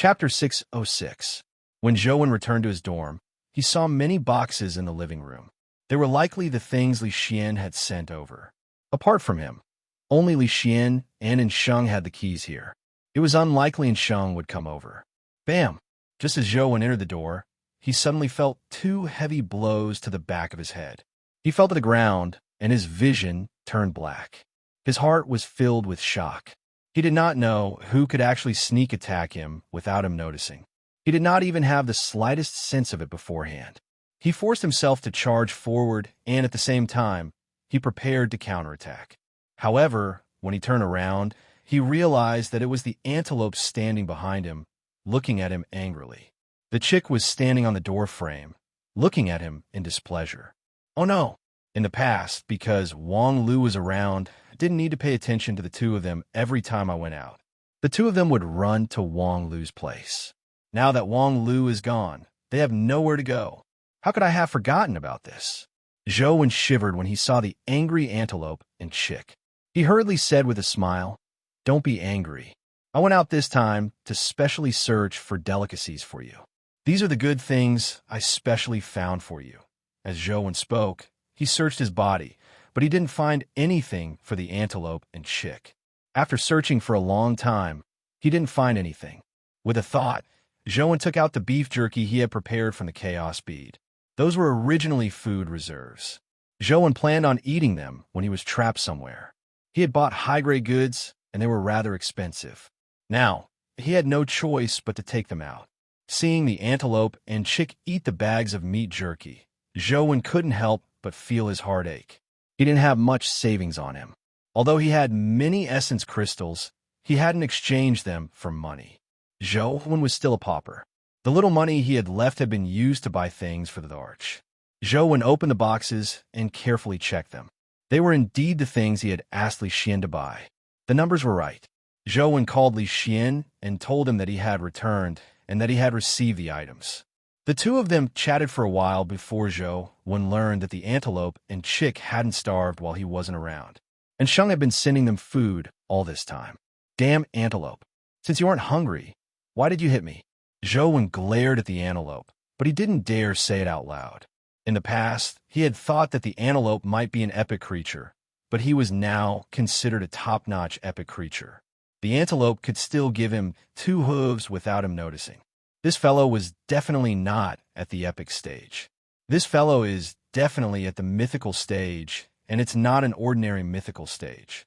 Chapter 606. When Zhou returned to his dorm, he saw many boxes in the living room. They were likely the things Li Xian had sent over. Apart from him, only Li Xian and Ensheng had the keys here. It was unlikely Ensheng would come over. Bam! Just as Zhou entered the door, he suddenly felt two heavy blows to the back of his head. He fell to the ground, and his vision turned black. His heart was filled with shock. He did not know who could actually sneak attack him without him noticing. He did not even have the slightest sense of it beforehand. He forced himself to charge forward, and at the same time, he prepared to counterattack. However, when he turned around, he realized that it was the antelope standing behind him, looking at him angrily. The chick was standing on the door frame, looking at him in displeasure. Oh no! In the past, because Wang Lu was around, I didn't need to pay attention to the two of them every time I went out. The two of them would run to Wang Lu's place. Now that Wang Lu is gone, they have nowhere to go. How could I have forgotten about this? Zhou shivered when he saw the angry antelope and chick. He hurriedly said with a smile, "Don't be angry. I went out this time to specially search for delicacies for you. These are the good things I specially found for you." As Zhou spoke, he searched his body, but he didn't find anything for the antelope and chick. After searching for a long time, he didn't find anything. With a thought, Zhou took out the beef jerky he had prepared from the chaos bead. Those were originally food reserves. Zhou planned on eating them when he was trapped somewhere. He had bought high-grade goods, and they were rather expensive. Now, he had no choice but to take them out. Seeing the antelope and chick eat the bags of meat jerky, Zhou couldn't help but feel his heart ache. He didn't have much savings on him. Although he had many essence crystals, he hadn't exchanged them for money. Zhou was still a pauper. The little money he had left had been used to buy things for the arch. Zhou opened the boxes and carefully checked them. They were indeed the things he had asked Li Xian to buy. The numbers were right. Zhou called Li Xian and told him that he had returned and that he had received the items. The two of them chatted for a while before Zhou learned that the antelope and chick hadn't starved while he wasn't around. And Sheng had been sending them food all this time. Damn antelope. Since you weren't hungry, why did you hit me? Zhou glared at the antelope, but he didn't dare say it out loud. In the past, he had thought that the antelope might be an epic creature, but he was now considered a top-notch epic creature. The antelope could still give him 2 hooves without him noticing. This fellow was definitely not at the epic stage. This fellow is definitely at the mythical stage, and it's not an ordinary mythical stage.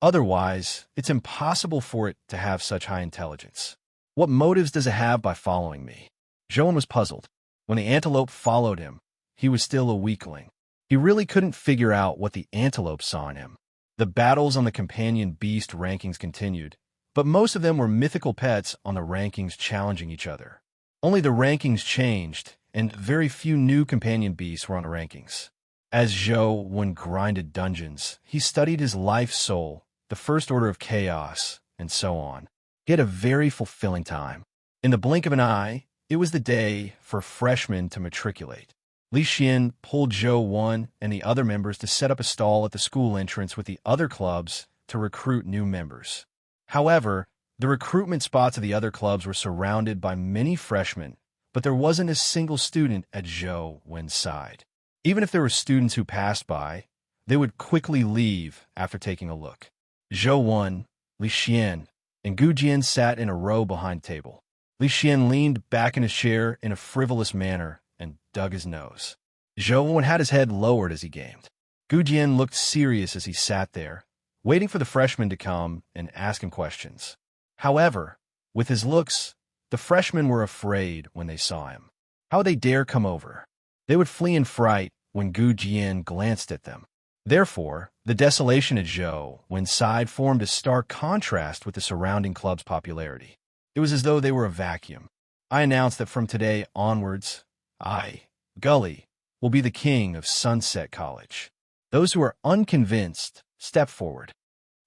Otherwise, it's impossible for it to have such high intelligence. What motives does it have by following me? Zhou was puzzled. When the antelope followed him, he was still a weakling. He really couldn't figure out what the antelope saw in him. The battles on the companion beast rankings continued, but most of them were mythical pets on the rankings challenging each other. Only the rankings changed, and very few new companion beasts were on the rankings. As Zhou grinded dungeons, he studied his life soul, the first order of chaos, and so on. He had a very fulfilling time. In the blink of an eye, it was the day for freshmen to matriculate. Li Xian pulled Zhou and the other members to set up a stall at the school entrance with the other clubs to recruit new members. However, the recruitment spots of the other clubs were surrounded by many freshmen, but there wasn't a single student at Zhou's side. Even if there were students who passed by, they would quickly leave after taking a look. Zhou, Li Xian, and Gu Jian sat in a row behind the table. Li Xian leaned back in his chair in a frivolous manner and dug his nose. Zhou had his head lowered as he gamed. Gu Jian looked serious as he sat there, waiting for the freshmen to come and ask him questions. However, with his looks, the freshmen were afraid when they saw him. How would they dare come over? They would flee in fright when Gu Jian glanced at them. Therefore, the desolation at Zhou's side formed a stark contrast with the surrounding club's popularity. It was as though they were a vacuum. I announced that from today onwards, I, Gully, will be the king of Sunset College. Those who are unconvinced, step forward.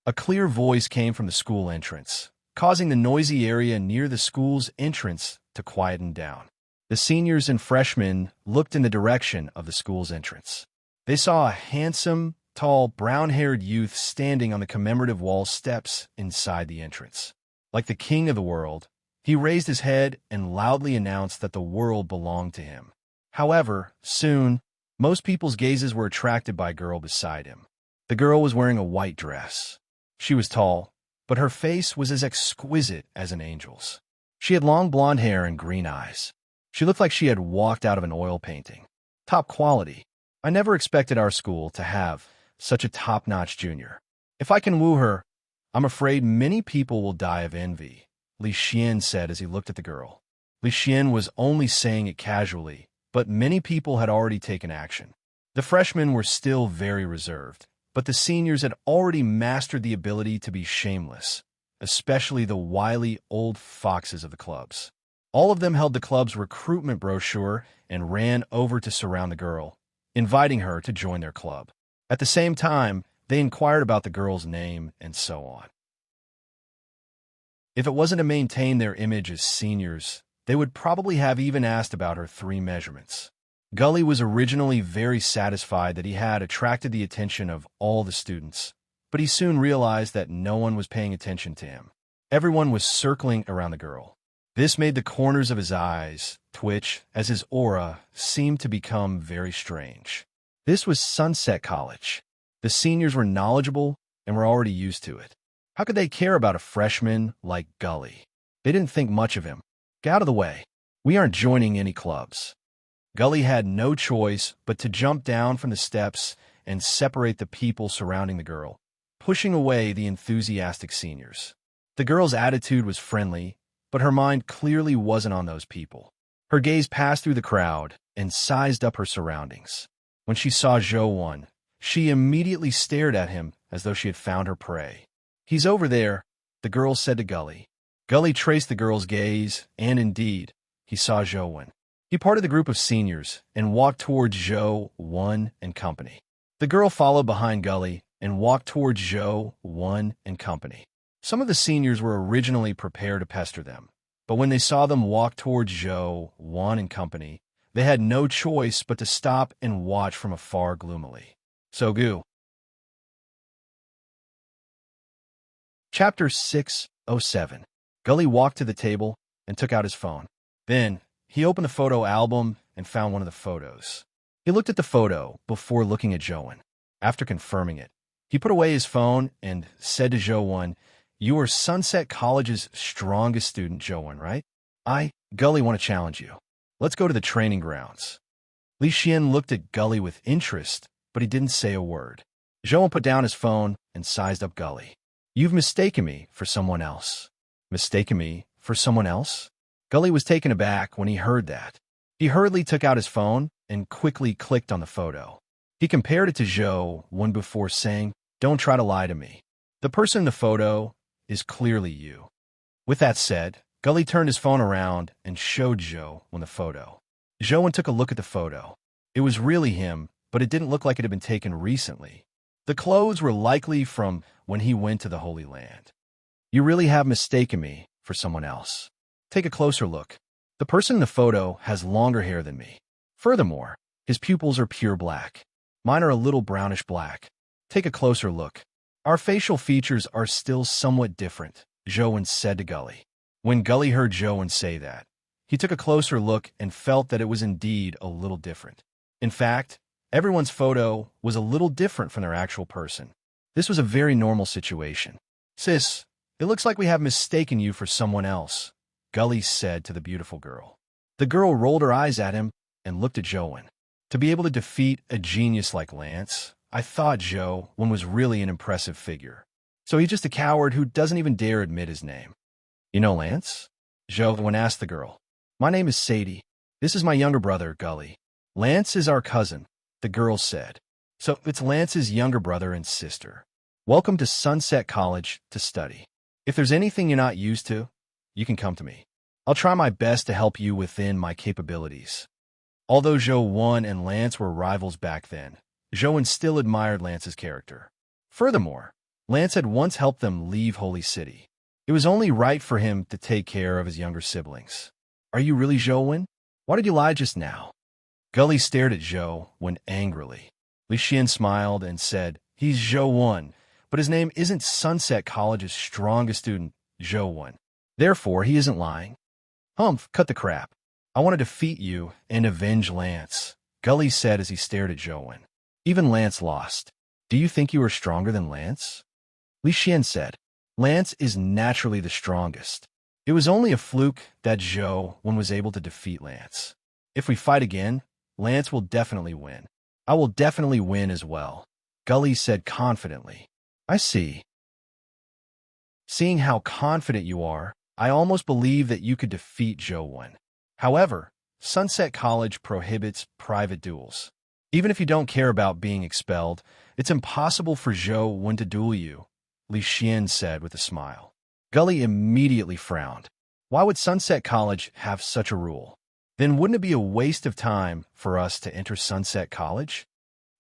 A clear voice came from the school entrance, causing the noisy area near the school's entrance to quieten down. The seniors and freshmen looked in the direction of the school's entrance. They saw a handsome, tall, brown-haired youth standing on the commemorative wall steps inside the entrance. Like the king of the world, he raised his head and loudly announced that the world belonged to him. However, soon, most people's gazes were attracted by a girl beside him. The girl was wearing a white dress. She was tall, but her face was as exquisite as an angel's. She had long blonde hair and green eyes. She looked like she had walked out of an oil painting. Top quality. I never expected our school to have such a top-notch junior. If I can woo her, I'm afraid many people will die of envy, Li Xian said as he looked at the girl. Li Xian was only saying it casually, but many people had already taken action. The freshmen were still very reserved, but the seniors had already mastered the ability to be shameless, especially the wily old foxes of the clubs. All of them held the club's recruitment brochure and ran over to surround the girl, inviting her to join their club. At the same time, they inquired about the girl's name and so on. If it wasn't to maintain their image as seniors, they would probably have even asked about her 3 measurements. Gully was originally very satisfied that he had attracted the attention of all the students, but he soon realized that no one was paying attention to him. Everyone was circling around the girl. This made the corners of his eyes twitch as his aura seemed to become very strange. This was Sunset College. The seniors were knowledgeable and were already used to it. How could they care about a freshman like Gully? They didn't think much of him. Get out of the way. We aren't joining any clubs. Gully had no choice but to jump down from the steps and separate the people surrounding the girl, pushing away the enthusiastic seniors. The girl's attitude was friendly, but her mind clearly wasn't on those people. Her gaze passed through the crowd and sized up her surroundings. When she saw Zhou Wan, she immediately stared at him as though she had found her prey. "He's over there," the girl said to Gully. Gully traced the girl's gaze, and indeed, he saw Zhou Wan. He parted the group of seniors and walked towards Zhou Wan and company. The girl followed behind Gully and walked towards Zhou Wan and company. Some of the seniors were originally prepared to pester them, but when they saw them walk towards Zhou Wan and company, they had no choice but to stop and watch from afar gloomily. So Gu. Chapter 607. Gully walked to the table and took out his phone. Then, he opened the photo album and found one of the photos. He looked at the photo before looking at Zhou Wan. After confirming it, he put away his phone and said to Zhou Wan, "You are Sunset College's strongest student, Zhou Wan, right? Gully, want to challenge you. Let's go to the training grounds." Li Xian looked at Gully with interest, but he didn't say a word. Zhou Wan put down his phone and sized up Gully. "You've mistaken me for someone else." "Mistaken me for someone else?" Gully was taken aback when he heard that. He hurriedly took out his phone and quickly clicked on the photo. He compared it to Zhou Wan before saying, "Don't try to lie to me. The person in the photo is clearly you." With that said, Gully turned his phone around and showed Zhou Wan the photo. Zhou Wan took a look at the photo. It was really him, but it didn't look like it had been taken recently. The clothes were likely from when he went to the Holy Land. "You really have mistaken me for someone else. Take a closer look. The person in the photo has longer hair than me. Furthermore, his pupils are pure black. Mine are a little brownish black. Take a closer look. Our facial features are still somewhat different," Zhou Wan said to Gully. When Gully heard Zhou Wan say that, he took a closer look and felt that it was indeed a little different. In fact, everyone's photo was a little different from their actual person. This was a very normal situation. "Sis, it looks like we have mistaken you for someone else," Gully said to the beautiful girl. The girl rolled her eyes at him and looked at Zhou Wan. To be able to defeat a genius like Lance, I thought Zhou Wan was really an impressive figure. So he's just a coward who doesn't even dare admit his name. "You know Lance?" Zhou Wan asked the girl. "My name is Sadie. This is my younger brother, Gully. Lance is our cousin," the girl said. "So it's Lance's younger brother and sister. Welcome to Sunset College to study. If there's anything you're not used to, you can come to me. I'll try my best to help you within my capabilities." Although Zhou Wan and Lance were rivals back then, Zhou Wan still admired Lance's character. Furthermore, Lance had once helped them leave Holy City. It was only right for him to take care of his younger siblings. "Are you really Zhou Wan? Why did you lie just now?" Gully stared at Zhou Wan angrily. Li Xian smiled and said, "He's Zhou Wan, but his name isn't Sunset College's strongest student Zhou won. Therefore, he isn't lying. Humph, cut the crap. I want to defeat you and avenge Lance, Gully said as he stared at Zhou. Even Lance lost. Do you think you are stronger than Lance? Li Xian said. Lance is naturally the strongest. It was only a fluke that Zhou was able to defeat Lance. If we fight again, Lance will definitely win. I will definitely win as well, Gully said confidently. I see. Seeing how confident you are, I almost believe that you could defeat Zhou. However, Sunset College prohibits private duels. Even if you don't care about being expelled, it's impossible for Zhou to duel you, Li Xian said with a smile. Gully immediately frowned. Why would Sunset College have such a rule? Then wouldn't it be a waste of time for us to enter Sunset College?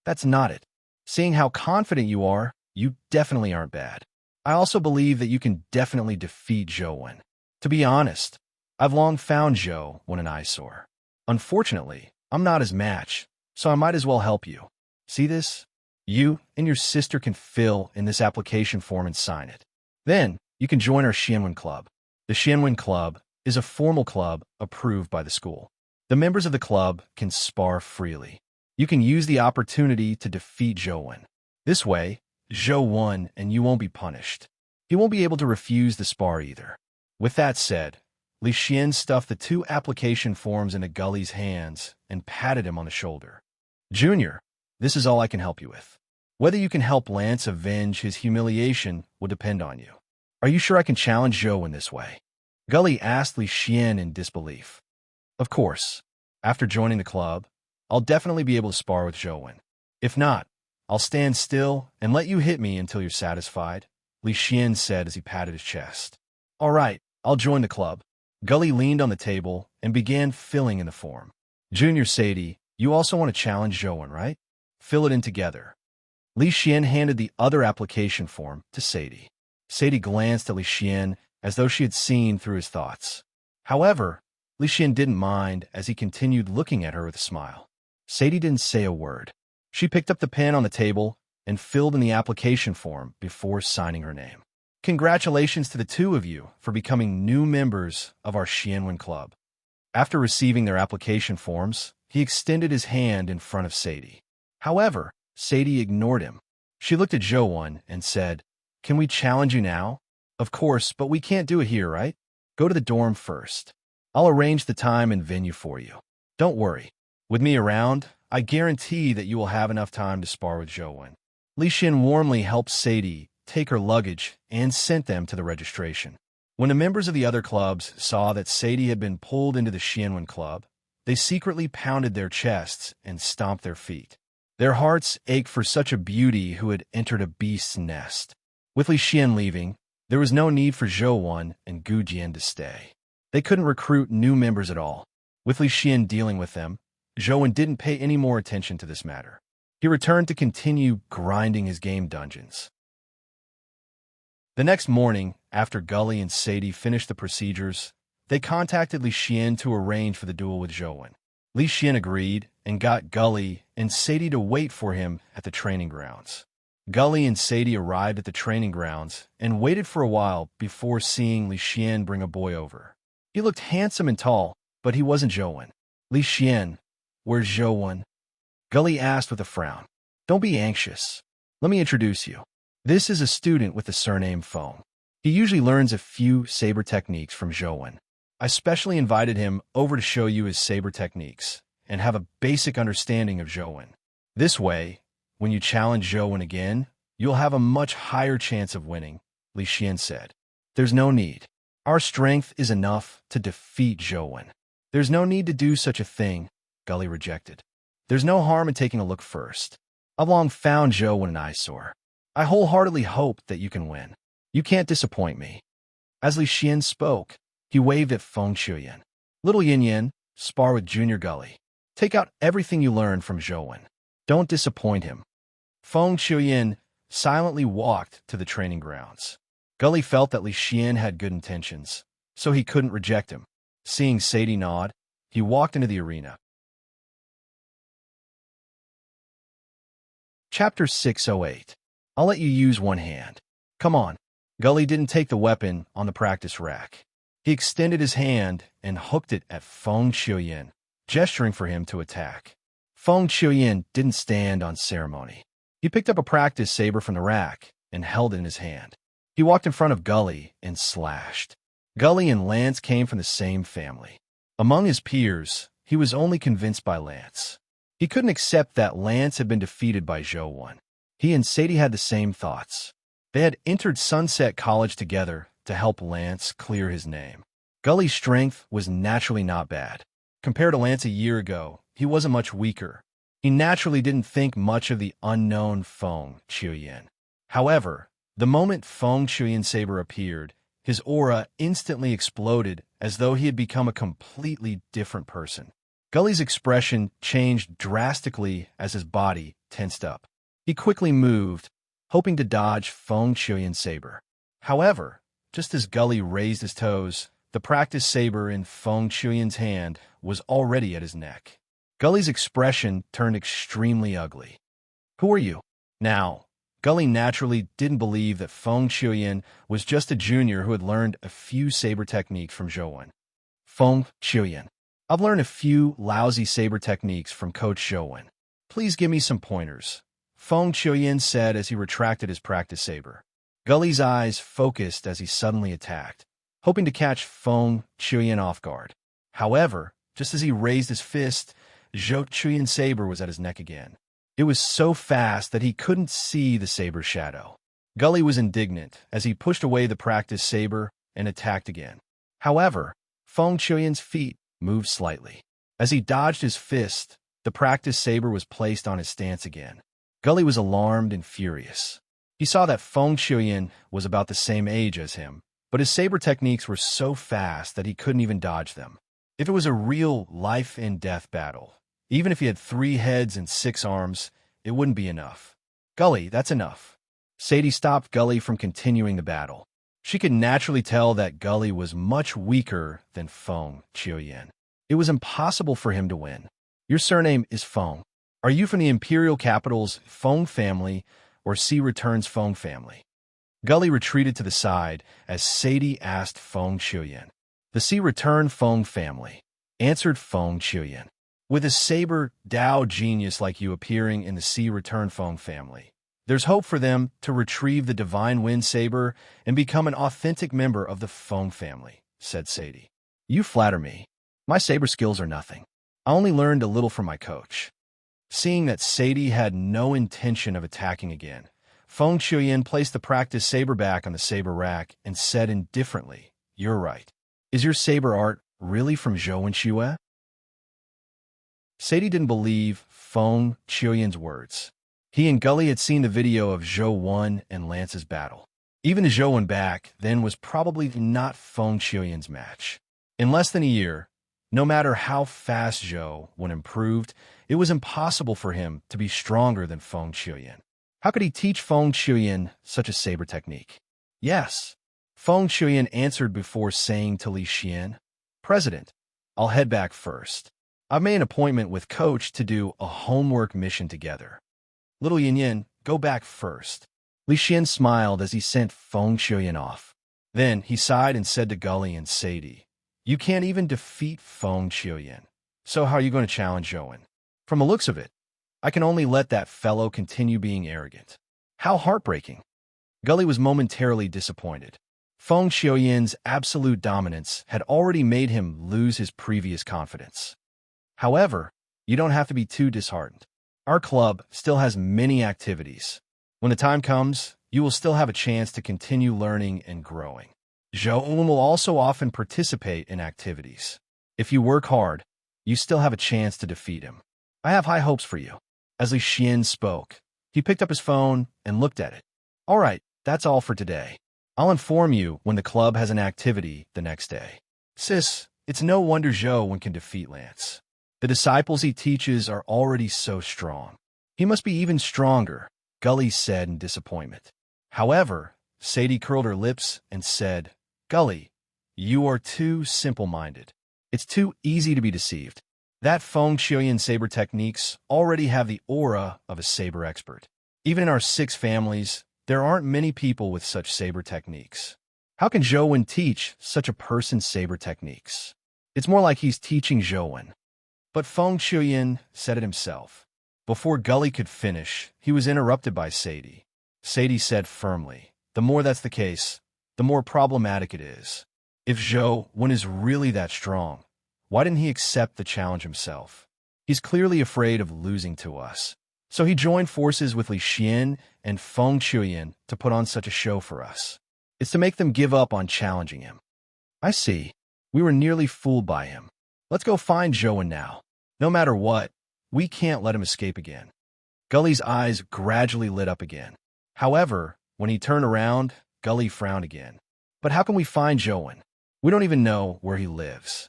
That's not it. Seeing how confident you are, you definitely aren't bad. I also believe that you can definitely defeat Zhou. To be honest, I've long found Zhou an eyesore. Unfortunately, I'm not his match, so I might as well help you. See this? You and your sister can fill in this application form and sign it. Then, you can join our Xianwen Club. The Xianwen Club is a formal club approved by the school. The members of the club can spar freely. You can use the opportunity to defeat Zhou. This way, Zhou won and you won't be punished. He won't be able to refuse the spar either. With that said, Li Xian stuffed the 2 application forms into Gully's hands and patted him on the shoulder. Junior, this is all I can help you with. Whether you can help Lance avenge his humiliation will depend on you. Are you sure I can challenge Zhou in this way? Gully asked Li Xian in disbelief. Of course. After joining the club, I'll definitely be able to spar with Zhou. If not, I'll stand still and let you hit me until you're satisfied, Li Xian said as he patted his chest. All right, I'll join the club. Gully leaned on the table and began filling in the form. Junior Sadie, you also want to challenge Zhou, right? Fill it in together. Li Xian handed the other application form to Sadie. Sadie glanced at Li Xian as though she had seen through his thoughts. However, Li Xian didn't mind as he continued looking at her with a smile. Sadie didn't say a word. She picked up the pen on the table and filled in the application form before signing her name. Congratulations to the 2 of you for becoming new members of our Xianwen Club. After receiving their application forms, he extended his hand in front of Sadie. However, Sadie ignored him. She looked at Zhou and said, Can we challenge you now? Of course, but we can't do it here, right? Go to the dorm first. I'll arrange the time and venue for you. Don't worry. With me around, I guarantee that you will have enough time to spar with Zhou. Li Xian warmly helped Sadie take her luggage and sent them to the registration. When the members of the other clubs saw that Sadie had been pulled into the Xianwen Club, they secretly pounded their chests and stomped their feet. Their hearts ached for such a beauty who had entered a beast's nest. With Li Xian leaving, there was no need for Zhou and Gu Jian to stay. They couldn't recruit new members at all. With Li Xian dealing with them, Zhou didn't pay any more attention to this matter. He returned to continue grinding his game dungeons. The next morning, after Gully and Sadie finished the procedures, they contacted Li Xian to arrange for the duel with Zhou. Li Xian agreed and got Gully and Sadie to wait for him at the training grounds. Gully and Sadie arrived at the training grounds and waited for a while before seeing Li Xian bring a boy over. He looked handsome and tall, but he wasn't Zhou. Li Xian, where's Zhou? Gully asked with a frown. Don't be anxious. Let me introduce you. This is a student with the surname Feng. He usually learns a few saber techniques from Zhou. I specially invited him over to show you his saber techniques and have a basic understanding of Zhou. This way, when you challenge Zhou again, you'll have a much higher chance of winning, Li Xian said. There's no need. Our strength is enough to defeat Zhou. There's no need to do such a thing, Gully rejected. There's no harm in taking a look first. I've long found Zhou an eyesore. I wholeheartedly hope that you can win. You can't disappoint me. As Li Xian spoke, he waved at Feng Qiuyan. Little Yin Yin, spar with Junior Gully. Take out everything you learned from Zhou. Don't disappoint him. Feng Qiuyan silently walked to the training grounds. Gully felt that Li Xian had good intentions, so he couldn't reject him. Seeing Sadie nod, he walked into the arena. Chapter 608. I'll let you use one hand. Come on, Gully didn't take the weapon on the practice rack. He extended his hand and hooked it at Feng Qiuyan, gesturing for him to attack. Feng Qiuyan didn't stand on ceremony. He picked up a practice saber from the rack and held it in his hand. He walked in front of Gully and slashed. Gully and Lance came from the same family. Among his peers, he was only convinced by Lance. He couldn't accept that Lance had been defeated by Zhou. He and Sadie had the same thoughts. They had entered Sunset College together to help Lance clear his name. Gully's strength was naturally not bad. Compared to Lance a year ago, he wasn't much weaker. He naturally didn't think much of the unknown Feng Qiuyan. However, the moment Feng Qiuyan's saber appeared, his aura instantly exploded as though he had become a completely different person. Gully's expression changed drastically as his body tensed up. He quickly moved, hoping to dodge Feng Qiuyan's saber. However, just as Gully raised his toes, the practice saber in Feng Qiuyan's hand was already at his neck. Gully's expression turned extremely ugly. "Who are you?" Now, Gully naturally didn't believe that Feng Qiuyan was just a junior who had learned a few saber techniques from Zhou. "Feng Qiuyan, I've learned a few lousy saber techniques from Coach Zhou. Please give me some pointers," Feng Qiuyan said as he retracted his practice saber. Gully's eyes focused as he suddenly attacked, hoping to catch Feng Qiuyan off guard. However, just as he raised his fist, Zhou Qiuyan's saber was at his neck again. It was so fast that he couldn't see the saber's shadow. Gully was indignant as he pushed away the practice saber and attacked again. However, Feng Qiuyan's feet moved slightly. As he dodged his fist, the practice saber was placed on his stance again. Gully was alarmed and furious. He saw that Feng Qiuyan was about the same age as him, but his saber techniques were so fast that he couldn't even dodge them. If it was a real life-and-death battle, even if he had 3 heads and 6 arms, it wouldn't be enough. "Gully, that's enough." Sadie stopped Gully from continuing the battle. She could naturally tell that Gully was much weaker than Feng Qiuyan. It was impossible for him to win. "Your surname is Feng. Are you from the Imperial Capital's Feng family or Sea Return's Feng family?" Gully retreated to the side as Sadie asked Feng Qiuyan. "The Sea Return Feng family," answered Feng Qiuyan. "With a saber Dao genius like you appearing in the Sea Return Feng family, there's hope for them to retrieve the Divine Wind Saber and become an authentic member of the Feng family," said Sadie. "You flatter me. My saber skills are nothing. I only learned a little from my coach." Seeing that Sadie had no intention of attacking again, Feng Qiuyan placed the practice saber back on the saber rack and said indifferently, "You're right. Is your saber art really from Zhou and Xue?" Sadie didn't believe Feng Qiuyan's words. He and Gully had seen the video of Zhou and Lance's battle. Even the Zhou back then was probably not Feng Qiuyan's match. In less than a year, no matter how fast Zhou improved, it was impossible for him to be stronger than Feng Qiuyan. How could he teach Feng Qiuyan such a saber technique? "Yes," Feng Qiuyan answered before saying to Li Xian, "President, I'll head back first. I've made an appointment with Coach to do a homework mission together. Little Yin, go back first." Li Xian smiled as he sent Feng Qiuyan off. Then he sighed and said to Gully and Sadie, "You can't even defeat Feng Qiuyan. So how are you going to challenge Zhou? From the looks of it, I can only let that fellow continue being arrogant." How heartbreaking. Gully was momentarily disappointed. Feng Qiuyan's absolute dominance had already made him lose his previous confidence. However, you don't have to be too disheartened. Our club still has many activities. When the time comes, you will still have a chance to continue learning and growing. Zhou will also often participate in activities. If you work hard, you still have a chance to defeat him. I have high hopes for you. As Li Xian spoke, he picked up his phone and looked at it. "All right, that's all for today. I'll inform you when the club has an activity the next day." "Sis, it's no wonder Zhou can defeat Lance. The disciples he teaches are already so strong. He must be even stronger," Gully said in disappointment. However, Sadie curled her lips and said, "Gully, you are too simple-minded. It's too easy to be deceived. That Feng Qiuyan saber techniques already have the aura of a saber expert. Even in our 6 families, There aren't many people with such saber techniques. How can Zhou teach such a person saber techniques? It's more like he's teaching Zhou. But Feng Shuyan said it himself. Before Gully could finish, he was interrupted by Sadie. Sadie said firmly, "The more that's the case, the more problematic it is. If Zhou is really that strong, why didn't he accept the challenge himself? He's clearly afraid of losing to us. So he joined forces with Li Xian and Feng Shuyan to put on such a show for us. It's to make them give up on challenging him." "I see. We were nearly fooled by him. Let's go find Zhou now. No matter what, we can't let him escape again." Gully's eyes gradually lit up again. However, when he turned around, Gully frowned again. "But how can we find Zhou? We don't even know where he lives."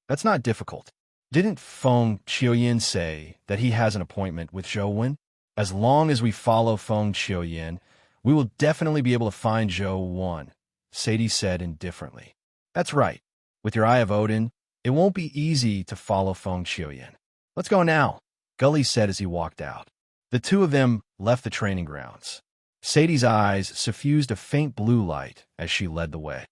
"That's not difficult. Didn't Feng Qiuyan say that he has an appointment with Zhou? As long as we follow Feng Qiuyan, we will definitely be able to find Zhou," Sadie said indifferently. "That's right. With your Eye of Odin, it won't be easy to follow Feng Qiuyan. Let's go now," Gully said as he walked out. The two of them left the training grounds. Sadie's eyes suffused a faint blue light as she led the way.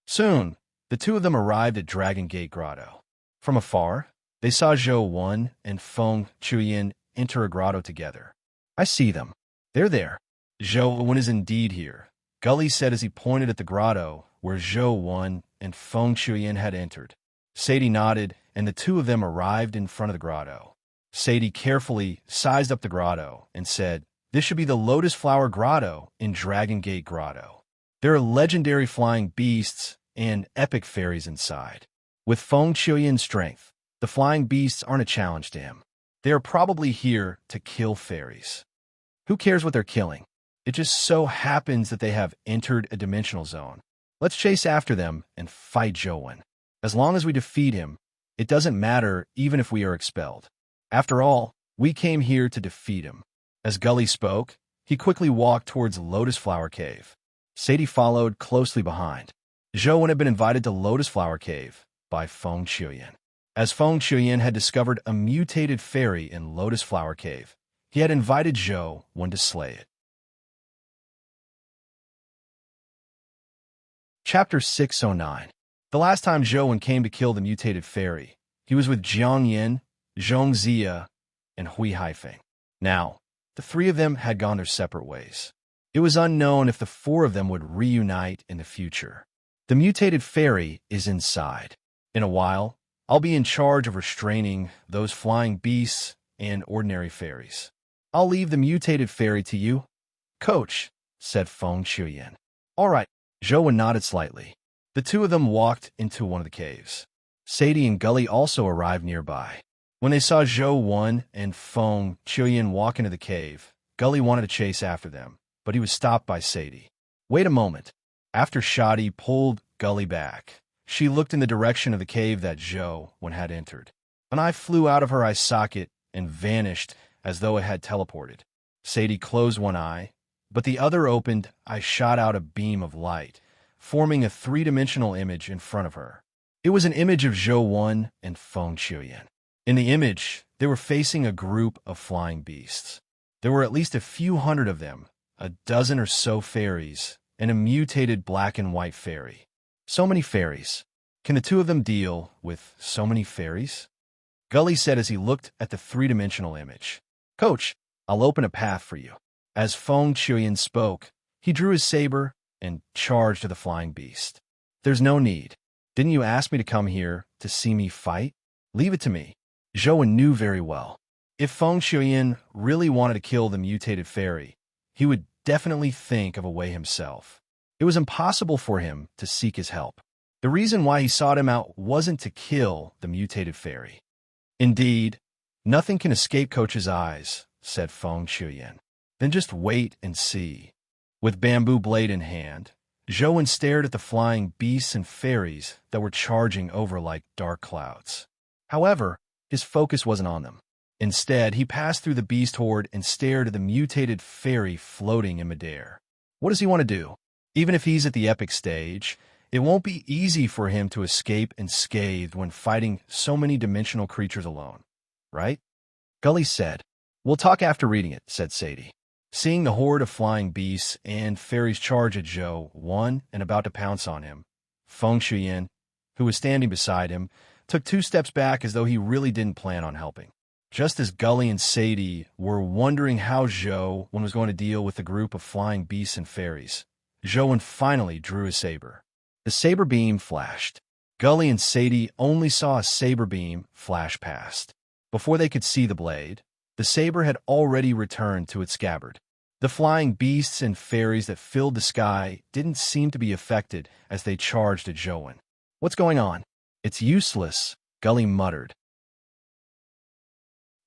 Soon, the two of them arrived at Dragon Gate Grotto. From afar, they saw Zhou and Feng Qiuyan enter a grotto together. "I see them. They're there. Zhou is indeed here," Gully said as he pointed at the grotto where Zhou and Feng Qiuyan had entered. Sadie nodded, and the two of them arrived in front of the grotto. Sadie carefully sized up the grotto and said, "This should be the Lotus Flower Grotto in Dragon Gate Grotto. There are legendary flying beasts and epic fairies inside. With Feng Qiuyan's strength, the flying beasts aren't a challenge to him. They are probably here to kill fairies. Who cares what they're killing? It just so happens that they have entered a dimensional zone. Let's chase after them and fight Zhou. As long as we defeat him, it doesn't matter even if we are expelled. After all, we came here to defeat him." As Gully spoke, he quickly walked towards Lotus Flower Cave. Sadie followed closely behind. Zhou had been invited to Lotus Flower Cave by Feng Qiuyan. As Feng Qiuyan had discovered a mutated fairy in Lotus Flower Cave, he had invited Zhou to slay it. Chapter 609. The last time Zhou came to kill the mutated fairy, he was with Jiang Yin, Zhong Zia, and Hui Haifeng. Now, the three of them had gone their separate ways. It was unknown if the four of them would reunite in the future. The mutated fairy is inside. In a while, I'll be in charge of restraining those flying beasts and ordinary fairies. I'll leave the mutated fairy to you, Coach, said Feng Qiuyan. All right, Zhou nodded slightly. The two of them walked into one of the caves. Sadie and Gully also arrived nearby. When they saw Zhou and Feng Qiuyan walk into the cave, Gully wanted to chase after them, but he was stopped by Sadie. Wait a moment. After Shadi pulled Gully back, she looked in the direction of the cave that Zhou had entered. An eye flew out of her eye socket and vanished as though it had teleported. Sadie closed one eye, but the other opened. I shot out a beam of light, forming a three-dimensional image in front of her. It was an image of Zhou and Feng Qiuyan. In the image, they were facing a group of flying beasts. There were at least a few hundred of them, a dozen or so fairies, and a mutated black and white fairy. So many fairies. Can the two of them deal with so many fairies? Gully said as he looked at the three-dimensional image. Coach, I'll open a path for you. As Feng Qiuyan spoke, he drew his saber and charged at the flying beast. There's no need. Didn't you ask me to come here to see me fight? Leave it to me. Zhou knew very well. If Feng Qiuyan really wanted to kill the mutated fairy, he would definitely think of a way himself. It was impossible for him to seek his help. The reason why he sought him out wasn't to kill the mutated fairy. Indeed, nothing can escape Coach's eyes, said Feng Qiuyan. Then just wait and see. With bamboo blade in hand, Zhou stared at the flying beasts and fairies that were charging over like dark clouds. However, his focus wasn't on them. Instead, he passed through the beast horde and stared at the mutated fairy floating in midair. What does he want to do? Even if he's at the epic stage, it won't be easy for him to escape unscathed when fighting so many dimensional creatures alone, right? Gully said. We'll talk after reading it, said Sadie. Seeing the horde of flying beasts and fairies charge at Zhou Wan and about to pounce on him, Feng Shuyan, who was standing beside him, took 2 steps back as though he really didn't plan on helping. Just as Gully and Sadie were wondering how Zhou Wan was going to deal with the group of flying beasts and fairies, Zhou Wan finally drew his saber. The saber beam flashed. Gully and Sadie only saw a saber beam flash past. Before they could see the blade, the saber had already returned to its scabbard. The flying beasts and fairies that filled the sky didn't seem to be affected as they charged at Zhou Wan. "What's going on?" "It's useless," Gully muttered.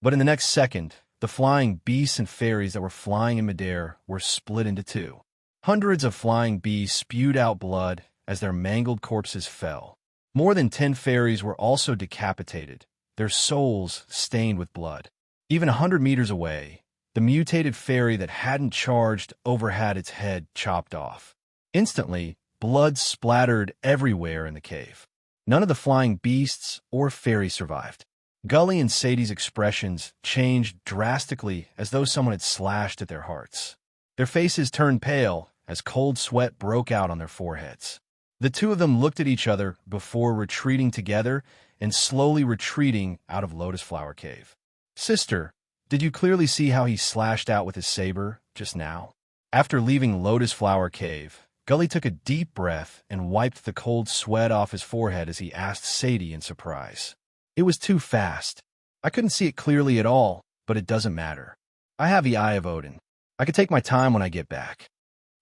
But in the next second, the flying beasts and fairies that were flying in midair were split into 2. Hundreds of flying beasts spewed out blood as their mangled corpses fell. More than 10 fairies were also decapitated, their souls stained with blood. Even 100 meters away, the mutated fairy that hadn't charged had its head chopped off. Instantly, blood splattered everywhere in the cave. None of the flying beasts or fairies survived. Gully and Sadie's expressions changed drastically as though someone had slashed at their hearts. Their faces turned pale as cold sweat broke out on their foreheads. The 2 of them looked at each other before retreating together and slowly retreating out of Lotus Flower Cave. "Sister, did you clearly see how he slashed out with his saber just now?" After leaving Lotus Flower Cave, Gully took a deep breath and wiped the cold sweat off his forehead as he asked Sadie in surprise. "It was too fast. I couldn't see it clearly at all, but it doesn't matter. I have the Eye of Odin. I could take my time when I get back."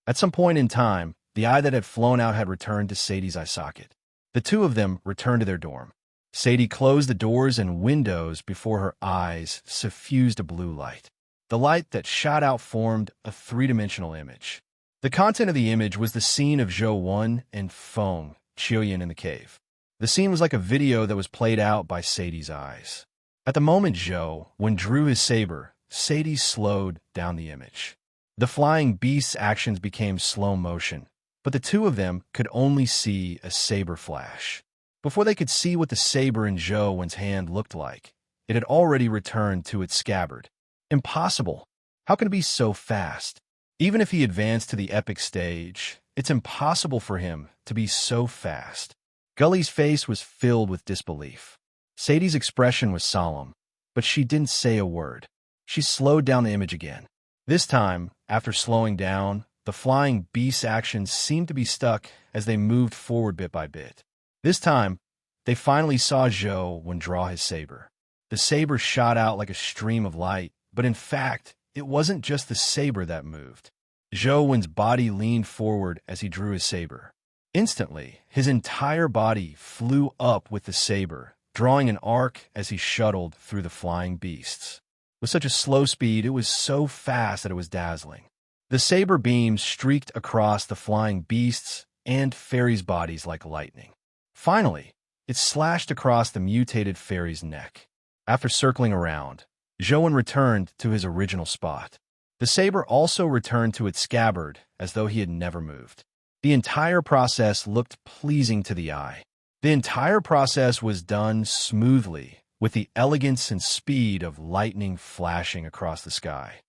At some point in time, the eye that had flown out had returned to Sadie's eye socket. The 2 of them returned to their dorm. Sadie closed the doors and windows before her eyes suffused a blue light. The light that shot out formed a 3-dimensional image. The content of the image was the scene of Zhou Wan and Feng Shuyan in the cave. The scene was like a video that was played out by Sadie's eyes. At the moment Zhou Wan drew his saber, Sadie slowed down the image. The flying beast's actions became slow motion, but the 2 of them could only see a saber flash. Before they could see what the saber in Zhou Wan's hand looked like, it had already returned to its scabbard. Impossible! How can it be so fast? Even if he advanced to the epic stage, it's impossible for him to be so fast. Gully's face was filled with disbelief. Sadie's expression was solemn, but she didn't say a word. She slowed down the image again. This time, after slowing down, the flying beast's actions seemed to be stuck as they moved forward bit by bit. This time, they finally saw Zhou Wan draw his saber. The saber shot out like a stream of light, but in fact, it wasn't just the saber that moved. Zhou Wan's body leaned forward as he drew his saber. Instantly, his entire body flew up with the saber, drawing an arc as he shuttled through the flying beasts. With such a slow speed, it was so fast that it was dazzling. The saber beam streaked across the flying beasts and fairies' bodies like lightning. Finally, it slashed across the mutated fairy's neck. After circling around, Zhou Wan returned to his original spot. The saber also returned to its scabbard as though he had never moved. The entire process looked pleasing to the eye. The entire process was done smoothly, with the elegance and speed of lightning flashing across the sky.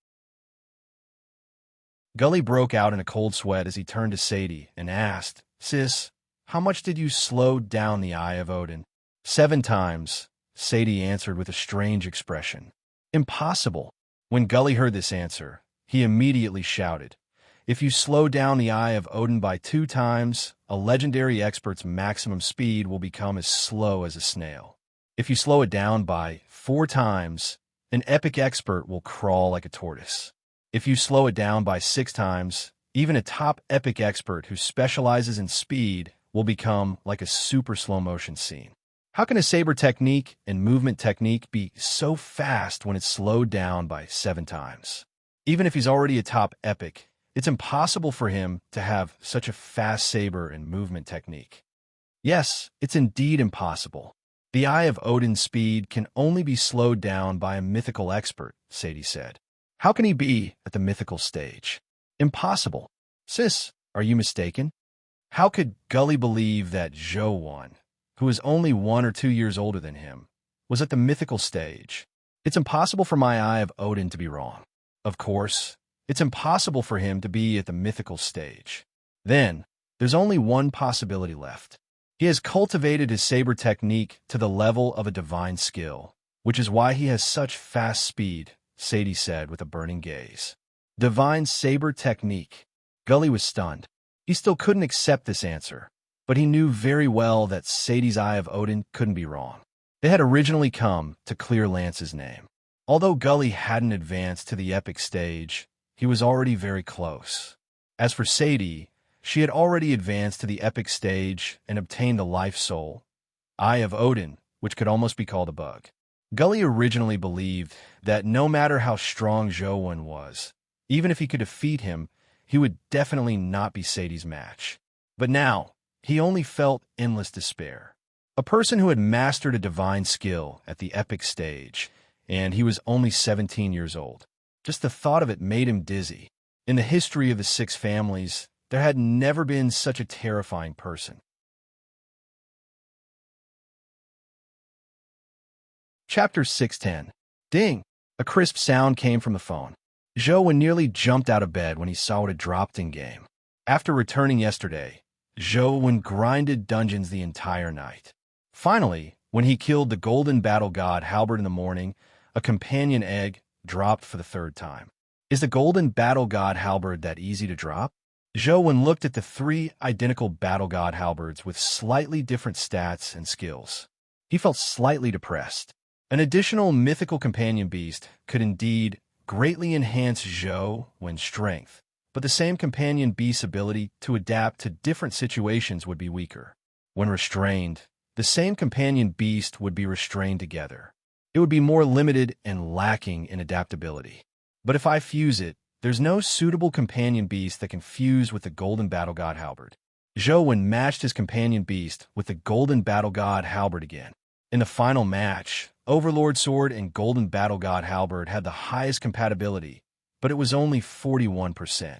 Gully broke out in a cold sweat as he turned to Sadie and asked, "Sis, how much did you slow down the Eye of Odin?" 7 times, Sadie answered with a strange expression. "Impossible." When Gully heard this answer, he immediately shouted, "If you slow down the Eye of Odin by 2 times, a legendary expert's maximum speed will become as slow as a snail. If you slow it down by 4 times, an epic expert will crawl like a tortoise. If you slow it down by 6 times, even a top epic expert who specializes in speed will become like a super slow motion scene. How can a saber technique and movement technique be so fast when it's slowed down by 7 times? Even if he's already a top epic, it's impossible for him to have such a fast saber and movement technique. Yes, it's indeed impossible. The Eye of Odin's speed can only be slowed down by a mythical expert," Sadie said. "How can he be at the mythical stage? Impossible. Sis, are you mistaken?" How could Gully believe that Zhou Wan, who is only 1 or 2 years older than him, was at the mythical stage? It's impossible for my Eye of Odin to be wrong. Of course, It's impossible for him to be at the mythical stage. Then, there's only one possibility left. He has cultivated his saber technique to the level of a divine skill, which is why he has such fast speed, Sadie said with a burning gaze. Divine saber technique. Gully was stunned. He still couldn't accept this answer, but he knew very well that Sadie's Eye of Odin couldn't be wrong. They had originally come to clear Lance's name. Although Gully hadn't advanced to the epic stage, he was already very close. As for Sadie, she had already advanced to the epic stage and obtained the life soul, Eye of Odin, which could almost be called a bug. Gully originally believed that no matter how strong Zhou was, even if he could defeat him, he would definitely not be Sadie's match. But now, he only felt endless despair. A person who had mastered a divine skill at the epic stage, and he was only 17 years old. Just the thought of it made him dizzy. In the history of the six families, there had never been such a terrifying person. Chapter 610. Ding! A crisp sound came from the phone. Zhou nearly jumped out of bed when he saw what had dropped in-game. After returning yesterday, Zhou grinded dungeons the entire night. Finally, when he killed the golden battle god Halberd in the morning, a companion egg dropped for the third time. Is the golden battle god Halberd that easy to drop? Zhou looked at the three identical battle god halberds with slightly different stats and skills. He felt slightly depressed. An additional mythical companion beast could indeed greatly enhance Zhou's strength, but the same companion beast's ability to adapt to different situations would be weaker. When restrained, the same companion beast would be restrained together. It would be more limited and lacking in adaptability. But if I fuse it, there's no suitable companion beast that can fuse with the golden battle god Halberd. Zhou matched his companion beast with the golden battle god Halberd again. In the final match, Overlord Sword and golden battle god Halberd had the highest compatibility, but it was only 41%.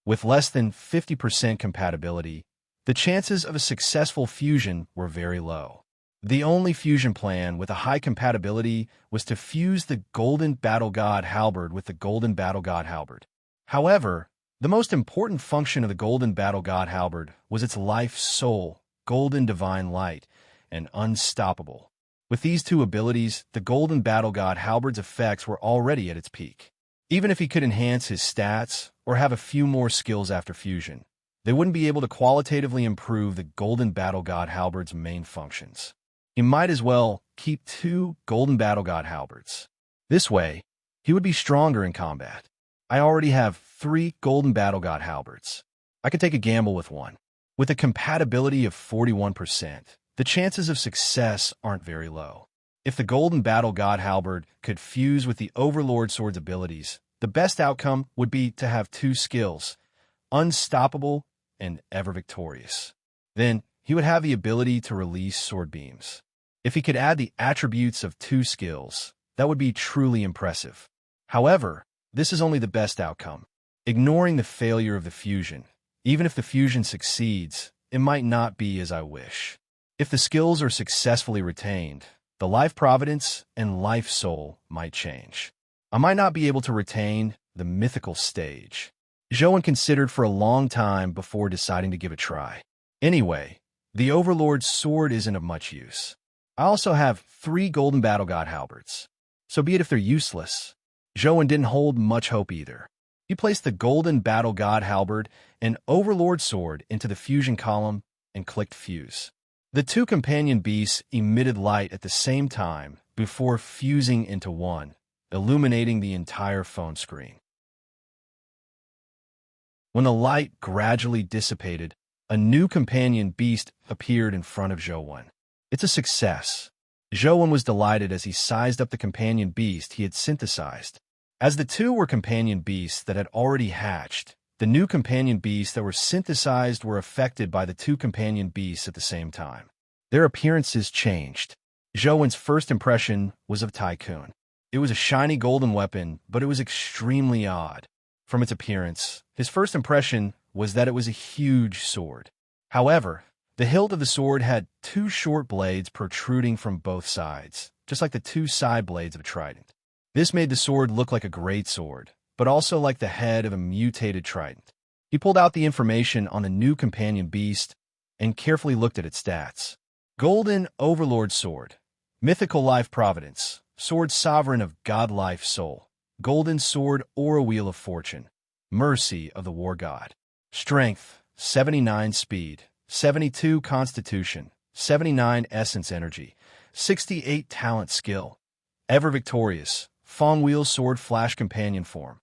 With less than 50% compatibility, the chances of a successful fusion were very low. The only fusion plan with a high compatibility was to fuse the golden battle god Halberd with the golden battle god Halberd. However, the most important function of the golden battle god Halberd was its life soul, golden divine light, and unstoppable. With these two abilities, the golden battle god Halberd's effects were already at its peak. Even if he could enhance his stats or have a few more skills after fusion, they wouldn't be able to qualitatively improve the golden battle god Halberd's main functions. He might as well keep two golden battle god halberds. This way, he would be stronger in combat. I already have 3 golden battle god halberds. I could take a gamble with one. With a compatibility of 41%, the chances of success aren't very low. If the golden battle god halberd could fuse with the Overlord Sword's abilities, the best outcome would be to have 2 skills, unstoppable and ever victorious. Then, he would have the ability to release sword beams. If he could add the attributes of 2 skills, that would be truly impressive. However, this is only the best outcome. Ignoring the failure of the fusion, even if the fusion succeeds, it might not be as I wish. If the skills are successfully retained, the life providence and life soul might change. I might not be able to retain the mythical stage. Zhou considered for a long time before deciding to give it a try. Anyway, the Overlord's sword isn't of much use. I also have 3 golden battle god halberds. So be it if they're useless. Zhou didn't hold much hope either. He placed the golden battle god halberd and Overlord sword into the fusion column and clicked fuse. The 2 companion beasts emitted light at the same time before fusing into one, illuminating the entire phone screen. When the light gradually dissipated, a new companion beast appeared in front of Zhou. It's a success. Zhou was delighted as he sized up the companion beast he had synthesized. As the 2 were companion beasts that had already hatched, the new companion beasts that were synthesized were affected by the 2 companion beasts at the same time. Their appearances changed. Zhou's first impression was of Tycoon. It was a shiny golden weapon, but it was extremely odd. From its appearance, his first impression was that it was a huge sword. However, the hilt of the sword had 2 short blades protruding from both sides, just like the 2 side blades of a trident. This made the sword look like a great sword, but also like the head of a mutated trident. He pulled out the information on the new companion beast and carefully looked at its stats. Golden Overlord Sword. Mythical Life Providence. Sword Sovereign of God-Life Soul. Golden Sword Aura Wheel of Fortune. Mercy of the War God. Strength, 79 Speed, 72 Constitution, 79 Essence Energy, 68 Talent Skill. Ever Victorious. Fong Wheel Sword Flash Companion Form.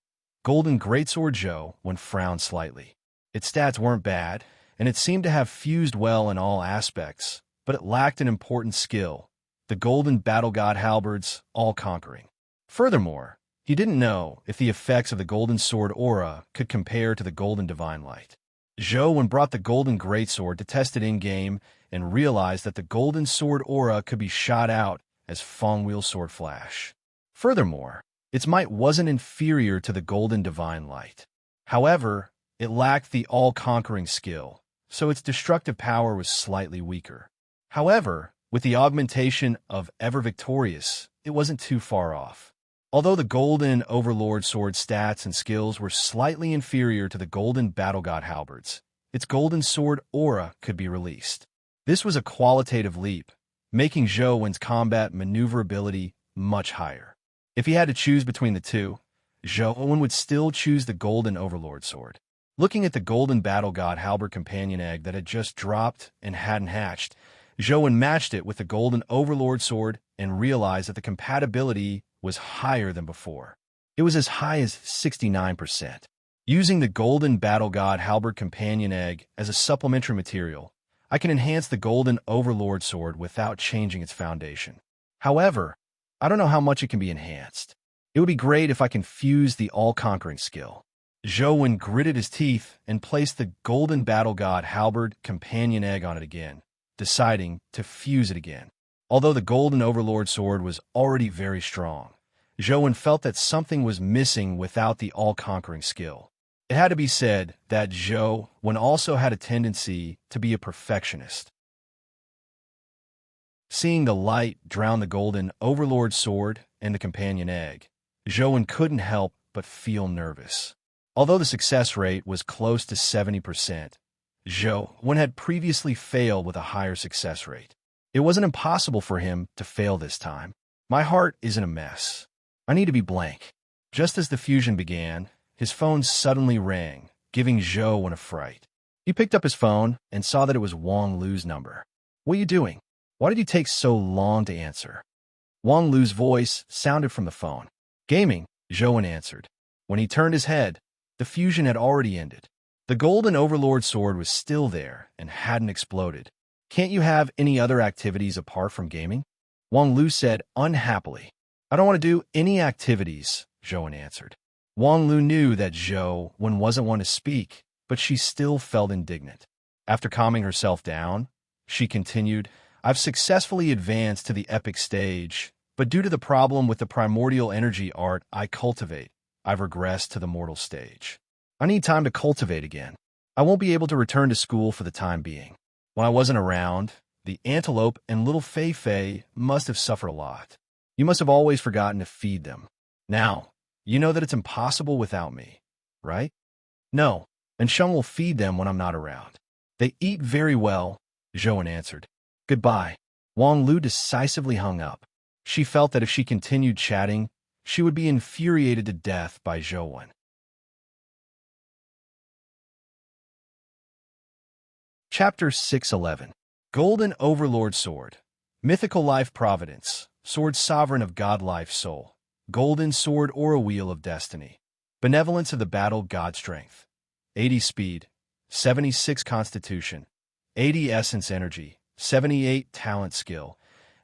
Golden Greatsword Zhou when frowned slightly. Its stats weren't bad, and it seemed to have fused well in all aspects, but it lacked an important skill, the Golden Battle God Halberds, all-conquering. Furthermore, he didn't know if the effects of the Golden Sword Aura could compare to the Golden Divine Light. Zhou brought the Golden Greatsword to test it in-game and realized that the Golden Sword Aura could be shot out as Fong Wheel Sword Flash. Furthermore, its might wasn't inferior to the Golden Divine Light. However, it lacked the all-conquering skill, so its destructive power was slightly weaker. However, with the augmentation of Ever Victorious, it wasn't too far off. Although the Golden Overlord Sword stats and skills were slightly inferior to the Golden Battle God Halberds, its Golden Sword Aura could be released. This was a qualitative leap, making Zhou Wen's combat maneuverability much higher. If he had to choose between the two, Zhou Wen would still choose the Golden Overlord Sword. Looking at the Golden Battle God Halberd companion egg that had just dropped and hadn't hatched, Zhou Wen matched it with the Golden Overlord Sword and realized that the compatibility was higher than before. It was as high as 69%. Using the Golden Battle God Halberd companion egg as a supplementary material, I can enhance the Golden Overlord Sword without changing its foundation. However, I don't know how much it can be enhanced. It would be great if I can fuse the all-conquering skill. Zhou Wen gritted his teeth and placed the Golden Battle God Halberd companion egg on it again, deciding to fuse it again. Although the Golden Overlord Sword was already very strong, Zhou Wen felt that something was missing without the all-conquering skill. It had to be said that Zhou Wen also had a tendency to be a perfectionist. Seeing the light drown the Golden Overlord Sword and the companion egg, Zhou Wen couldn't help but feel nervous. Although the success rate was close to 70%, Zhou Wen had previously failed with a higher success rate. It wasn't impossible for him to fail this time. My heart is in a mess. I need to be blank. Just as the fusion began, his phone suddenly rang, giving Zhou Wen a fright. He picked up his phone and saw that it was Wang Lu's number. "What are you doing? Why did you take so long to answer?" Wang Lu's voice sounded from the phone. "Gaming," Zhou Wen answered. When he turned his head, the fusion had already ended. The Golden Overlord Sword was still there and hadn't exploded. "Can't you have any other activities apart from gaming?" Wang Lu said unhappily. "I don't want to do any activities," Zhou Wen answered. Wang Lu knew that Zhou Wen wasn't one to speak, but she still felt indignant. After calming herself down, she continued, "I've successfully advanced to the epic stage, but due to the problem with the primordial energy art I cultivate, I've regressed to the mortal stage. I need time to cultivate again. I won't be able to return to school for the time being. When I wasn't around, the antelope and little Fei Fei must have suffered a lot. You must have always forgotten to feed them. Now, you know that it's impossible without me, right?" "No, and Sheng will feed them when I'm not around. They eat very well," Zhou Wen answered. "Goodbye." Wang Lu decisively hung up. She felt that if she continued chatting, she would be infuriated to death by Zhou Wen. Chapter 611. Golden Overlord Sword. Mythical Life Providence. Sword Sovereign of God-Life Soul. Golden Sword Aura Wheel of Destiny. Benevolence of the Battle God Strength. 80 Speed. 76 Constitution. 80 Essence Energy. 78 Talent Skill.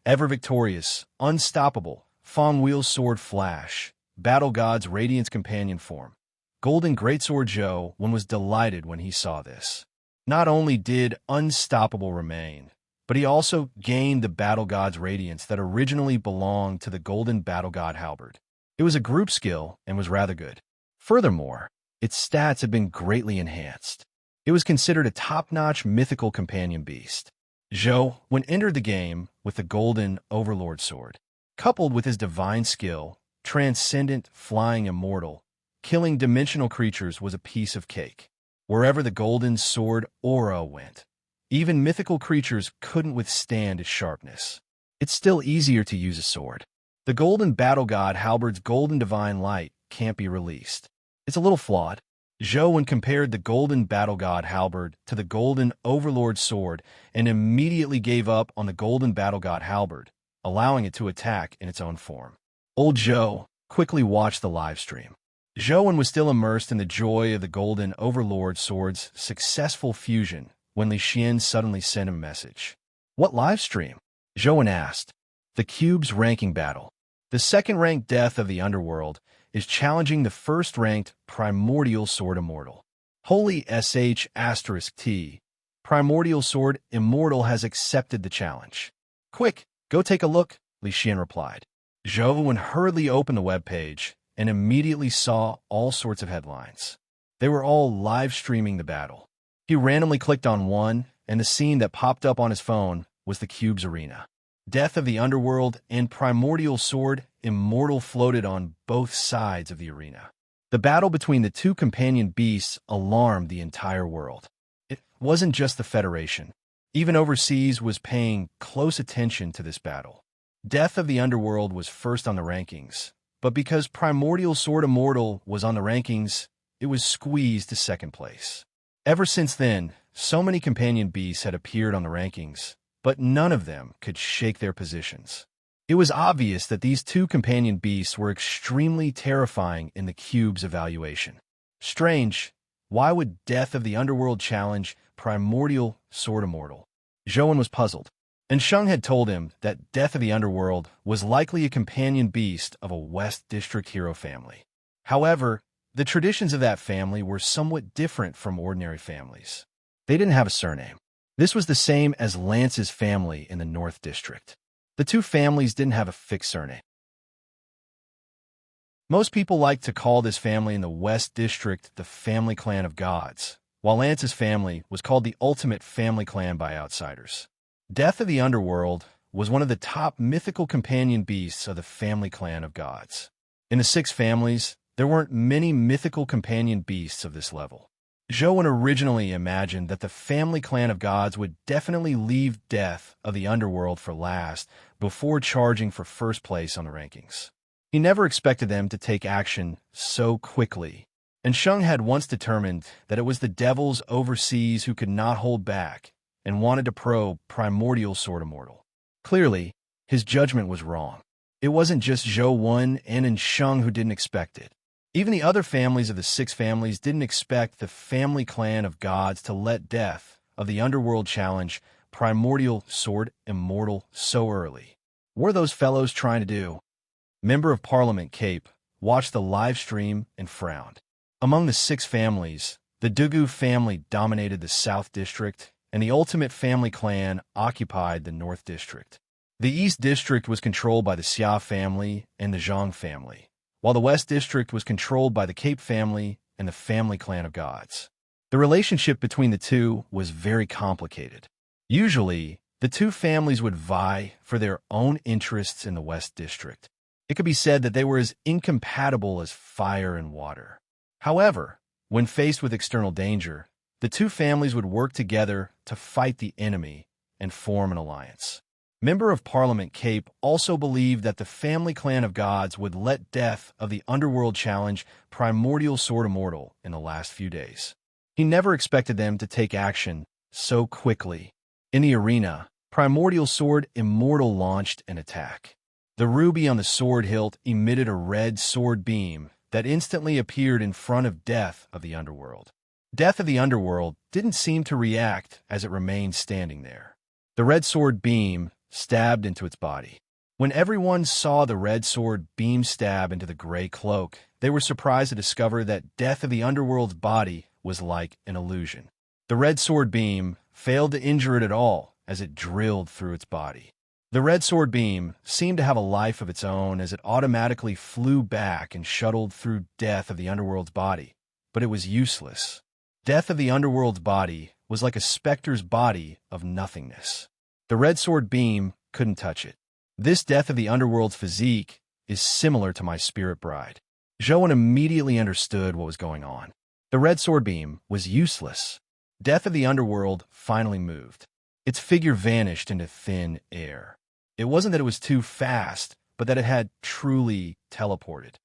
Ever Victorious. Unstoppable. Fong Wheel Sword Flash. Battle God's Radiance Companion Form. Golden Greatsword Zhou Wen was delighted when he saw this. Not only did Unstoppable remain, but he also gained the Battle God's Radiance that originally belonged to the Golden Battle God Halberd. It was a group skill and was rather good. Furthermore, its stats had been greatly enhanced. It was considered a top-notch mythical companion beast. Zhou Wen entered the game with the Golden Overlord Sword. Coupled with his divine skill, Transcendent Flying Immortal, killing dimensional creatures was a piece of cake. Wherever the golden sword aura went, even mythical creatures couldn't withstand its sharpness. It's still easier to use a sword. The golden battle god halberd's golden divine light can't be released. It's a little flawed. Zhou compared the golden battle god halberd to the golden overlord sword and immediately gave up on the golden battle god halberd, allowing it to attack in its own form. Old Zhou quickly watched the live stream. Zhou was still immersed in the joy of the golden overlord sword's successful fusion when Li Xian suddenly sent him a message. "What live stream?" Zhou asked. "The Cube's ranking battle. The second-ranked Death of the Underworld is challenging the first-ranked Primordial Sword Immortal. Holy *T. Primordial Sword Immortal has accepted the challenge. Quick, go take a look," Li Xian replied. Zhou hurriedly opened the webpage and immediately saw all sorts of headlines. They were all live-streaming the battle. He randomly clicked on one, and the scene that popped up on his phone was the Cube's arena. Death of the Underworld and Primordial Sword Immortal floated on both sides of the arena. The battle between the two companion beasts alarmed the entire world. It wasn't just the Federation. Even overseas was paying close attention to this battle. Death of the Underworld was first on the rankings, but because Primordial Sword Immortal was on the rankings, it was squeezed to second place. Ever since then, so many companion beasts had appeared on the rankings, but none of them could shake their positions. It was obvious that these two companion beasts were extremely terrifying in the Cube's evaluation. Strange, why would Death of the Underworld challenge Primordial Sword Immortal? Zhou was puzzled, and Sheng had told him that Death of the Underworld was likely a companion beast of a West District hero family. However, the traditions of that family were somewhat different from ordinary families. They didn't have a surname. This was the same as Lance's family in the North District. The two families didn't have a fixed surname. Most people like to call this family in the West District the Family Clan of Gods, while Lance's family was called the Ultimate Family Clan by outsiders. Death of the Underworld was one of the top mythical companion beasts of the Family Clan of Gods. In the 6 families, there weren't many mythical companion beasts of this level. Zhou originally imagined that the Family Clan of Gods would definitely leave Death of the Underworld for last before charging for first place on the rankings. He never expected them to take action so quickly, and Sheng had once determined that it was the devils overseas who could not hold back and wanted to probe Primordial Sword Immortal. Clearly, his judgment was wrong. It wasn't just Zhou and Sheng who didn't expect it. Even the other families of the 6 families didn't expect the Family Clan of Gods to let Death of the Underworld challenge Primordial Sword Immortal so early. What are those fellows trying to do? Member of Parliament Cape watched the live stream and frowned. Among the 6 families, the Dugu family dominated the South District, and the Ultimate Family Clan occupied the North District. The East District was controlled by the Xia family and the Zhang family, while the West District was controlled by the Cape family and the Family Clan of Gods. The relationship between the two was very complicated. Usually, the two families would vie for their own interests in the West District. It could be said that they were as incompatible as fire and water. However, when faced with external danger, the two families would work together to fight the enemy and form an alliance. Member of Parliament Cape also believed that the Family Clan of Gods would let Death of the Underworld challenge Primordial Sword Immortal in the last few days. He never expected them to take action so quickly. In the arena, Primordial Sword Immortal launched an attack. The ruby on the sword hilt emitted a red sword beam that instantly appeared in front of Death of the Underworld. Death of the Underworld didn't seem to react as it remained standing there. The red sword beam stabbed into its body. When everyone saw the red sword beam stab into the gray cloak, they were surprised to discover that Death of the Underworld's body was like an illusion. The red sword beam failed to injure it at all as it drilled through its body. The red sword beam seemed to have a life of its own as it automatically flew back and shuttled through Death of the Underworld's body, but it was useless. Death of the Underworld's body was like a specter's body of nothingness. The red sword beam couldn't touch it. This Death of the Underworld's physique is similar to my spirit bride. Zhou immediately understood what was going on. The red sword beam was useless. Death of the Underworld finally moved. Its figure vanished into thin air. It wasn't that it was too fast, but that it had truly teleported.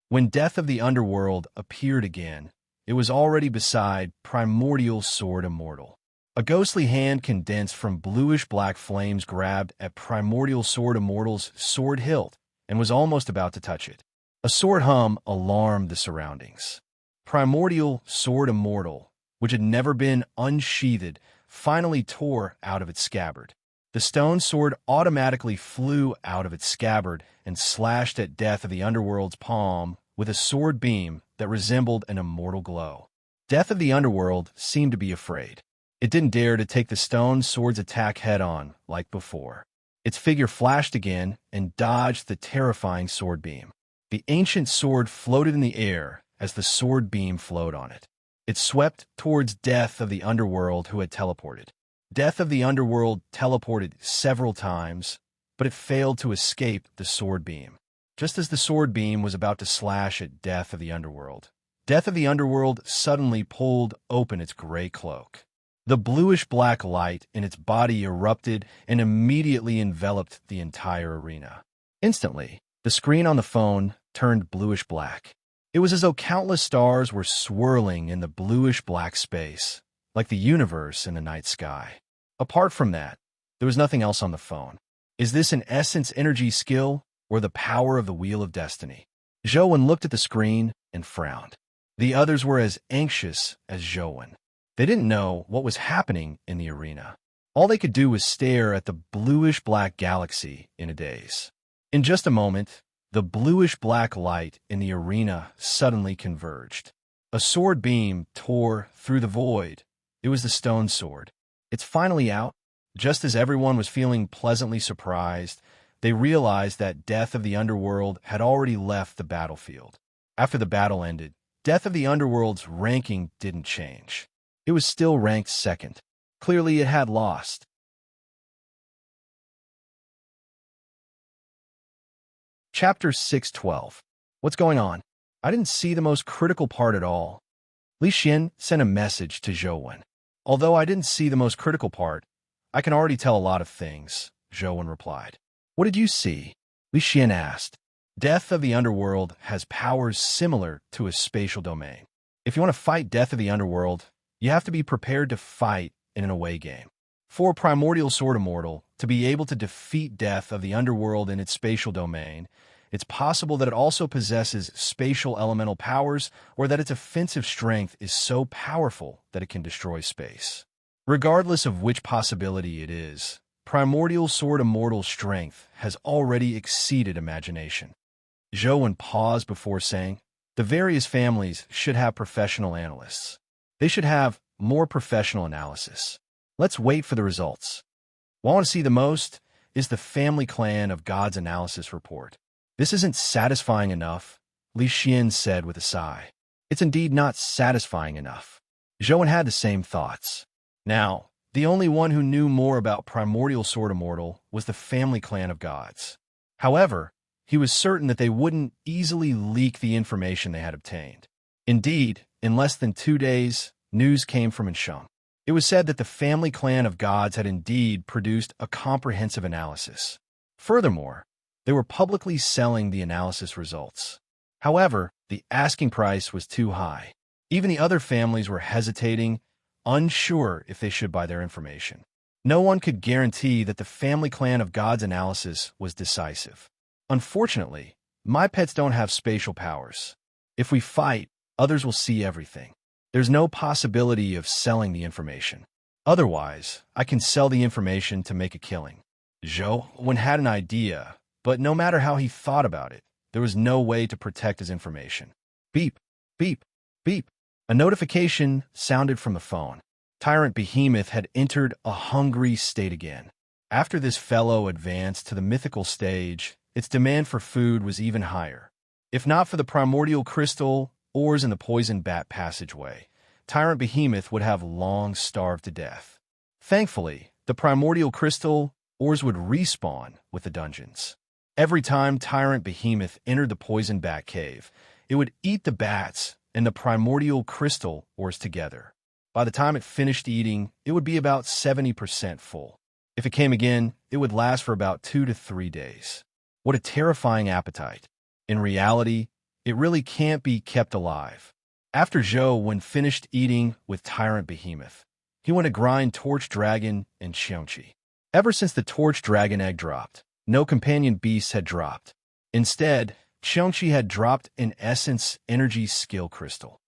When Death of the Underworld appeared again, it was already beside Primordial Sword Immortal. A ghostly hand condensed from bluish-black flames grabbed at Primordial Sword Immortal's sword hilt and was almost about to touch it. A sword hum alarmed the surroundings. Primordial Sword Immortal, which had never been unsheathed, finally tore out of its scabbard. The stone sword automatically flew out of its scabbard and slashed at Death of the Underworld's palm with a sword beam that resembled an immortal glow. Death of the Underworld seemed to be afraid. It didn't dare to take the stone sword's attack head-on like before. Its figure flashed again and dodged the terrifying sword beam. The ancient sword floated in the air as the sword beam flowed on it. It swept towards Death of the Underworld, who had teleported. Death of the Underworld teleported several times, but it failed to escape the sword beam. Just as the sword beam was about to slash at Death of the Underworld, Death of the Underworld suddenly pulled open its gray cloak. The bluish-black light in its body erupted and immediately enveloped the entire arena. Instantly, the screen on the phone turned bluish-black. It was as though countless stars were swirling in the bluish-black space, like the universe in the night sky. Apart from that, there was nothing else on the phone. Is this an essence energy skill or the power of the Wheel of Destiny? Zhou looked at the screen and frowned. The others were as anxious as Zhou. They didn't know what was happening in the arena. All they could do was stare at the bluish-black galaxy in a daze. In just a moment, the bluish-black light in the arena suddenly converged. A sword beam tore through the void. It was the stone sword. It's finally out. Just as everyone was feeling pleasantly surprised, they realized that Death of the Underworld had already left the battlefield. After the battle ended, Death of the Underworld's ranking didn't change. It was still ranked second. Clearly, it had lost. Chapter 612. What's going on? I didn't see the most critical part at all. Li Xian sent a message to Zhou. Although I didn't see the most critical part, I can already tell a lot of things, Zhou replied. What did you see? Li Xian asked. Death of the Underworld has powers similar to a spatial domain. If you want to fight Death of the Underworld, you have to be prepared to fight in an away game. For Primordial Sword Immortal to be able to defeat Death of the Underworld in its spatial domain, it's possible that it also possesses spatial elemental powers or that its offensive strength is so powerful that it can destroy space. Regardless of which possibility it is, Primordial Sword Immortal's strength has already exceeded imagination. Zhou paused before saying, the various families should have professional analysts. They should have more professional analysis. Let's wait for the results. What I want to see the most is the Family Clan of Gods analysis report. This isn't satisfying enough, Li Xian said with a sigh. It's indeed not satisfying enough. Zhou had the same thoughts. Now, the only one who knew more about Primordial Sword Immortal was the Family Clan of Gods. However, he was certain that they wouldn't easily leak the information they had obtained. Indeed, in less than 2 days, news came from Enchantment. It was said that the Family Clan of Gods had indeed produced a comprehensive analysis. Furthermore, they were publicly selling the analysis results. However, the asking price was too high. Even the other families were hesitating, unsure if they should buy their information. No one could guarantee that the Family Clan of Gods analysis was decisive. Unfortunately, my pets don't have spatial powers. If we fight, others will see everything. There's no possibility of selling the information. Otherwise, I can sell the information to make a killing. Zhou had an idea, but no matter how he thought about it, there was no way to protect his information. Beep, beep, beep. A notification sounded from the phone. Tyrant Behemoth had entered a hungry state again. After this fellow advanced to the mythical stage, its demand for food was even higher. If not for the primordial crystal, ores in the poison bat passageway, Tyrant Behemoth would have long starved to death. Thankfully, the primordial crystal ores would respawn with the dungeons. Every time Tyrant Behemoth entered the poison bat cave, it would eat the bats and the primordial crystal ores together. By the time it finished eating, it would be about 70% full. If it came again, it would last for about 2 to 3 days. What a terrifying appetite. In reality, it really can't be kept alive. After Zhou, when finished eating with Tyrant Behemoth, he went to grind Torch Dragon and Xiongqi. Ever since the Torch Dragon egg dropped, no companion beasts had dropped. Instead, Xiongqi had dropped an Essence Energy Skill Crystal.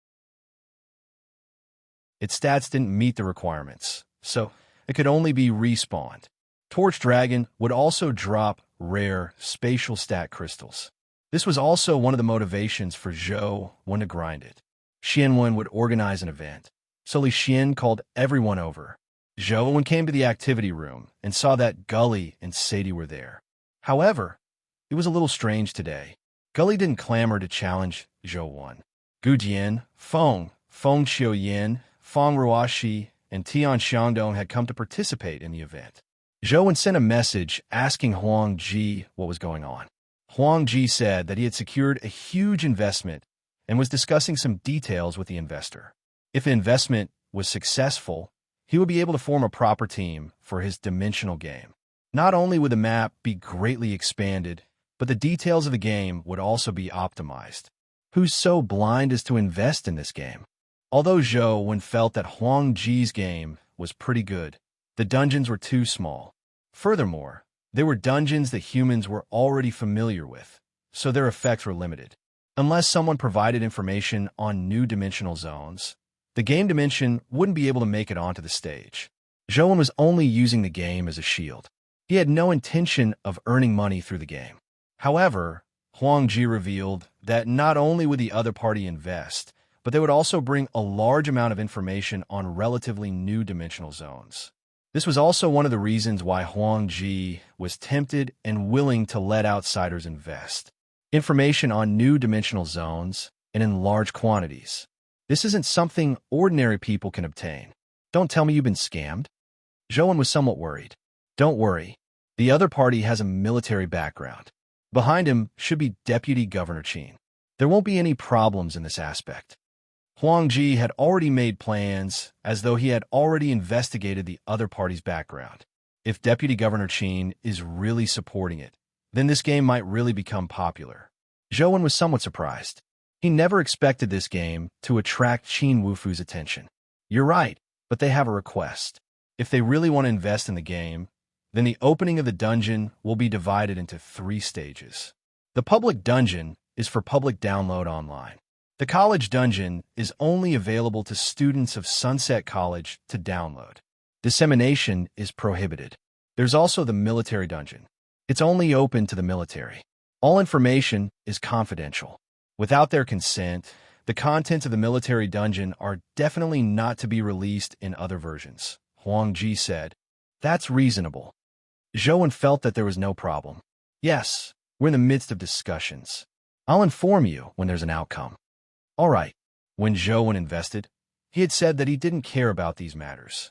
Its stats didn't meet the requirements, so it could only be respawned. Torch Dragon would also drop rare spatial stat crystals. This was also one of the motivations for Zhou when to grind it. Xianwen would organize an event, so Li Xian called everyone over. Zhou came to the activity room and saw that Gully and Sadie were there. However, it was a little strange today. Gully didn't clamor to challenge Zhou. Gu Jian, Feng Xiuyan, Feng Ruoxi, and Tian Xiangdong had come to participate in the event. Zhou sent a message asking Huang Ji what was going on. Huang Ji said that he had secured a huge investment and was discussing some details with the investor. If the investment was successful, he would be able to form a proper team for his dimensional game. Not only would the map be greatly expanded, but the details of the game would also be optimized. Who's so blind as to invest in this game? Although Zhou felt that Huang Ji's game was pretty good, the dungeons were too small. Furthermore, they were dungeons that humans were already familiar with, so their effects were limited. Unless someone provided information on new dimensional zones, the game dimension wouldn't be able to make it onto the stage. Zhou was only using the game as a shield. He had no intention of earning money through the game. However, Huang Ji revealed that not only would the other party invest, but they would also bring a large amount of information on relatively new dimensional zones. This was also one of the reasons why Huang Ji was tempted and willing to let outsiders invest. Information on new dimensional zones and in large quantities. This isn't something ordinary people can obtain. Don't tell me you've been scammed. Zhou was somewhat worried. Don't worry. The other party has a military background. Behind him should be Deputy Governor Qin. There won't be any problems in this aspect. Huang Ji had already made plans as though he had already investigated the other party's background. If Deputy Governor Qin is really supporting it, then this game might really become popular. Zhou was somewhat surprised. He never expected this game to attract Qin Wufu's attention. You're right, but they have a request. If they really want to invest in the game, then the opening of the dungeon will be divided into 3 stages. The public dungeon is for public download online. The college dungeon is only available to students of Sunset College to download. Dissemination is prohibited. There's also the military dungeon. It's only open to the military. All information is confidential. Without their consent, the contents of the military dungeon are definitely not to be released in other versions. Huang Ji said, "That's reasonable." Zhou felt that there was no problem. "Yes, we're in the midst of discussions. I'll inform you when there's an outcome." All right. When Zhou invested, he had said that he didn't care about these matters.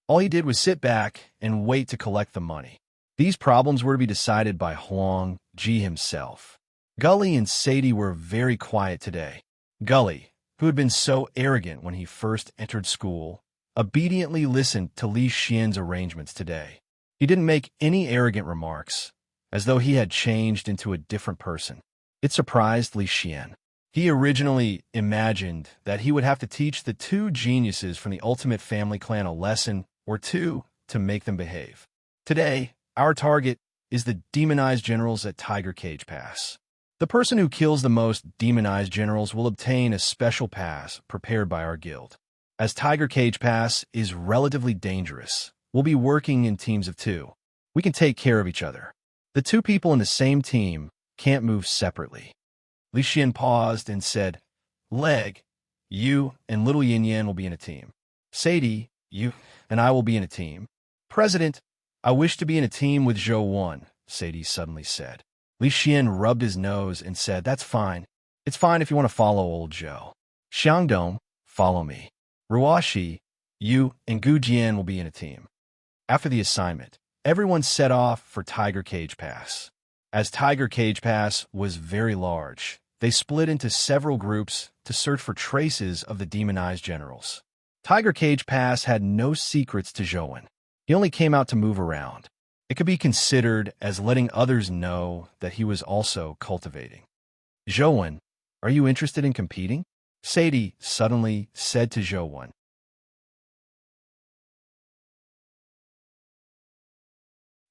All he did was sit back and wait to collect the money. These problems were to be decided by Huang Ji himself. Gully and Sadie were very quiet today. Gully, who had been so arrogant when he first entered school, obediently listened to Li Xian's arrangements today. He didn't make any arrogant remarks, as though he had changed into a different person. It surprised Li Xian. He originally imagined that he would have to teach the 2 geniuses from the Ultimate Family Clan a lesson or 2 to make them behave. Today, our target is the demonized generals at Tiger Cage Pass. The person who kills the most demonized generals will obtain a special pass prepared by our guild. As Tiger Cage Pass is relatively dangerous, we'll be working in teams of 2. We can take care of each other. The 2 people in the same team can't move separately. Li Xian paused and said, "Leg, you and Little Yin Yan will be in a team. Sadie, you and I will be in a team. President, I wish to be in a team with Zhou," Sadie suddenly said. Li Xian rubbed his nose and said, "That's fine. It's fine if you want to follow old Zhou. Xiangdong, follow me. Ruoxi, you and Gu Jian will be in a team." After the assignment, Everyone set off for Tiger Cage Pass. As Tiger Cage Pass was very large, they split into several groups to search for traces of the demonized generals. Tiger Cage Pass had no secrets to Zhou. He only came out to move around. It could be considered as letting others know that he was also cultivating. Zhou, are you interested in competing? Sadie suddenly said to Zhou.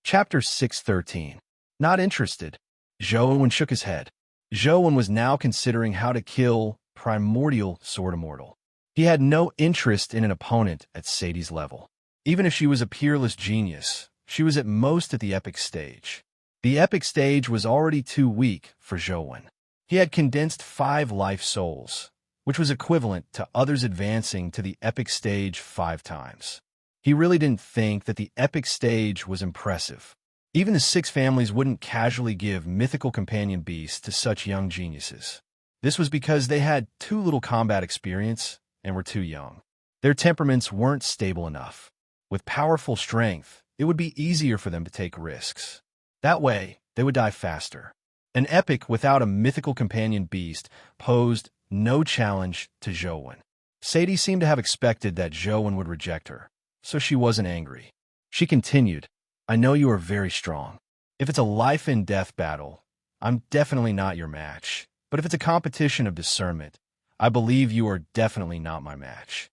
Chapter 613. Not interested. Zhou shook his head. Zhou was now considering how to kill Primordial Sword Immortal. He had no interest in an opponent at Sadie's level. Even if she was a peerless genius, she was at most at the epic stage. The epic stage was already too weak for Zhou. He had condensed 5 life souls, which was equivalent to others advancing to the epic stage 5 times. He really didn't think that the epic stage was impressive. Even the 6 families wouldn't casually give mythical companion beasts to such young geniuses. This was because they had too little combat experience and were too young. Their temperaments weren't stable enough. With powerful strength, it would be easier for them to take risks. That way, they would die faster. An epic without a mythical companion beast posed no challenge to Zhou. Sadie seemed to have expected that Zhou would reject her, so she wasn't angry. She continued, I know you are very strong. If it's a life-and-death battle, I'm definitely not your match. But if it's a competition of discernment, I believe you are definitely not my match.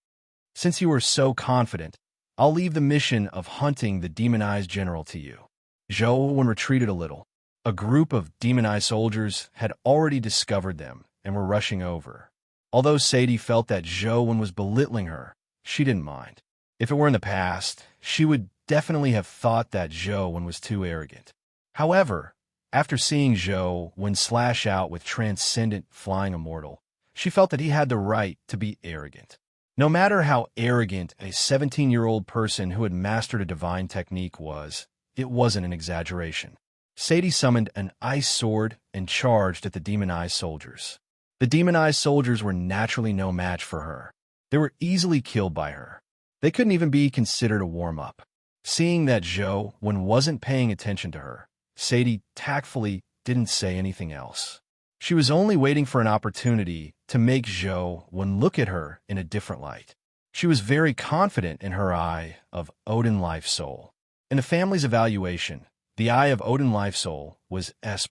Since you are so confident, I'll leave the mission of hunting the demonized general to you. Zhou retreated a little. A group of demonized soldiers had already discovered them and were rushing over. Although Sadie felt that Zhou was belittling her, she didn't mind. If it were in the past, she would definitely have thought that Zhou was too arrogant. However, after seeing Zhou slash out with transcendent flying immortal, she felt that he had the right to be arrogant. No matter how arrogant a 17-year-old person who had mastered a divine technique was, it wasn't an exaggeration. Sadie summoned an ice sword and charged at the demonized soldiers. The demonized soldiers were naturally no match for her. They were easily killed by her. They couldn't even be considered a warm-up. Seeing that Zhou wasn't paying attention to her, Sadie tactfully didn't say anything else. She was only waiting for an opportunity to make Zhou look at her in a different light. She was very confident in her Eye of Odin Life Soul. In the family's evaluation, the Eye of Odin Life Soul was S+.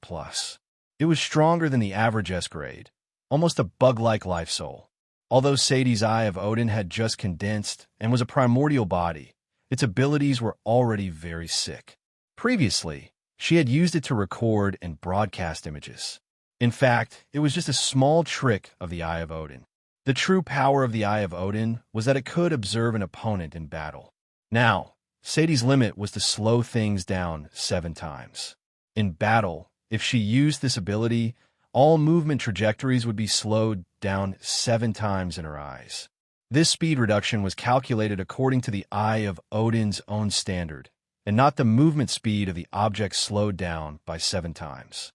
It was stronger than the average S grade, almost a bug-like life soul. Although Sadie's Eye of Odin had just condensed and was a primordial body, its abilities were already very sick. Previously, she had used it to record and broadcast images. In fact, it was just a small trick of the Eye of Odin. The true power of the Eye of Odin was that it could observe an opponent in battle. Now, Sadie's limit was to slow things down 7 times. In battle, if she used this ability, all movement trajectories would be slowed down 7 times in her eyes. This speed reduction was calculated according to the Eye of Odin's own standard, and not the movement speed of the object slowed down by 7 times.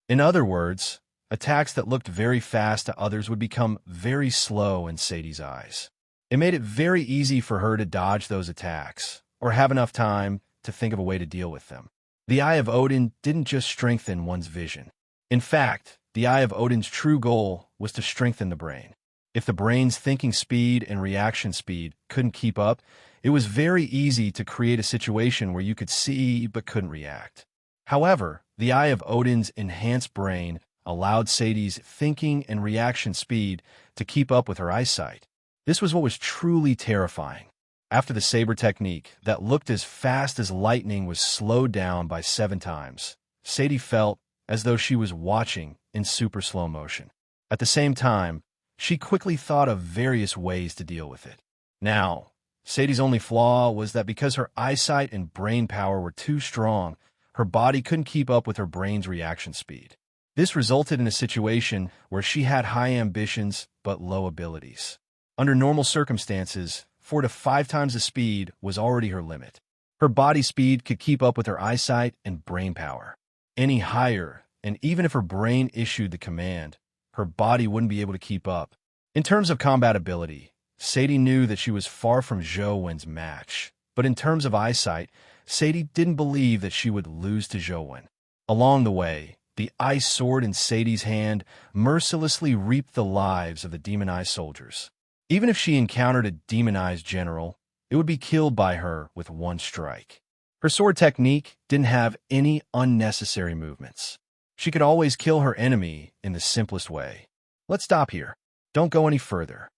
In other words, attacks that looked very fast to others would become very slow in Sadie's eyes. It made it very easy for her to dodge those attacks, or have enough time to think of a way to deal with them. The Eye of Odin didn't just strengthen one's vision. In fact, the Eye of Odin's true goal was to strengthen the brain. If the brain's thinking speed and reaction speed couldn't keep up, it was very easy to create a situation where you could see but couldn't react. However, the Eye of Odin's enhanced brain allowed Sadie's thinking and reaction speed to keep up with her eyesight. This was what was truly terrifying. After the saber technique that looked as fast as lightning was slowed down by 7 times, Sadie felt as though she was watching in super slow motion. At the same time, she quickly thought of various ways to deal with it. Now, Sadie's only flaw was that because her eyesight and brain power were too strong, her body couldn't keep up with her brain's reaction speed. This resulted in a situation where she had high ambitions but low abilities. Under normal circumstances, 4 to 5 times the speed was already her limit. Her body speed could keep up with her eyesight and brain power. Any higher, and even if her brain issued the command, her body wouldn't be able to keep up. In terms of combat ability, Sadie knew that she was far from Zhou Wen's match, But in terms of eyesight, Sadie didn't believe that she would lose to Zhou. Along the way, the ice sword in Sadie's hand mercilessly reaped the lives of the demonized soldiers. Even if she encountered a demonized general, it would be killed by her with one strike. Her sword technique didn't have any unnecessary movements. She could always kill her enemy in the simplest way. Let's stop here. Don't go any further.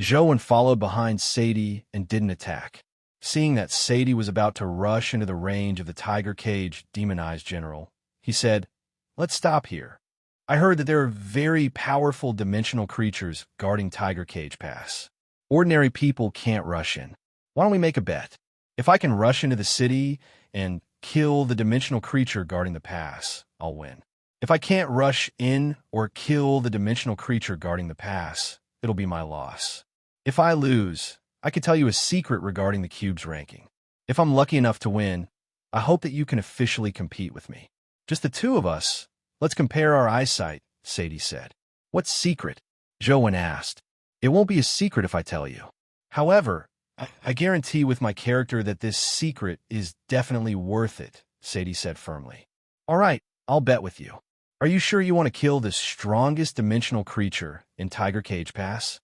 Zhou followed behind Sadie and didn't attack. Seeing that Sadie was about to rush into the range of the tiger cage demonized general, he said, "Let's stop here. I heard that there are very powerful dimensional creatures guarding Tiger Cage Pass. Ordinary people can't rush in. Why don't we make a bet? If I can rush into the city and kill the dimensional creature guarding the pass, I'll win. If I can't rush in or kill the dimensional creature guarding the pass, it'll be my loss. If I lose, I could tell you a secret regarding the cube's ranking. If I'm lucky enough to win, I hope that you can officially compete with me. Just the two of us. Let's compare our eyesight," Sadie said. "What secret?" Zhou asked. "It won't be a secret if I tell you. However, I guarantee with my character that this secret is definitely worth it," Sadie said firmly. "All right, I'll bet with you. Are you sure you want to kill the strongest dimensional creature in Tiger Cage Pass?"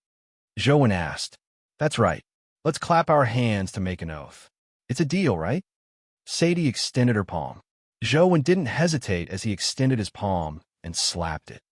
Zhou asked. "That's right. Let's clap our hands to make an oath. It's a deal, right?" Sadie extended her palm. Zhou didn't hesitate as he extended his palm and slapped it.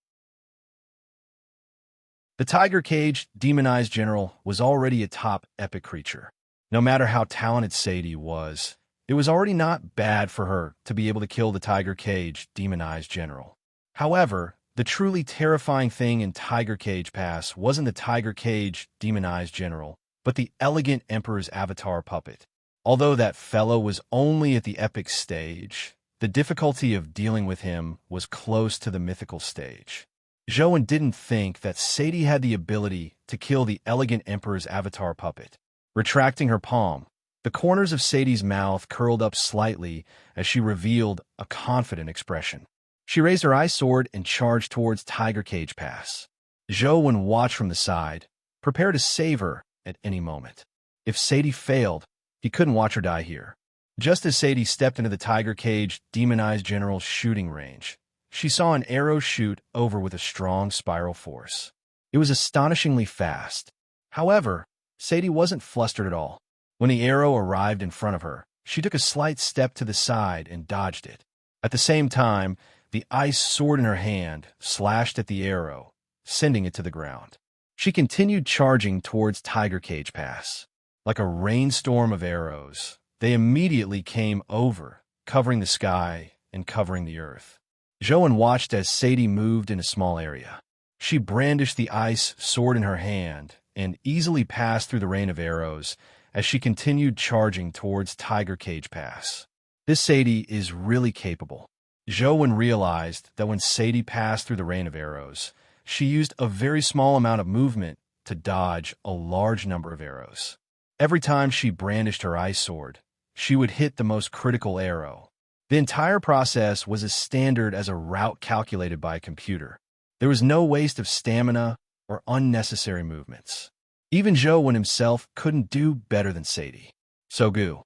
The Tiger Cage demonized general was already a top epic creature. No matter how talented Sadie was, it was already not bad for her to be able to kill the Tiger Cage demonized general. However, the truly terrifying thing in Tiger Cage Pass wasn't the Tiger Cage demonized general, but the elegant Emperor's avatar puppet. Although that fellow was only at the epic stage, the difficulty of dealing with him was close to the mythical stage. Zhou didn't think that Sadie had the ability to kill the elegant Emperor's avatar puppet. Retracting her palm, the corners of Sadie's mouth curled up slightly as she revealed a confident expression. She raised her ice sword and charged towards Tiger Cage Pass. Zhou watched from the side, prepared to save her at any moment. If Sadie failed, he couldn't watch her die here. Just as Sadie stepped into the Tiger Cage demonized general's shooting range, she saw an arrow shoot over with a strong spiral force. It was astonishingly fast. However, Sadie wasn't flustered at all. When the arrow arrived in front of her, she took a slight step to the side and dodged it. At the same time, the ice sword in her hand slashed at the arrow, sending it to the ground. She continued charging towards Tiger Cage Pass. Like a rainstorm of arrows, they immediately came over, covering the sky and covering the earth. Zhou watched as Sadie moved in a small area. She brandished the ice sword in her hand and easily passed through the rain of arrows as she continued charging towards Tiger Cage Pass. This Sadie is really capable. Zhou realized that when Sadie passed through the rain of arrows, she used a very small amount of movement to dodge a large number of arrows. Every time she brandished her ice sword, she would hit the most critical arrow. The entire process was as standard as a route calculated by a computer. There was no waste of stamina or unnecessary movements. Even Zhou himself couldn't do better than Sadie. So go.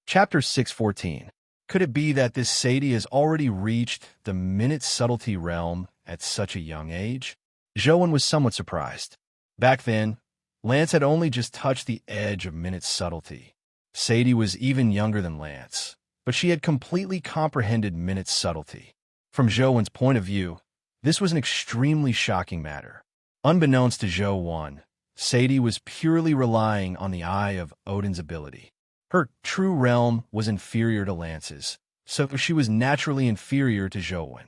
Chapter 614. Could it be that this Sadie has already reached the minute subtlety realm at such a young age? Zhou was somewhat surprised. Back then, Lance had only just touched the edge of minute subtlety. Sadie was even younger than Lance, but she had completely comprehended minute subtlety. From Zhou's point of view, this was an extremely shocking matter. Unbeknownst to Zhou, Sadie was purely relying on the Eye of Odin's ability. Her true realm was inferior to Lance's, so she was naturally inferior to Zhou.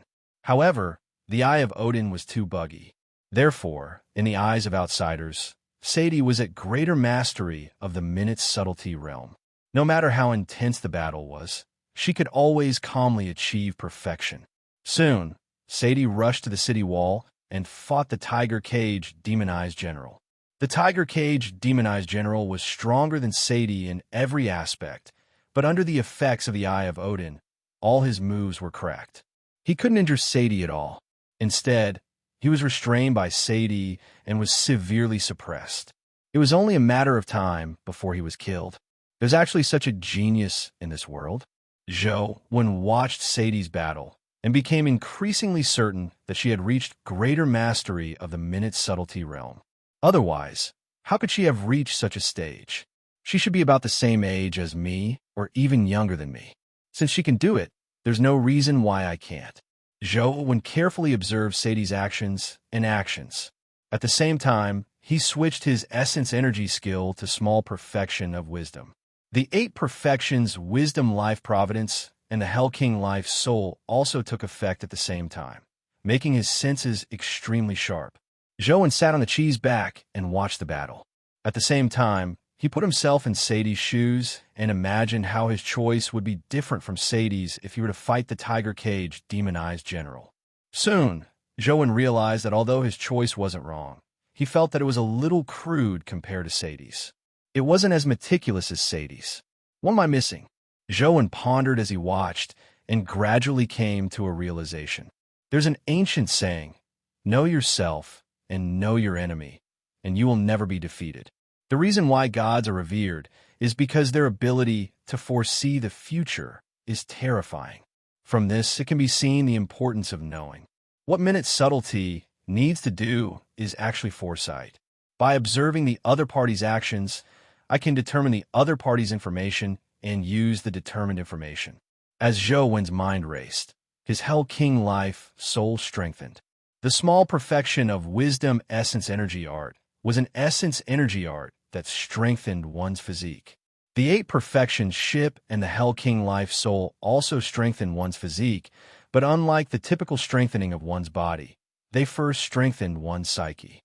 However, the Eye of Odin was too buggy. Therefore, in the eyes of outsiders, Sadie was at greater mastery of the minute subtlety realm. No matter how intense the battle was, she could always calmly achieve perfection. Soon, Sadie rushed to the city wall and fought the Tiger Cage demonized general. The Tiger Cage demonized general was stronger than Sadie in every aspect, but under the effects of the Eye of Odin, all his moves were cracked. He couldn't injure Sadie at all. Instead, He was restrained by Sadie and was severely suppressed. It was only a matter of time before he was killed. There's actually such a genius in this world. Zhou, when watched Sadie's battle, and became increasingly certain that she had reached greater mastery of the minute subtlety realm. Otherwise, how could she have reached such a stage? She should be about the same age as me, or even younger than me. Since she can do it, there's no reason why I can't. Zhou, when carefully observed Sadie's actions and actions. At the same time, he switched his essence energy skill to small perfection of wisdom. The 8 perfections, wisdom, life, providence, and the Hell King life soul also took effect at the same time, making his senses extremely sharp. Zhou sat on the cheese back and watched the battle. At the same time, he put himself in Sadie's shoes and imagined how his choice would be different from Sadie's if he were to fight the Tiger Cage demonized general. Soon, Zhou realized that although his choice wasn't wrong, he felt that it was a little crude compared to Sadie's. It wasn't as meticulous as Sadie's. What am I missing? Zhou pondered as he watched and gradually came to a realization. There's an ancient saying, know yourself and know your enemy, and you will never be defeated. The reason why gods are revered is because their ability to foresee the future is terrifying. From this, it can be seen the importance of knowing. What minute subtlety needs to do is actually foresight. By observing the other party's actions, I can determine the other party's information and use the determined information. As Zhou mind raced, his Hell King life soul strengthened. The small perfection of wisdom essence energy art was an essence energy art that strengthened one's physique. The 8 perfections ship and the Hell King life soul also strengthen one's physique, but unlike the typical strengthening of one's body, they first strengthened one's psyche.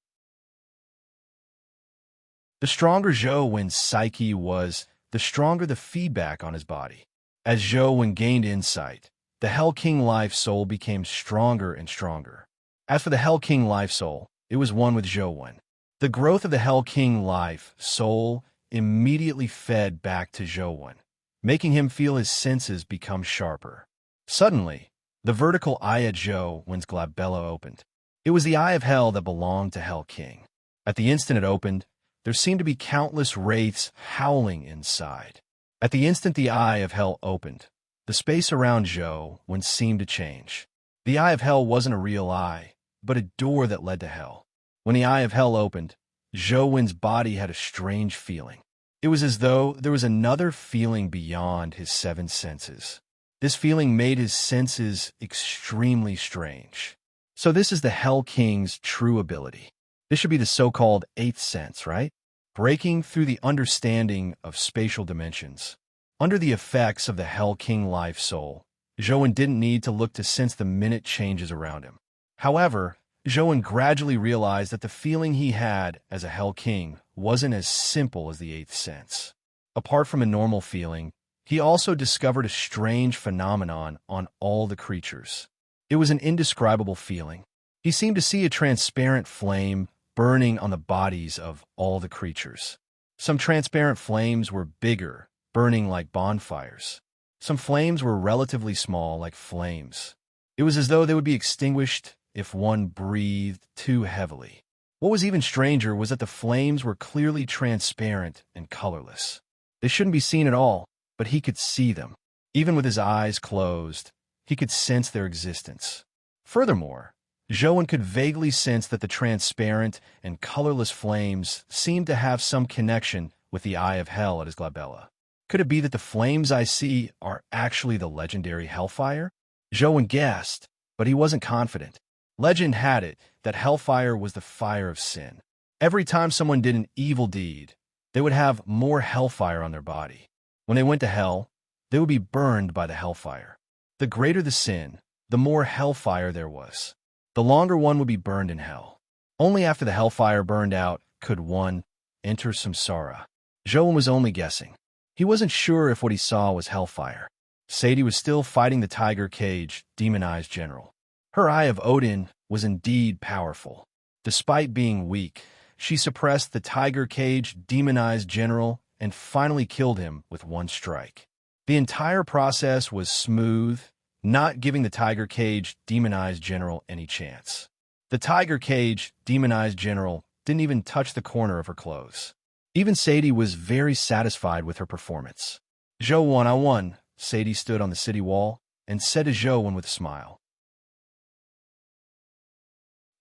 The stronger Zhou psyche was, the stronger the feedback on his body. As Zhou gained insight, the Hell King life soul became stronger and stronger. As for the Hell King life soul, it was one with Zhou. The growth of the Hell King life soul immediately fed back to Zhou, making him feel his senses become sharper. Suddenly, the vertical eye at Zhou's glabella opened. It was the eye of hell that belonged to Hell King. At the instant it opened, there seemed to be countless wraiths howling inside. At the instant the eye of hell opened, the space around Zhou seemed to change. The eye of hell wasn't a real eye, but a door that led to hell. When the eye of hell opened, Zhou's body had a strange feeling. It was as though there was another feeling beyond his 7 senses. This feeling made his senses extremely strange. So this is the Hell King's true ability. This should be the so-called 8th sense, right? Breaking through the understanding of spatial dimensions. Under the effects of the Hell King life soul, Zhou didn't need to look to sense the minute changes around him. However, Zhou gradually realized that the feeling he had as a Hell King wasn't as simple as the 8th sense. Apart from a normal feeling, he also discovered a strange phenomenon on all the creatures. It was an indescribable feeling. He seemed to see a transparent flame burning on the bodies of all the creatures. Some transparent flames were bigger, burning like bonfires. Some flames were relatively small, like flames. It was as though they would be extinguished if one breathed too heavily. What was even stranger was that the flames were clearly transparent and colorless. They shouldn't be seen at all, but he could see them. Even with his eyes closed, he could sense their existence. Furthermore, Zhou could vaguely sense that the transparent and colorless flames seemed to have some connection with the eye of hell at his glabella. Could it be that the flames I see are actually the legendary hellfire? Zhou guessed, but he wasn't confident. Legend had it that hellfire was the fire of sin. Every time someone did an evil deed, they would have more hellfire on their body. When they went to hell, they would be burned by the hellfire. The greater the sin, the more hellfire there was. The longer one would be burned in hell. Only after the hellfire burned out could one enter samsara. Zhou was only guessing. He wasn't sure if what he saw was hellfire. Sadie was still fighting the Tiger Cage demonized general. Her Eye of Odin was indeed powerful. Despite being weak, she suppressed the Tiger Cage demonized general and finally killed him with one strike. The entire process was smooth, not giving the Tiger Cage demonized general any chance. The tiger cage, demonized general, didn't even touch the corner of her clothes. Even Sadie was very satisfied with her performance. "Zhou won, I won." Sadie stood on the city wall and said to Zhou with a smile.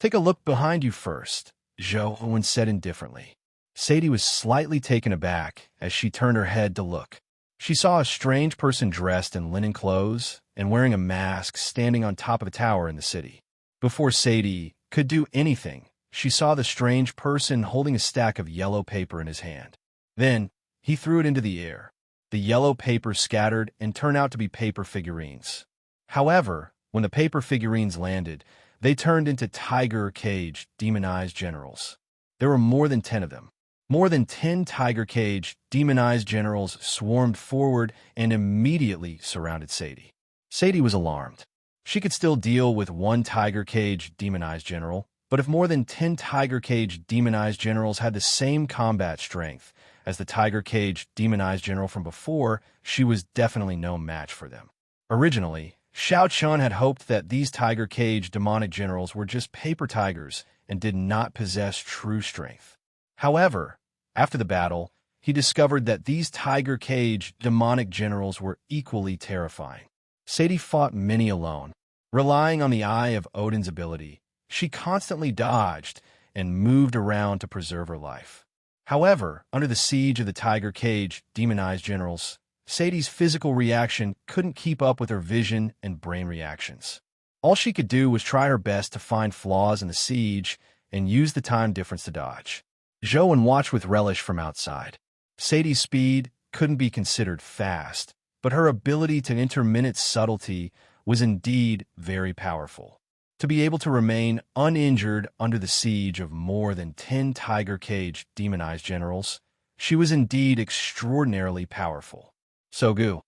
"Take a look behind you first," Zhou said indifferently. Sadie was slightly taken aback as she turned her head to look. She saw a strange person dressed in linen clothes and wearing a mask standing on top of a tower in the city. Before Sadie could do anything, she saw the strange person holding a stack of yellow paper in his hand. Then, he threw it into the air. The yellow paper scattered and turned out to be paper figurines. However, when the paper figurines landed, they turned into tiger cage, demonized generals. There were more than 10 of them. More than 10 tiger cage, demonized generals swarmed forward and immediately surrounded Sadie. Sadie was alarmed. She could still deal with one tiger cage, demonized general, but if more than 10 tiger cage, demonized generals had the same combat strength as the tiger cage, demonized general from before, she was definitely no match for them. Originally, Xiao Chun had hoped that these tiger cage demonic generals were just paper tigers and did not possess true strength. However, after the battle, he discovered that these tiger cage demonic generals were equally terrifying. Sadie fought many alone. Relying on the Eye of Odin's ability, she constantly dodged and moved around to preserve her life. However, under the siege of the tiger cage demonized generals, Sadie's physical reaction couldn't keep up with her vision and brain reactions. All she could do was try her best to find flaws in the siege and use the time difference to dodge. Zhou watched with relish from outside. Sadie's speed couldn't be considered fast, but her ability to interminute subtlety was indeed very powerful. To be able to remain uninjured under the siege of more than 10 tiger cage demonized generals, she was indeed extraordinarily powerful. Sogu.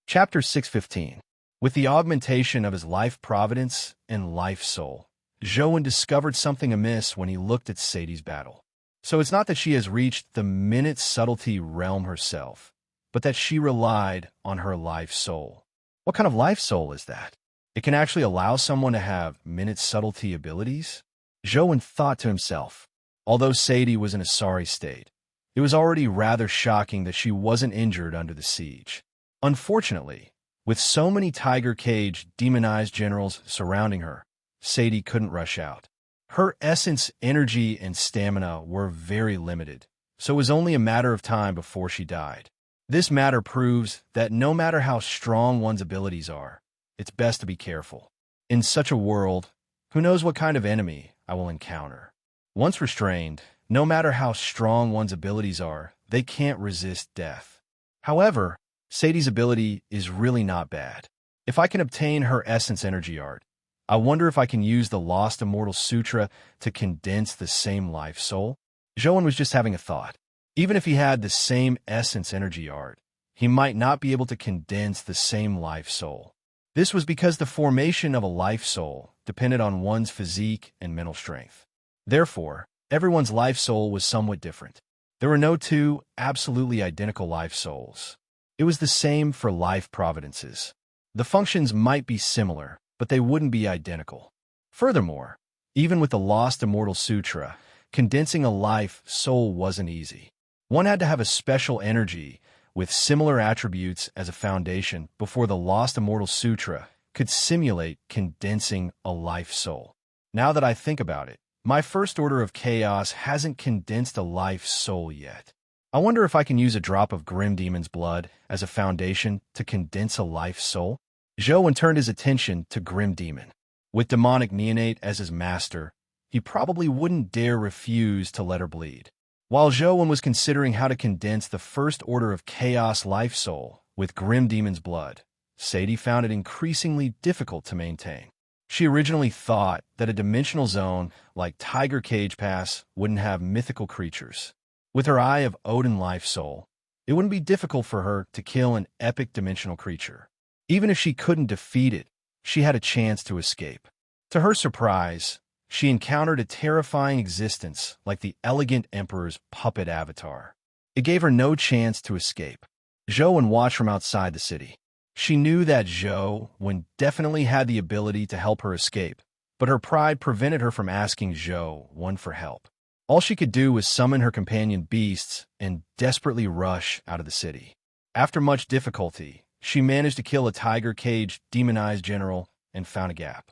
Chapter 615. With the augmentation of his life providence and life soul, Zhou discovered something amiss when he looked at Sadie's battle. So it's not that she has reached the minute subtlety realm herself, but that she relied on her life soul. What kind of life soul is that? It can actually allow someone to have minute subtlety abilities? Zhou thought to himself. Although Sadie was in a sorry state, it was already rather shocking that she wasn't injured under the siege. Unfortunately, with so many tiger cage demonized generals surrounding her, Sadie couldn't rush out. Her essence, energy, and stamina were very limited, so it was only a matter of time before she died. This matter proves that no matter how strong one's abilities are, it's best to be careful. In such a world, who knows what kind of enemy I will encounter? Once restrained, no matter how strong one's abilities are, they can't resist death. However, Sadie's ability is really not bad. If I can obtain her essence energy art, I wonder if I can use the Lost Immortal Sutra to condense the same life soul? Zhou was just having a thought. Even if he had the same essence energy art, he might not be able to condense the same life soul. This was because the formation of a life soul depended on one's physique and mental strength. Therefore, everyone's life soul was somewhat different. There were no two absolutely identical life souls. It was the same for life providences. The functions might be similar, but they wouldn't be identical. Furthermore, even with the Lost Immortal Sutra, condensing a life soul wasn't easy. One had to have a special energy with similar attributes as a foundation before the Lost Immortal Sutra could simulate condensing a life soul. Now that I think about it, my first order of chaos hasn't condensed a life soul yet. I wonder if I can use a drop of Grim Demon's blood as a foundation to condense a life soul? Zhou turned his attention to Grim Demon. With demonic neonate as his master, he probably wouldn't dare refuse to let her bleed. While Zhou was considering how to condense the first order of chaos life soul with Grim Demon's blood, Sadie found it increasingly difficult to maintain. She originally thought that a dimensional zone like Tiger Cage Pass wouldn't have mythical creatures. With her Eye of Odin life soul, it wouldn't be difficult for her to kill an epic dimensional creature. Even if she couldn't defeat it, she had a chance to escape. To her surprise, she encountered a terrifying existence like the Elegant Emperor's puppet avatar. It gave her no chance to escape. Zhou watched from outside the city. She knew that Zhou definitely had the ability to help her escape, but her pride prevented her from asking Zhou for help. All she could do was summon her companion beasts and desperately rush out of the city. After much difficulty, she managed to kill a tiger-caged, demonized general and found a gap.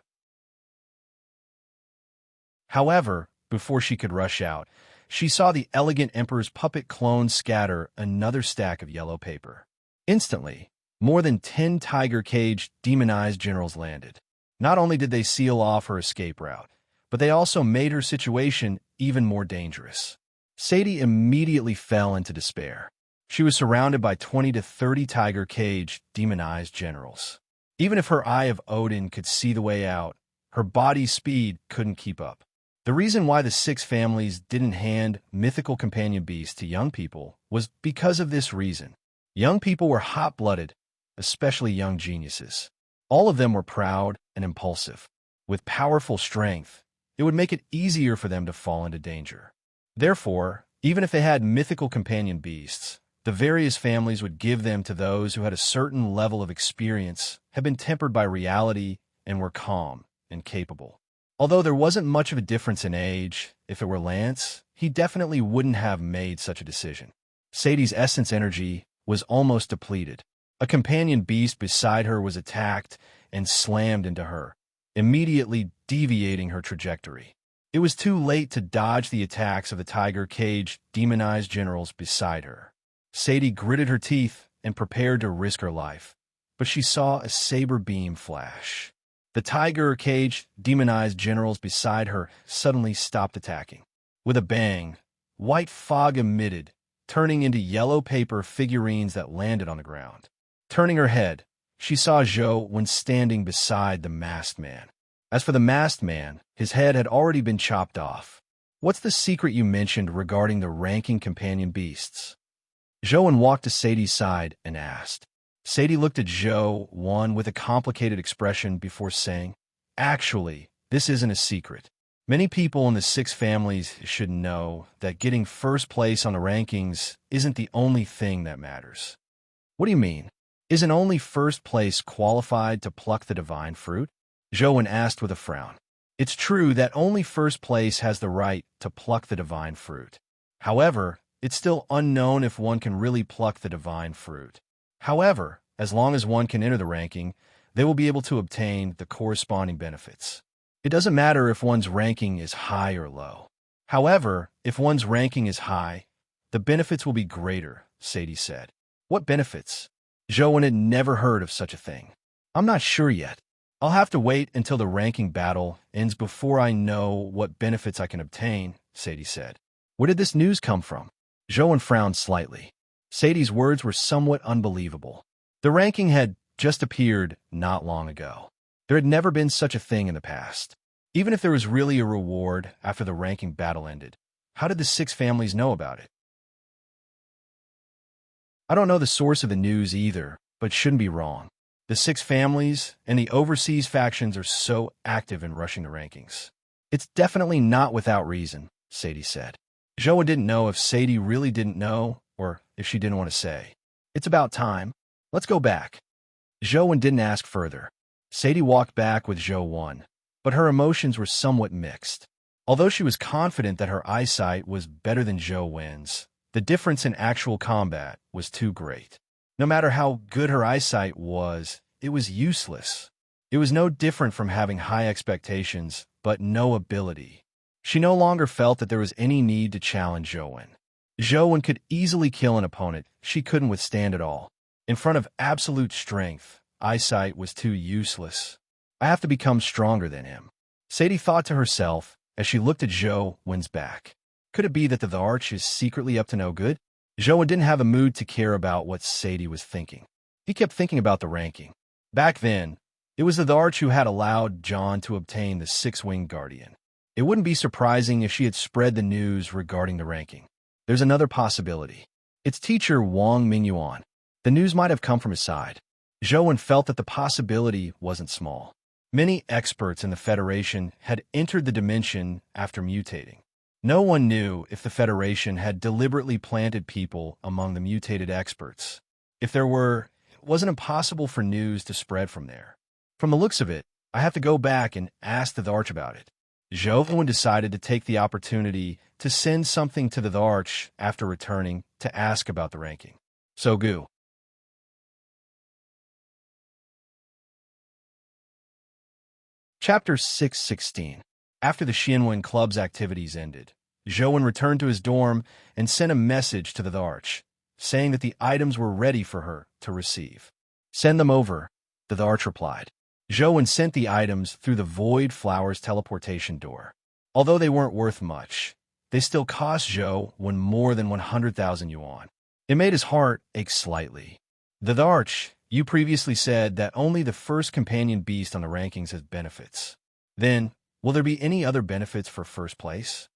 However, before she could rush out, she saw the elegant emperor's puppet clone scatter another stack of yellow paper. Instantly, more than 10 tiger-caged, demonized generals landed. Not only did they seal off her escape route, but they also made her situation even more dangerous. Sadie immediately fell into despair. She was surrounded by 20 to 30 tiger-caged, demonized generals. Even if her Eye of Odin could see the way out, her body's speed couldn't keep up. The reason why the six families didn't hand mythical companion beasts to young people was because of this reason. Young people were hot-blooded, especially young geniuses. All of them were proud and impulsive. With powerful strength, it would make it easier for them to fall into danger. Therefore, even if they had mythical companion beasts, the various families would give them to those who had a certain level of experience, had been tempered by reality, and were calm and capable. Although there wasn't much of a difference in age, if it were Lance, he definitely wouldn't have made such a decision. Sadie's essence energy was almost depleted. A companion beast beside her was attacked and slammed into her, immediately deviating her trajectory. It was too late to dodge the attacks of the tiger-caged, demonized generals beside her. Sadie gritted her teeth and prepared to risk her life, but she saw a saber beam flash. The tiger-caged, demonized generals beside her suddenly stopped attacking. With a bang, white fog emitted, turning into yellow paper figurines that landed on the ground. Turning her head, she saw Zhou standing beside the masked man. As for the masked man, his head had already been chopped off. "What's the secret you mentioned regarding the ranking companion beasts?" Zhou walked to Sadie's side and asked. Sadie looked at Zhou with a complicated expression before saying, "Actually, this isn't a secret. Many people in the six families should know that getting first place on the rankings isn't the only thing that matters." "What do you mean? Isn't only first place qualified to pluck the divine fruit?" Zhou asked with a frown. "It's true that only first place has the right to pluck the divine fruit. However, it's still unknown if one can really pluck the divine fruit. However, as long as one can enter the ranking, they will be able to obtain the corresponding benefits. It doesn't matter if one's ranking is high or low. However, if one's ranking is high, the benefits will be greater," Sadie said. "What benefits?" Zhou had never heard of such a thing. "I'm not sure yet. I'll have to wait until the ranking battle ends before I know what benefits I can obtain," Sadie said. "Where did this news come from?" Zhou frowned slightly. Sadie's words were somewhat unbelievable. The ranking had just appeared not long ago. There had never been such a thing in the past. Even if there was really a reward after the ranking battle ended, how did the six families know about it? "I don't know the source of the news either, but shouldn't be wrong. The six families and the overseas factions are so active in rushing the rankings. It's definitely not without reason," Sadie said. Zhou didn't know if Sadie really didn't know or if she didn't want to say. "It's about time. Let's go back." Zhou didn't ask further. Sadie walked back with Zhou, but her emotions were somewhat mixed. Although she was confident that her eyesight was better than Zhou, the difference in actual combat was too great. No matter how good her eyesight was, it was useless. It was no different from having high expectations, but no ability. She no longer felt that there was any need to challenge Zhou. Zhou could easily kill an opponent she couldn't withstand at all. In front of absolute strength, eyesight was too useless. "I have to become stronger than him," Sadie thought to herself as she looked at Zhou's back. Could it be that the arch is secretly up to no good? Zhou didn't have a mood to care about what Sadie was thinking. He kept thinking about the ranking. Back then, it was the arch who had allowed John to obtain the six-winged guardian. It wouldn't be surprising if she had spread the news regarding the ranking. There's another possibility. It's teacher Wang Mingyuan. The news might have come from his side. Zhou felt that the possibility wasn't small. Many experts in the Federation had entered the dimension after mutating. No one knew if the Federation had deliberately planted people among the mutated experts. If there were, it wasn't impossible for news to spread from there. From the looks of it, I have to go back and ask the Arch about it. Jovan decided to take the opportunity to send something to the Arch after returning to ask about the ranking. So go. Chapter 616. After the Xianwen Club's activities ended, Joan returned to his dorm and sent a message to the Arch, saying that the items were ready for her to receive. Send them over, the Arch replied. Joan sent the items through the Void Flowers teleportation door. Although they weren't worth much, they still cost Joan more than 100,000 yuan. It made his heart ache slightly. The Arch, you previously said that only the first companion beast on the rankings has benefits. Then, will there be any other benefits for first place?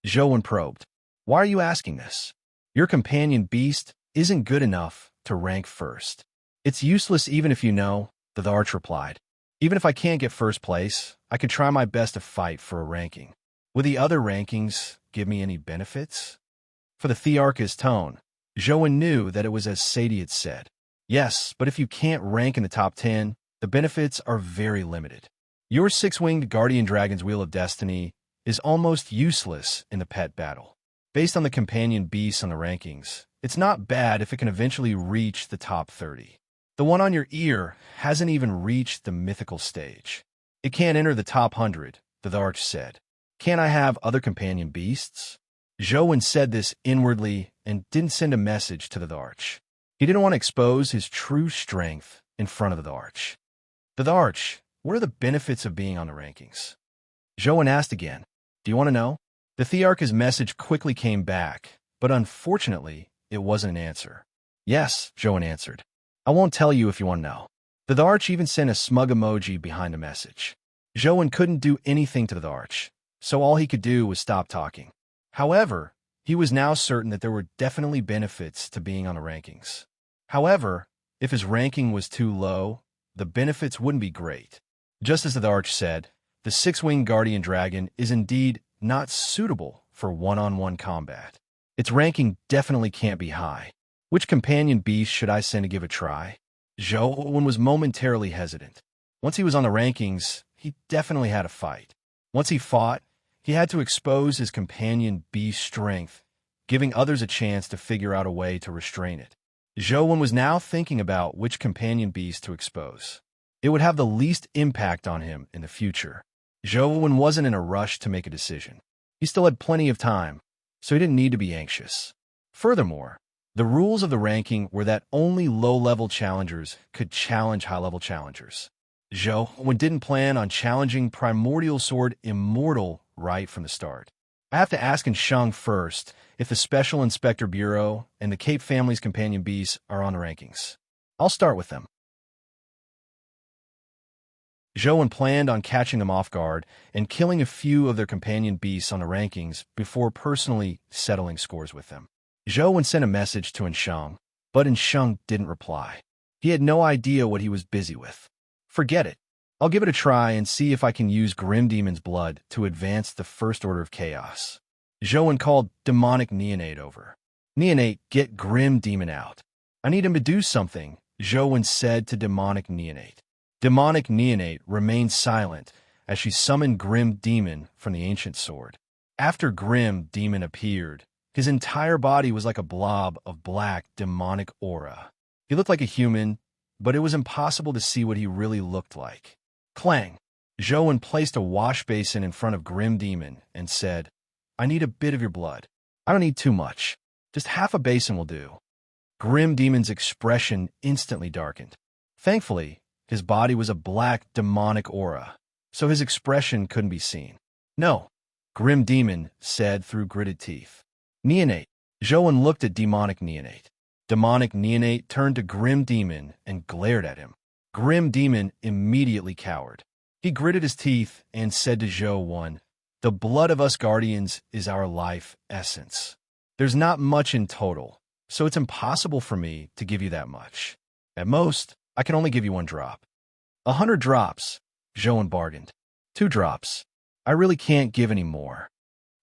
Joan probed. Why are you asking this? Your companion beast isn't good enough to rank first. It's useless even if you know, the Arch replied. Even if I can't get first place, I could try my best to fight for a ranking. Will the other rankings give me any benefits? For the Thearch's tone, Joan knew that it was as Sadie had said. Yes, but if you can't rank in the top 10, the benefits are very limited. Your six-winged guardian dragon's Wheel of Destiny is almost useless in the pet battle. Based on the companion beasts on the rankings, it's not bad if it can eventually reach the top 30. The one on your ear hasn't even reached the mythical stage. It can't enter the top 100, the Arch said. Can't I have other companion beasts? Joan said this inwardly and didn't send a message to the Arch. He didn't want to expose his true strength in front of the Arch. The Arch, what are the benefits of being on the rankings? Joan asked again. Do you want to know? The Thearch's message quickly came back, but unfortunately, it wasn't an answer. Yes, Joan answered. I won't tell you if you want to know. The Arch even sent a smug emoji behind the message. Joan couldn't do anything to the Arch, so all he could do was stop talking. However, he was now certain that there were definitely benefits to being on the rankings. However, if his ranking was too low, the benefits wouldn't be great. Just as the Arch said, the six-winged guardian dragon is indeed not suitable for one-on-one combat. Its ranking definitely can't be high. Which companion beast should I send to give a try? Joan was momentarily hesitant. Once he was on the rankings, he definitely had a fight. Once he fought, he had to expose his companion beast's strength, giving others a chance to figure out a way to restrain it. Joan was now thinking about which companion beast to expose. It would have the least impact on him in the future. Joan wasn't in a rush to make a decision. He still had plenty of time, so he didn't need to be anxious. Furthermore, the rules of the ranking were that only low-level challengers could challenge high-level challengers. Joan didn't plan on challenging Primordial Sword Immortal right from the start. I have to ask in Shang first if the Special Inspector Bureau and the Cape family's companion beasts are on the rankings. I'll start with them. Joan planned on catching them off guard and killing a few of their companion beasts on the rankings before personally settling scores with them. Joan sent a message to Ensheng, but Ensheng didn't reply. He had no idea what he was busy with. Forget it. I'll give it a try and see if I can use Grim Demon's blood to advance the First Order of Chaos. Joan called Demonic Neonate over. Neonate, get Grim Demon out. I need him to do something, Joan said to Demonic Neonate. Demonic Neonate remained silent as she summoned Grim Demon from the ancient sword. After Grim Demon appeared, his entire body was like a blob of black, demonic aura. He looked like a human, but it was impossible to see what he really looked like. Clang! Joan placed a wash basin in front of Grim Demon and said, I need a bit of your blood. I don't need too much. Just half a basin will do. Grim Demon's expression instantly darkened. Thankfully, his body was a black, demonic aura, so his expression couldn't be seen. No, Grim Demon said through gritted teeth. Neonate. Joan looked at Demonic Neonate. Demonic Neonate turned to Grim Demon and glared at him. Grim Demon immediately cowered. He gritted his teeth and said to Joan, the blood of us guardians is our life essence. There's not much in total, so it's impossible for me to give you that much. At most, I can only give you 1 drop. 100 drops, Joan bargained. 2 drops. I really can't give any more.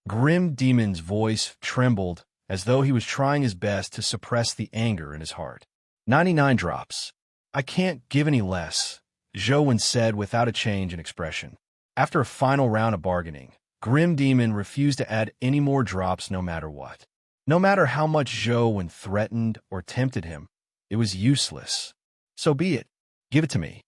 Grim Demon's voice trembled as though he was trying his best to suppress the anger in his heart. 99 drops. I can't give any less, Zhou said without a change in expression. After a final round of bargaining, Grim Demon refused to add any more drops no matter what. No matter how much Zhou threatened or tempted him, it was useless. So be it. Give it to me.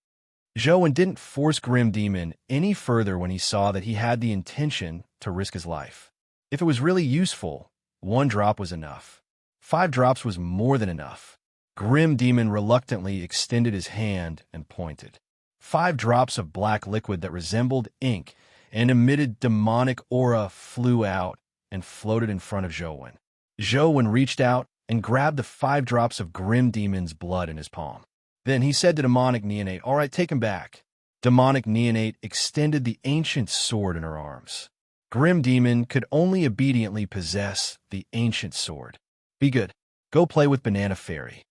Zhou didn't force Grim Demon any further when he saw that he had the intention to risk his life. If it was really useful, 1 drop was enough. 5 drops was more than enough. Grim Demon reluctantly extended his hand and pointed. 5 drops of black liquid that resembled ink and emitted demonic aura flew out and floated in front of Zhou. Zhou reached out and grabbed the 5 drops of Grim Demon's blood in his palm. Then he said to Demonic Neonate, "All right, take him back." Demonic Neonate extended the ancient sword in her arms. Grim Demon could only obediently possess the ancient sword. Be good. Go play with Banana Fairy.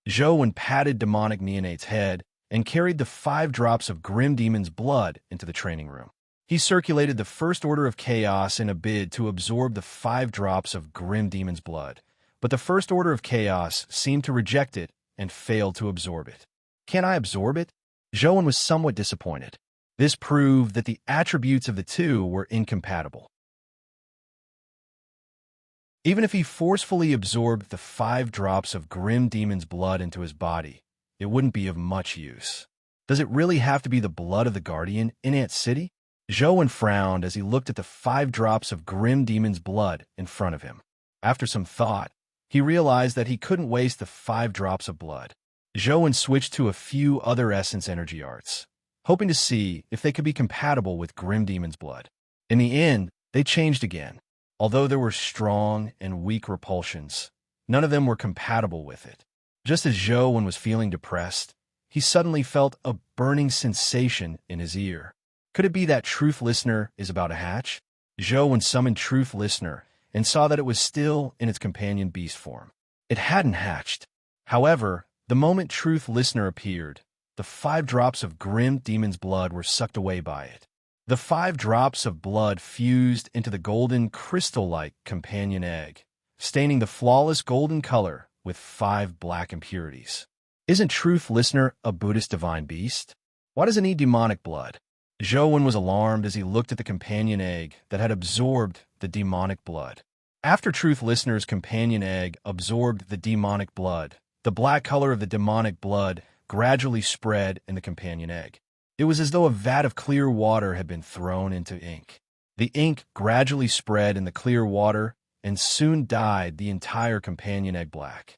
Zhou patted Demonic Neonate's head and carried the 5 drops of Grim Demon's blood into the training room. He circulated the First Order of Chaos in a bid to absorb the 5 drops of Grim Demon's blood, but the First Order of Chaos seemed to reject it and failed to absorb it. "Can I absorb it?" Zhou was somewhat disappointed. This proved that the attributes of the two were incompatible. Even if he forcefully absorbed the 5 drops of Grim Demon's blood into his body, it wouldn't be of much use. Does it really have to be the blood of the Guardian in Ant City? Zhou frowned as he looked at the 5 drops of Grim Demon's blood in front of him. After some thought, he realized that he couldn't waste the 5 drops of blood. Zhou switched to a few other Essence Energy Arts, hoping to see if they could be compatible with Grim Demon's blood. In the end, they changed again. Although there were strong and weak repulsions, none of them were compatible with it. Just as Zhou was feeling depressed, he suddenly felt a burning sensation in his ear. Could it be that Truth Listener is about to hatch? Zhou summoned Truth Listener and saw that it was still in its companion beast form. It hadn't hatched. However, the moment Truth Listener appeared, the 5 drops of Grim Demon's blood were sucked away by it. The 5 drops of blood fused into the golden crystal-like companion egg, staining the flawless golden color with 5 black impurities. Isn't Truth Listener a Buddhist divine beast? Why does it need demonic blood? Zhou was alarmed as he looked at the companion egg that had absorbed the demonic blood. After Truth Listener's companion egg absorbed the demonic blood, the black color of the demonic blood gradually spread in the companion egg. It was as though a vat of clear water had been thrown into ink. The ink gradually spread in the clear water and soon dyed the entire companion egg black.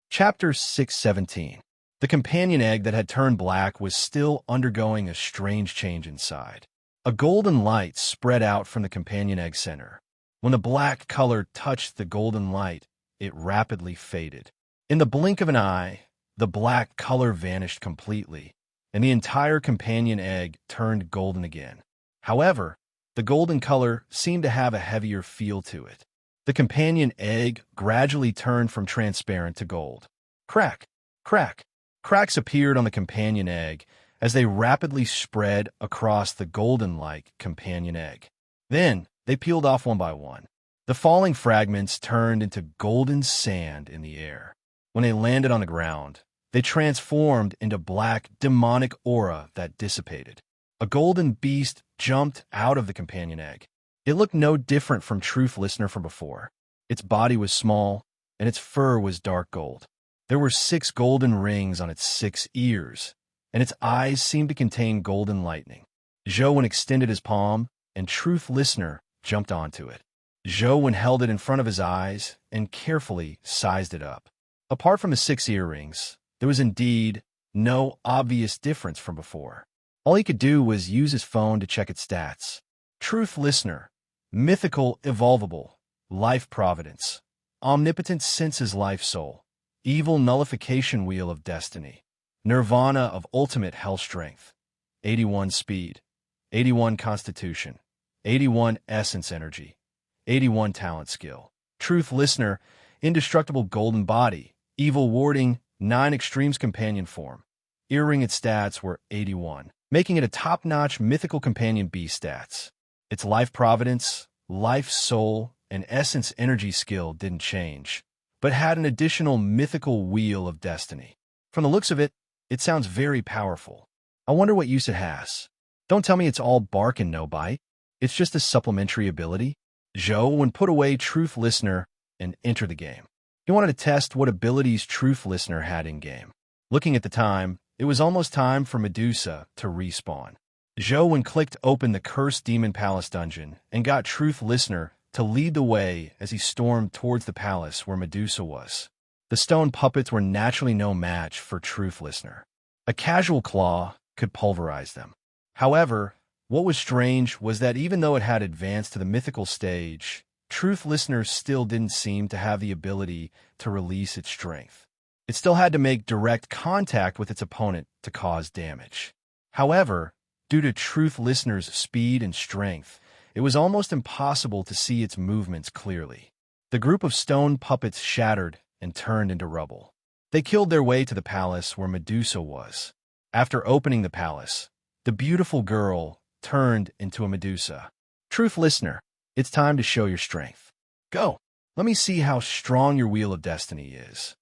Chapter 617. The companion egg that had turned black was still undergoing a strange change inside. A golden light spread out from the companion egg center. When the black color touched the golden light, it rapidly faded. In the blink of an eye, the black color vanished completely, and the entire companion egg turned golden again. However, the golden color seemed to have a heavier feel to it. The companion egg gradually turned from transparent to gold. Crack, crack. Cracks appeared on the companion egg as they rapidly spread across the golden-like companion egg. Then, they peeled off one by one. The falling fragments turned into golden sand in the air. When they landed on the ground, they transformed into black demonic aura that dissipated. A golden beast jumped out of the companion egg. It looked no different from Truth Listener from before. Its body was small, and its fur was dark gold. There were 6 golden rings on its 6 ears, and its eyes seemed to contain golden lightning. Zhou extended his palm, and Truth Listener jumped onto it. Zhou held it in front of his eyes and carefully sized it up. Apart from the 6 earrings, there was indeed no obvious difference from before. All he could do was use his phone to check its stats. Truth Listener, mythical evolvable, life providence, omnipotent senses life soul, evil nullification wheel of destiny, nirvana of ultimate hell strength, 81 speed, 81 constitution, 81 essence energy, 81 talent skill. Truth Listener, indestructible golden body, evil warding, 9 extremes companion form. Earring its stats were 81, making it a top-notch mythical companion beast stats. Its life providence, life soul, and essence energy skill didn't change, but had an additional mythical wheel of destiny. From the looks of it, it sounds very powerful. I wonder what use it has. Don't tell me it's all bark and no bite. It's just a supplementary ability. Zhou would put away Truth Listener and enter the game. He wanted to test what abilities Truth Listener had in-game. Looking at the time, it was almost time for Medusa to respawn. Zhou clicked open the Cursed Demon Palace dungeon and got Truth Listener to lead the way as he stormed towards the palace where Medusa was. The stone puppets were naturally no match for Truth Listener. A casual claw could pulverize them. However, what was strange was that even though it had advanced to the mythical stage, Truth Listener still didn't seem to have the ability to release its strength. It still had to make direct contact with its opponent to cause damage. However, due to Truth Listener's speed and strength, it was almost impossible to see its movements clearly. The group of stone puppets shattered and turned into rubble. They killed their way to the palace where Medusa was. After opening the palace, the beautiful girl turned into a Medusa. Truth Listener, it's time to show your strength. Go! Let me see how strong your Wheel of Destiny is.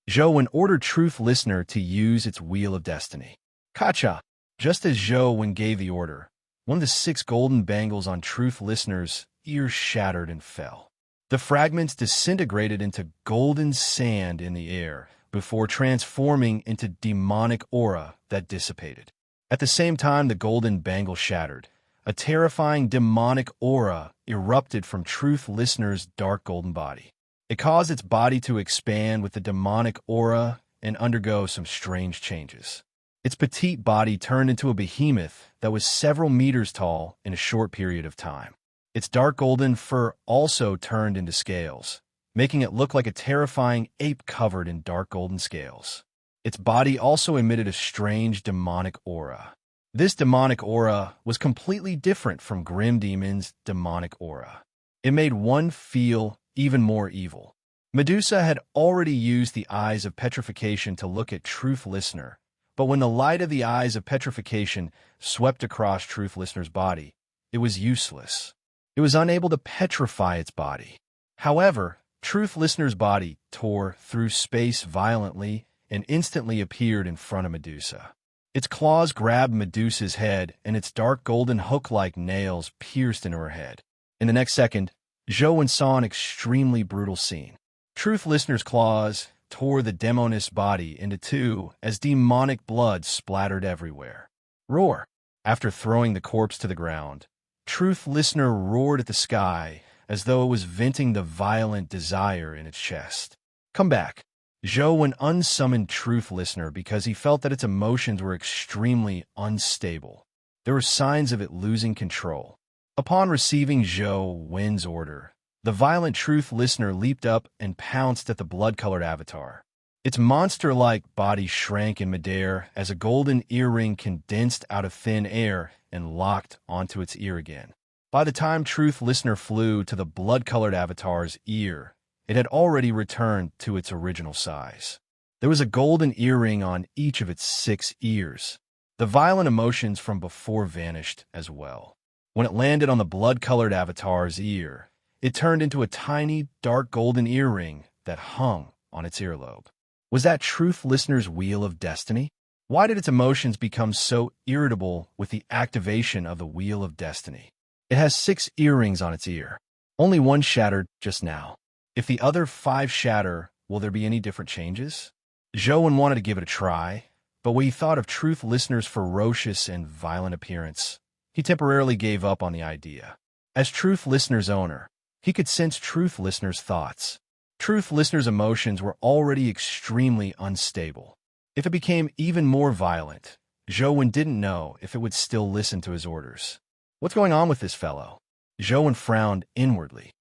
Zhou ordered Truth Listener to use its Wheel of Destiny. Kacha! Just as Zhou gave the order, one of the 6 golden bangles on Truth Listener's ears shattered and fell. The fragments disintegrated into golden sand in the air before transforming into demonic aura that dissipated. At the same time the golden bangle shattered, a terrifying demonic aura erupted from Truth Listener's dark golden body. It caused its body to expand with the demonic aura and undergo some strange changes. Its petite body turned into a behemoth that was several meters tall in a short period of time. Its dark golden fur also turned into scales, making it look like a terrifying ape covered in dark golden scales. Its body also emitted a strange demonic aura. This demonic aura was completely different from Grim Demon's demonic aura. It made one feel even more evil. Medusa had already used the Eyes of Petrification to look at Truth Listener, but when the light of the Eyes of Petrification swept across Truth Listener's body, it was useless. It was unable to petrify its body. However, Truth Listener's body tore through space violently and instantly appeared in front of Medusa. Its claws grabbed Medusa's head, and its dark golden hook-like nails pierced into her head. In the next second, Zhou saw an extremely brutal scene. Truth Listener's claws tore the demoness body into 2 as demonic blood splattered everywhere. Roar! After throwing the corpse to the ground, Truth Listener roared at the sky as though it was venting the violent desire in its chest. Come back! Zhou unsummoned Truth Listener because he felt that its emotions were extremely unstable. There were signs of it losing control. Upon receiving Zhou's order, the violent Truth Listener leaped up and pounced at the blood-colored avatar. Its monster-like body shrank in midair as a golden earring condensed out of thin air and locked onto its ear again. By the time Truth Listener flew to the blood-colored avatar's ear, it had already returned to its original size. There was a golden earring on each of its 6 ears. The violent emotions from before vanished as well. When it landed on the blood-colored avatar's ear, it turned into a tiny, dark golden earring that hung on its earlobe. Was that Truth Listener's Wheel of Destiny? Why did its emotions become so irritable with the activation of the Wheel of Destiny? It has 6 earrings on its ear. Only 1 shattered just now. If the other 5 shatter, will there be any different changes? Zhou wanted to give it a try, but when he thought of Truth Listener's ferocious and violent appearance, he temporarily gave up on the idea. As Truth Listener's owner, he could sense Truth Listener's thoughts. Truth Listener's emotions were already extremely unstable. If it became even more violent, Zhou didn't know if it would still listen to his orders. What's going on with this fellow? Zhou frowned inwardly.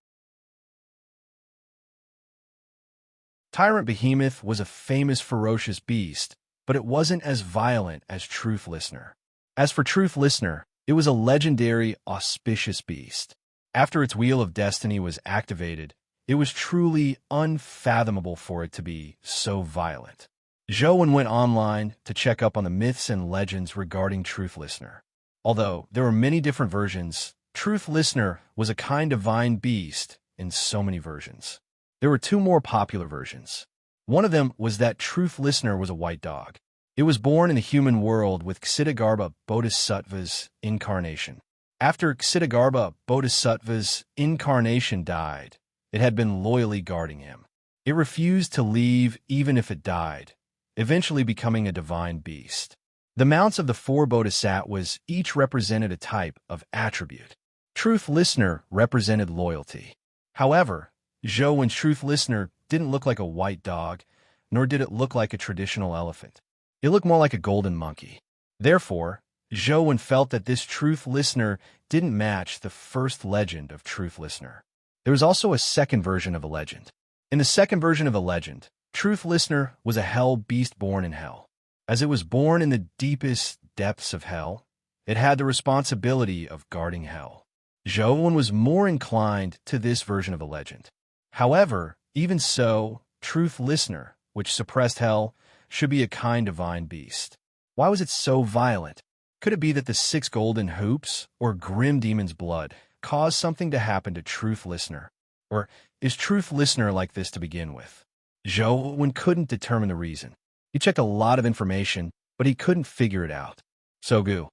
Tyrant Behemoth was a famous ferocious beast, but it wasn't as violent as Truth Listener. As for Truth Listener, it was a legendary, auspicious beast. After its Wheel of Destiny was activated, it was truly unfathomable for it to be so violent. Zhou went online to check up on the myths and legends regarding Truth Listener. Although there were many different versions, Truth Listener was a kind of divine beast in so many versions. There were two more popular versions. One of them was that Truth Listener was a white dog. It was born in the human world with Ksitigarbha Bodhisattva's incarnation. After Ksitigarbha Bodhisattva's incarnation died, it had been loyally guarding him. It refused to leave even if it died, eventually becoming a divine beast. The mounts of the four bodhisattvas each represented a type of attribute. Truth Listener represented loyalty. However, Zhouwen's Truth Listener didn't look like a white dog, nor did it look like a traditional elephant. It looked more like a golden monkey. Therefore, Zhouwen felt that this Truth Listener didn't match the first legend of Truth Listener. There was also a second version of a legend. In the second version of a legend, Truth Listener was a hell beast born in hell. As it was born in the deepest depths of hell, it had the responsibility of guarding hell. Zhouwen was more inclined to this version of a legend. However, even so, Truth Listener, which suppressed hell, should be a kind divine beast. Why was it so violent? Could it be that the 6 golden hoops, or grim demon's blood, caused something to happen to Truth Listener? Or is Truth Listener like this to begin with? Zhouwen couldn't determine the reason. He checked a lot of information, but he couldn't figure it out. So Gu.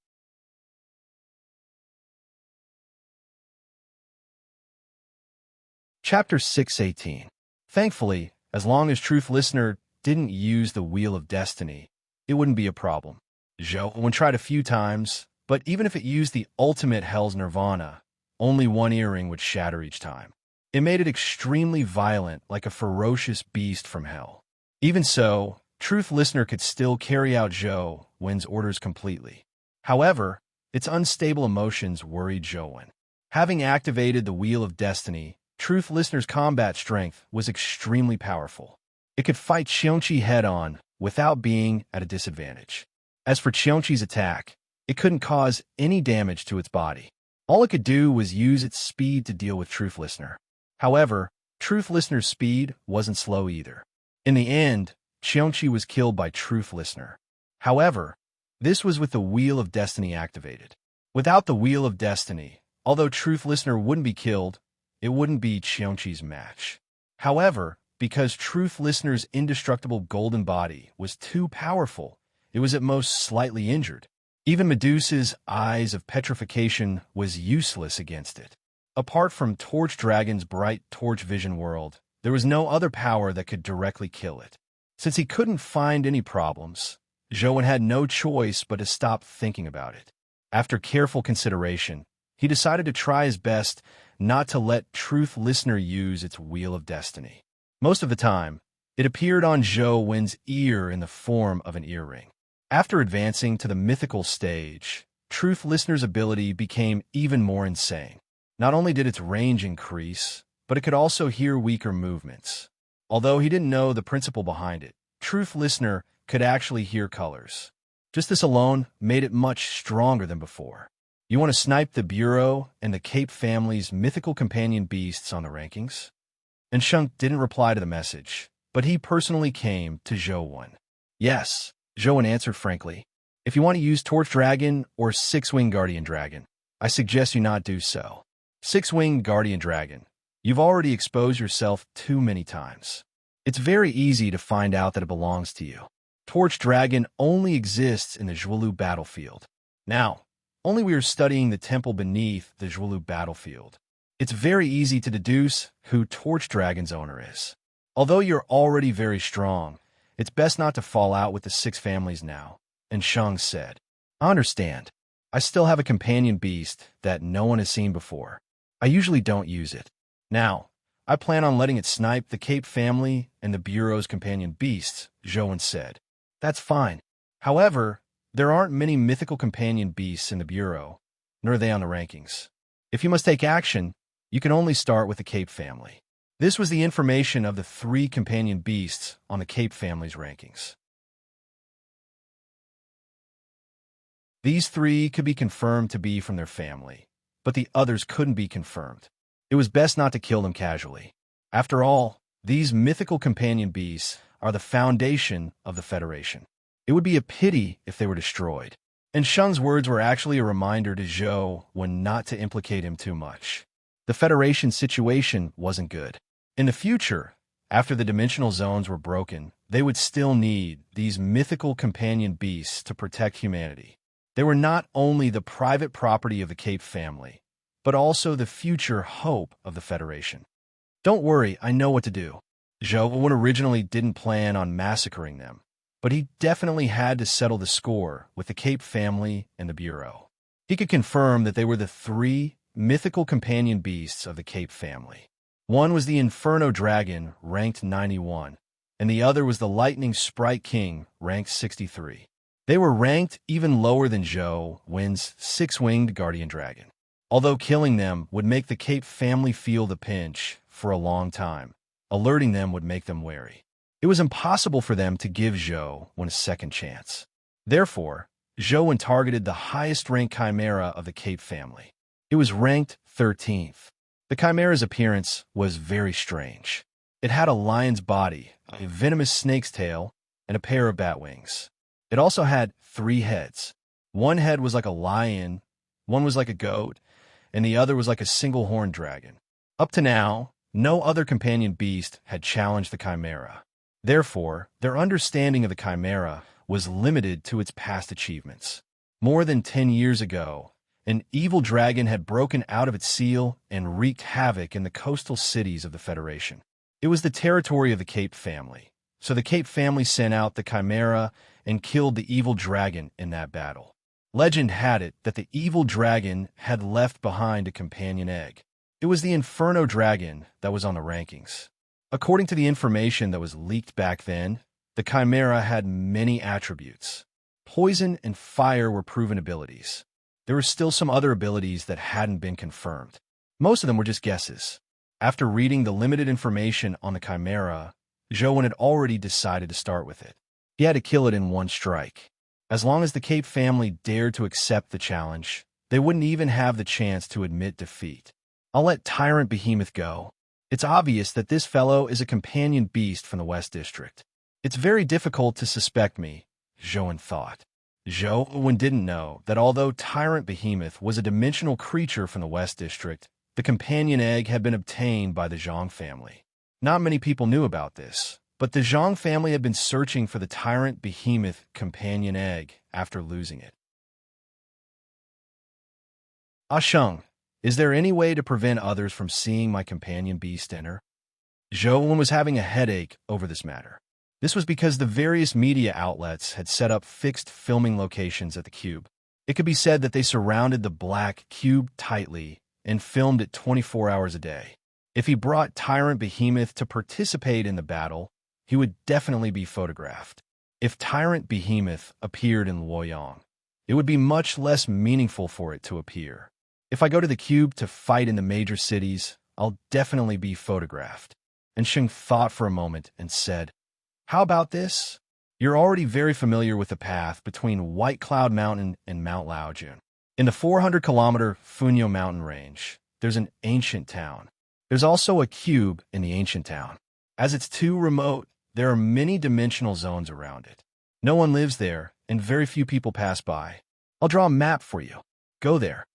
Chapter 618. Thankfully, as long as Truth Listener didn't use the Wheel of Destiny, it wouldn't be a problem. Zhouwen tried a few times, but even if it used the ultimate Hell's Nirvana, only one earring would shatter each time. It made it extremely violent, like a ferocious beast from hell. Even so, Truth Listener could still carry out Zhouwen's orders completely. However, its unstable emotions worried Zhouwen. Having activated the Wheel of Destiny, Truth Listener's combat strength was extremely powerful. It could fight Qiongqi head-on without being at a disadvantage. As for Qiongqi's attack, it couldn't cause any damage to its body. All it could do was use its speed to deal with Truth Listener. However, Truth Listener's speed wasn't slow either. In the end, Qiongqi was killed by Truth Listener. However, this was with the Wheel of Destiny activated. Without the Wheel of Destiny, although Truth Listener wouldn't be killed, it wouldn't be Qiongqi's match. However, because Truth Listener's indestructible golden body was too powerful, it was at most slightly injured. Even Medusa's eyes of petrification was useless against it. Apart from Torch Dragon's bright torch vision world, there was no other power that could directly kill it. Since he couldn't find any problems, Zhouwen had no choice but to stop thinking about it. After careful consideration, he decided to try his best not to let Truth Listener use its Wheel of Destiny. Most of the time, it appeared on Zhouwen's ear in the form of an earring. After advancing to the mythical stage, Truth Listener's ability became even more insane. Not only did its range increase, but it could also hear weaker movements. Although he didn't know the principle behind it, Truth Listener could actually hear colors. Just this alone made it much stronger than before. You want to snipe the Bureau and the Cape family's mythical companion beasts on the rankings? And Shunk didn't reply to the message, but he personally came to Zhouwen. Yes, Zhouwen answered frankly. If you want to use Torch Dragon or Six-Winged Guardian Dragon, I suggest you not do so. Six-Winged Guardian Dragon, you've already exposed yourself too many times. It's very easy to find out that it belongs to you. Torch Dragon only exists in the Zhuolu battlefield. Now, only we are studying the temple beneath the Zhuolu battlefield. It's very easy to deduce who Torch Dragon's owner is. Although you're already very strong, it's best not to fall out with the 6 families now, and Shang said. I understand. I still have a companion beast that no one has seen before. I usually don't use it. Now, I plan on letting it snipe the Cape family and the Bureau's companion beasts, Zhouwen said. That's fine. However, there aren't many mythical companion beasts in the Bureau, nor are they on the rankings. If you must take action, you can only start with the Cape family. This was the information of the 3 companion beasts on the Cape family's rankings. These 3 could be confirmed to be from their family, but the others couldn't be confirmed. It was best not to kill them casually. After all, these mythical companion beasts are the foundation of the Federation. It would be a pity if they were destroyed. And Shung's words were actually a reminder to Zhou when not to implicate him too much. The Federation's situation wasn't good. In the future, after the dimensional zones were broken, they would still need these mythical companion beasts to protect humanity. They were not only the private property of the Cape family, but also the future hope of the Federation. Don't worry, I know what to do. Zhou originally didn't plan on massacring them, but he definitely had to settle the score with the Cape family and the Bureau. He could confirm that they were the three mythical companion beasts of the Cape family. One was the Inferno Dragon, ranked 91, and the other was the Lightning Sprite King, ranked 63. They were ranked even lower than Zhou Wen's six-winged Guardian Dragon. Although killing them would make the Cape family feel the pinch for a long time, alerting them would make them wary. It was impossible for them to give Zhou Wen a second chance. Therefore, Zhou Wen targeted the highest-ranked chimera of the Cape family. It was ranked 13th. The chimera's appearance was very strange. It had a lion's body, a venomous snake's tail, and a pair of bat wings. It also had 3 heads. One head was like a lion, one was like a goat, and the other was like a single-horned dragon. Up to now, no other companion beast had challenged the chimera. Therefore, their understanding of the chimera was limited to its past achievements. More than 10 years ago, an evil dragon had broken out of its seal and wreaked havoc in the coastal cities of the Federation. It was the territory of the Cape family, so the Cape family sent out the chimera and killed the evil dragon in that battle. Legend had it that the evil dragon had left behind a companion egg. It was the Inferno Dragon that was on the rankings. According to the information that was leaked back then, the chimera had many attributes. Poison and fire were proven abilities. There were still some other abilities that hadn't been confirmed. Most of them were just guesses. After reading the limited information on the chimera, Zhou Wen had already decided to start with it. He had to kill it in one strike. As long as the Cape family dared to accept the challenge, they wouldn't even have the chance to admit defeat. I'll let Tyrant Behemoth go. It's obvious that this fellow is a companion beast from the West District. It's very difficult to suspect me, Zhou Wen thought. Zhou Wen didn't know that although Tyrant Behemoth was a dimensional creature from the West District, the companion egg had been obtained by the Zhang family. Not many people knew about this, but the Zhang family had been searching for the Tyrant Behemoth companion egg after losing it. Shung, is there any way to prevent others from seeing my companion beast enter? Zhou Wen was having a headache over this matter. This was because the various media outlets had set up fixed filming locations at the cube. It could be said that they surrounded the black cube tightly and filmed it 24 hours a day. If he brought Tyrant Behemoth to participate in the battle, he would definitely be photographed. If Tyrant Behemoth appeared in Luoyang, it would be much less meaningful for it to appear. If I go to the cube to fight in the major cities, I'll definitely be photographed. And Sheng thought for a moment and said, "How about this? You're already very familiar with the path between White Cloud Mountain and Mount Laojun. In the 400-kilometer Funyo mountain range, there's an ancient town. There's also a cube in the ancient town. As it's too remote, there are many dimensional zones around it. No one lives there, and very few people pass by. I'll draw a map for you. Go there."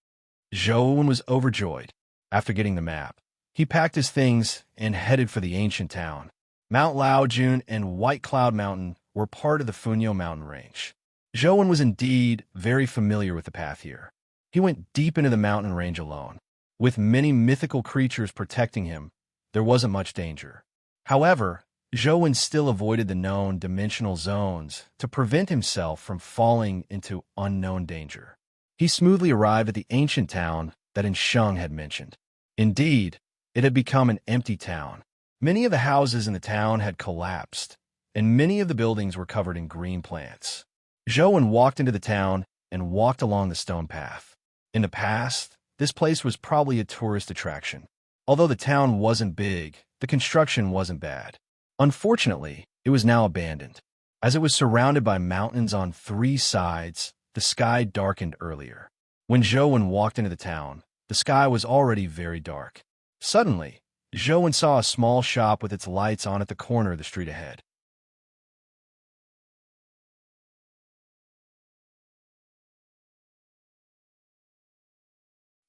Zhou Wen was overjoyed. After getting the map, he packed his things and headed for the ancient town. Mount Laojun and White Cloud Mountain were part of the Funyo mountain range. Zhou Wen was indeed very familiar with the path here. He went deep into the mountain range alone. With many mythical creatures protecting him, there wasn't much danger. However, Zhou Wen still avoided the known dimensional zones to prevent himself from falling into unknown danger. He smoothly arrived at the ancient town that Sheng had mentioned. Indeed, it had become an empty town. Many of the houses in the town had collapsed, and many of the buildings were covered in green plants. Zhou Wen walked into the town and walked along the stone path. In the past, this place was probably a tourist attraction. Although the town wasn't big, the construction wasn't bad. Unfortunately, it was now abandoned. As it was surrounded by mountains on 3 sides, the sky darkened earlier. When Zhou Wen walked into the town, the sky was already very dark. Suddenly, Zhou Wen saw a small shop with its lights on at the corner of the street ahead.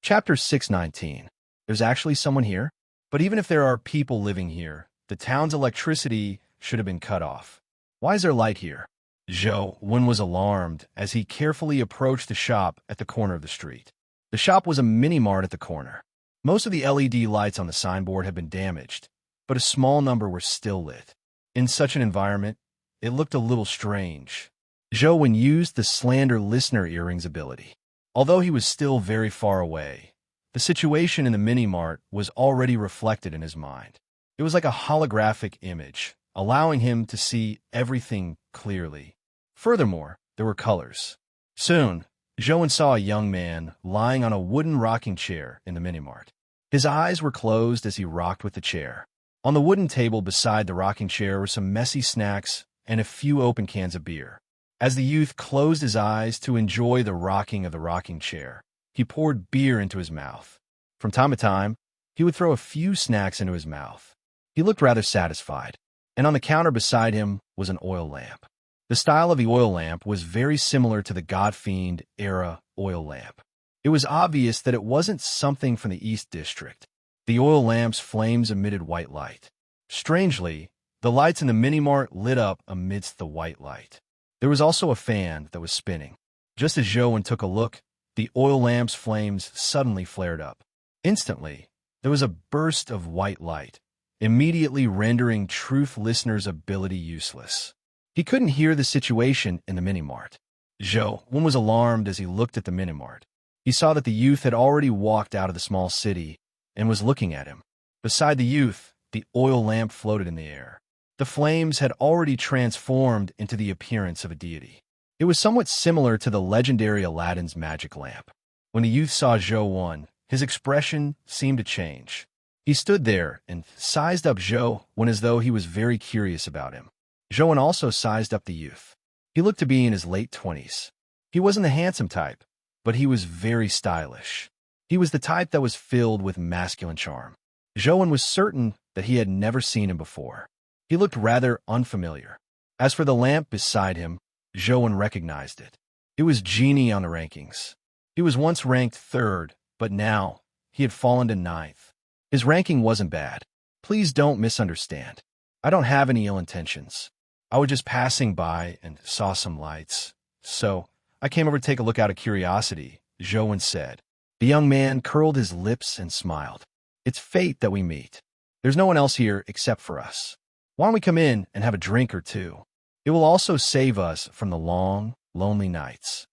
Chapter 619. There's actually someone here? But even if there are people living here, the town's electricity should have been cut off. Why is there light here? Zhou was alarmed as he carefully approached the shop at the corner of the street. The shop was a mini-mart at the corner. Most of the LED lights on the signboard had been damaged, but a small number were still lit. In such an environment, it looked a little strange. Zhou used the slander listener earrings ability. Although he was still very far away, the situation in the mini-mart was already reflected in his mind. It was like a holographic image, allowing him to see everything clearly. Furthermore, there were colors. Soon, Zhou saw a young man lying on a wooden rocking chair in the mini-mart. His eyes were closed as he rocked with the chair. On the wooden table beside the rocking chair were some messy snacks and a few open cans of beer. As the youth closed his eyes to enjoy the rocking of the rocking chair, he poured beer into his mouth. From time to time, he would throw a few snacks into his mouth. He looked rather satisfied, and on the counter beside him was an oil lamp. The style of the oil lamp was very similar to the Godfiend era oil lamp. It was obvious that it wasn't something from the East District. The oil lamp's flames emitted white light. Strangely, the lights in the mini-mart lit up amidst the white light. There was also a fan that was spinning. Just as Zhou took a look, the oil lamp's flames suddenly flared up. Instantly, there was a burst of white light, immediately rendering Truth Listener's ability useless. He couldn't hear the situation in the mini-mart. Zhou was alarmed as he looked at the mini-mart. He saw that the youth had already walked out of the small city and was looking at him. Beside the youth, the oil lamp floated in the air. The flames had already transformed into the appearance of a deity. It was somewhat similar to the legendary Aladdin's magic lamp. When the youth saw Zhou, his expression seemed to change. He stood there and sized up Zhou as though he was very curious about him. Zhou also sized up the youth. He looked to be in his late 20s. He wasn't the handsome type, but he was very stylish. He was the type that was filled with masculine charm. Zhou was certain that he had never seen him before. He looked rather unfamiliar. As for the lamp beside him, Zhou recognized it. It was Genie on the rankings. He was once ranked 3rd, but now he had fallen to 9th. His ranking wasn't bad. Please don't misunderstand. I don't have any ill intentions. I was just passing by and saw some lights. So, I came over to take a look out of curiosity, Zhou said. The young man curled his lips and smiled. It's fate that we meet. There's no one else here except for us. Why don't we come in and have a drink or two? It will also save us from the long, lonely nights.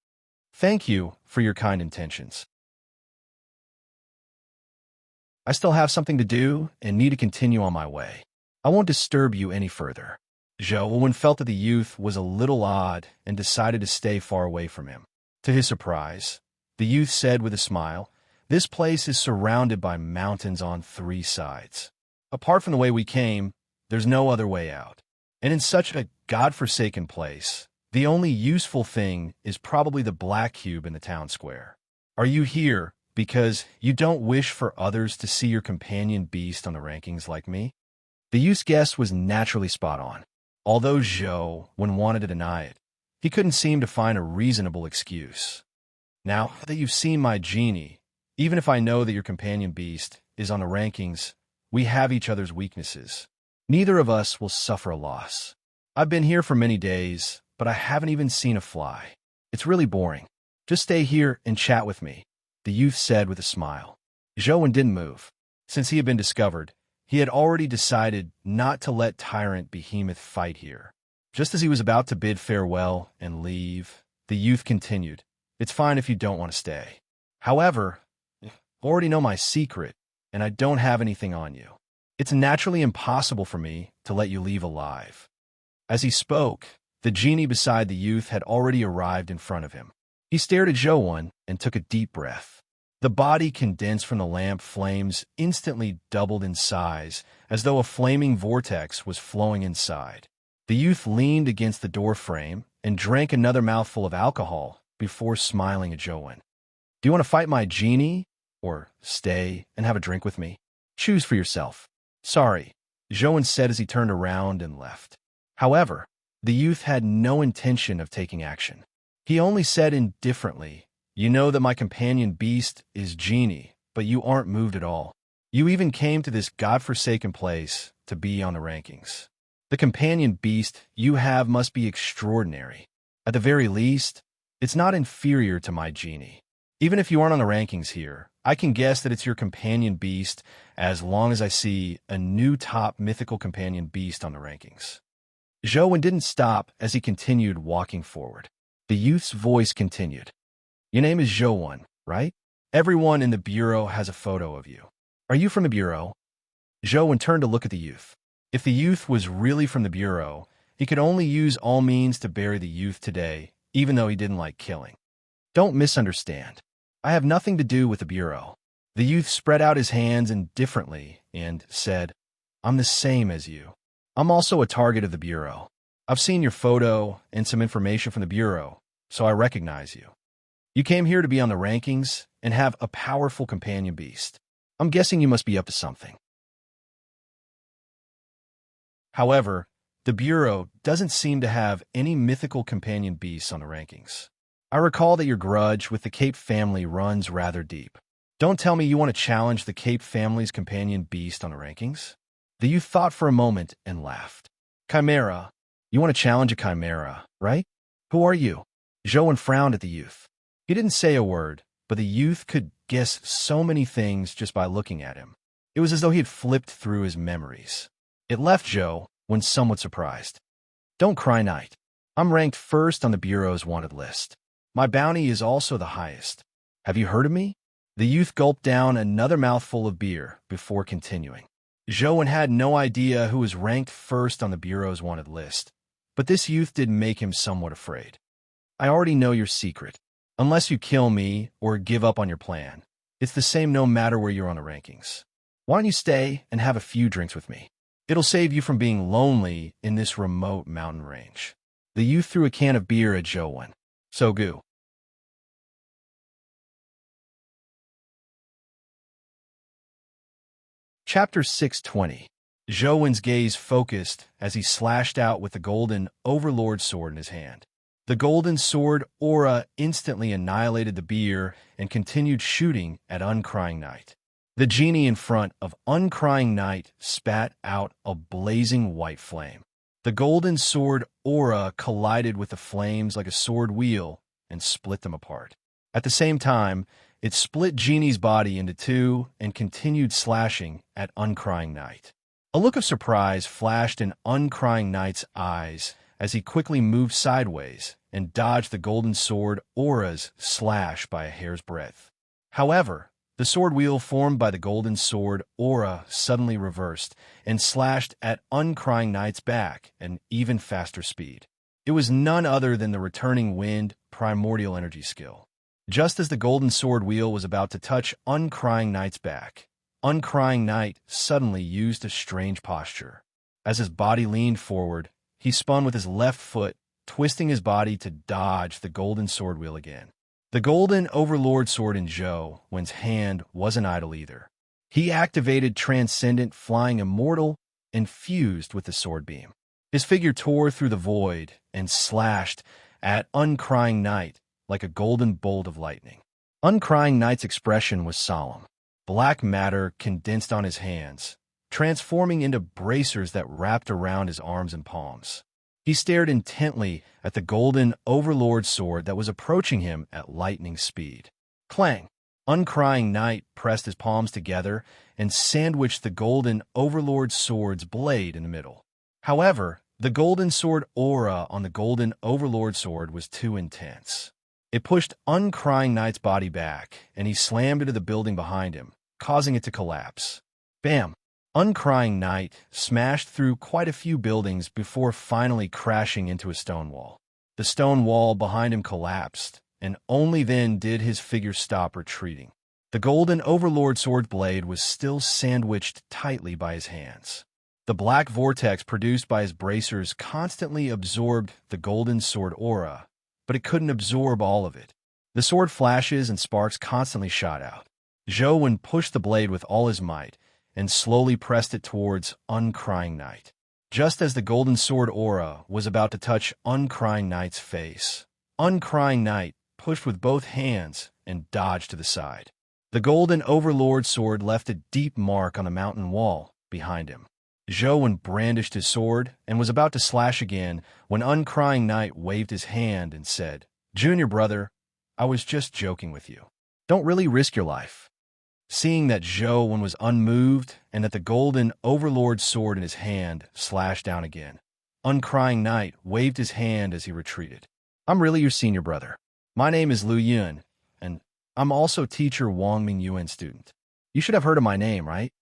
Thank you for your kind intentions. I still have something to do and need to continue on my way. I won't disturb you any further. Zhou felt that the youth was a little odd and decided to stay far away from him. To his surprise, the youth said with a smile, "This place is surrounded by mountains on 3 sides. Apart from the way we came, there's no other way out. And in such a godforsaken place, the only useful thing is probably the black cube in the town square. Are you here because you don't wish for others to see your companion beast on the rankings like me?" The youth's guess was naturally spot on. Although Zhou wanted to deny it, he couldn't seem to find a reasonable excuse. Now that you've seen my genie, even if I know that your companion beast is on the rankings, we have each other's weaknesses. Neither of us will suffer a loss. I've been here for many days, but I haven't even seen a fly. It's really boring. Just stay here and chat with me, the youth said with a smile. Zhou didn't move. Since he had been discovered, he had already decided not to let Tyrant Behemoth fight here. Just as he was about to bid farewell and leave, the youth continued, "It's fine if you don't want to stay. However, you already know my secret, and I don't have anything on you. It's naturally impossible for me to let you leave alive." As he spoke, the genie beside the youth had already arrived in front of him. He stared at Zhou and took a deep breath. The body condensed from the lamp flames instantly doubled in size, as though a flaming vortex was flowing inside. The youth leaned against the door frame and drank another mouthful of alcohol before smiling at Zhou. "Do you want to fight my genie, or stay and have a drink with me? Choose for yourself." "Sorry," Zhou said as he turned around and left. However, the youth had no intention of taking action. He only said indifferently, You know that my companion beast is Genie, but you aren't moved at all. You even came to this godforsaken place to be on the rankings. The companion beast you have must be extraordinary. At the very least, it's not inferior to my Genie. Even if you aren't on the rankings here, I can guess that it's your companion beast as long as I see a new top mythical companion beast on the rankings. Zhou didn't stop as he continued walking forward. The youth's voice continued. Your name is Zhou, right? Everyone in the bureau has a photo of you. Are you from the bureau? Zhou turned to look at the youth. If the youth was really from the bureau, he could only use all means to bury the youth today, even though he didn't like killing. Don't misunderstand. I have nothing to do with the bureau. The youth spread out his hands indifferently and said, I'm the same as you. I'm also a target of the bureau. I've seen your photo and some information from the bureau, so I recognize you. You came here to be on the rankings and have a powerful companion beast. I'm guessing you must be up to something. However, the Bureau doesn't seem to have any mythical companion beasts on the rankings. I recall that your grudge with the Cape family runs rather deep. Don't tell me you want to challenge the Cape family's companion beast on the rankings? The youth thought for a moment and laughed. Chimera. You want to challenge a chimera, right? Who are you? Zhou frowned at the youth. He didn't say a word, but the youth could guess so many things just by looking at him. It was as though he had flipped through his memories. It left Zhou when somewhat surprised. Don't cry, Knight. I'm ranked first on the Bureau's wanted list. My bounty is also the highest. Have you heard of me? The youth gulped down another mouthful of beer before continuing. Zhou had no idea who was ranked first on the Bureau's wanted list, but this youth did make him somewhat afraid. I already know your secret. Unless you kill me or give up on your plan, it's the same no matter where you're on the rankings. Why don't you stay and have a few drinks with me? It'll save you from being lonely in this remote mountain range. The youth threw a can of beer at Zhou. So go. Chapter 620. Zhou's gaze focused as he slashed out with the golden overlord sword in his hand. The golden sword aura instantly annihilated the beer and continued shooting at Uncrying Knight. The genie in front of Uncrying Knight spat out a blazing white flame. The golden sword aura collided with the flames like a sword wheel and split them apart. At the same time, it split Genie's body into two and continued slashing at Uncrying Knight. A look of surprise flashed in Uncrying Knight's eyes as he quickly moved sideways and dodged the golden sword aura's slash by a hair's breadth. However, the sword wheel formed by the golden sword aura suddenly reversed and slashed at Uncrying Knight's back at an even faster speed. It was none other than the returning wind primordial energy skill. Just as the golden sword wheel was about to touch Uncrying Knight's back, Uncrying Knight suddenly used a strange posture. As his body leaned forward, he spun with his left foot, twisting his body to dodge the golden sword wheel again. The golden overlord sword in Zhou's hand wasn't idle either. He activated Transcendent Flying Immortal and fused with the sword beam. His figure tore through the void and slashed at Uncrying Knight like a golden bolt of lightning. Uncrying Knight's expression was solemn. Black matter condensed on his hands, transforming into bracers that wrapped around his arms and palms. He stared intently at the golden overlord sword that was approaching him at lightning speed. Clang! Uncrying Knight pressed his palms together and sandwiched the golden overlord sword's blade in the middle. However, the golden sword aura on the golden overlord sword was too intense. It pushed Uncrying Knight's body back, and he slammed into the building behind him, causing it to collapse. Bam! Uncrying Knight smashed through quite a few buildings before finally crashing into a stone wall. The stone wall behind him collapsed, and only then did his figure stop retreating. The golden overlord sword blade was still sandwiched tightly by his hands. The black vortex produced by his bracers constantly absorbed the golden sword aura, but it couldn't absorb all of it. The sword flashes and sparks constantly shot out. Zhou pushed the blade with all his might, and slowly pressed it towards Uncrying Knight. Just as the golden sword aura was about to touch Uncrying Knight's face, Uncrying Knight pushed with both hands and dodged to the side. The golden overlord sword left a deep mark on the mountain wall behind him. Zhou brandished his sword and was about to slash again when Uncrying Knight waved his hand and said, "Junior brother, I was just joking with you. Don't really risk your life." Seeing that Zhou was unmoved and that the golden overlord sword in his hand slashed down again, Uncrying Knight waved his hand as he retreated. "I'm really your senior brother. My name is Lu Yun, and I'm also teacher Wang Mingyuan's student. You should have heard of my name, right?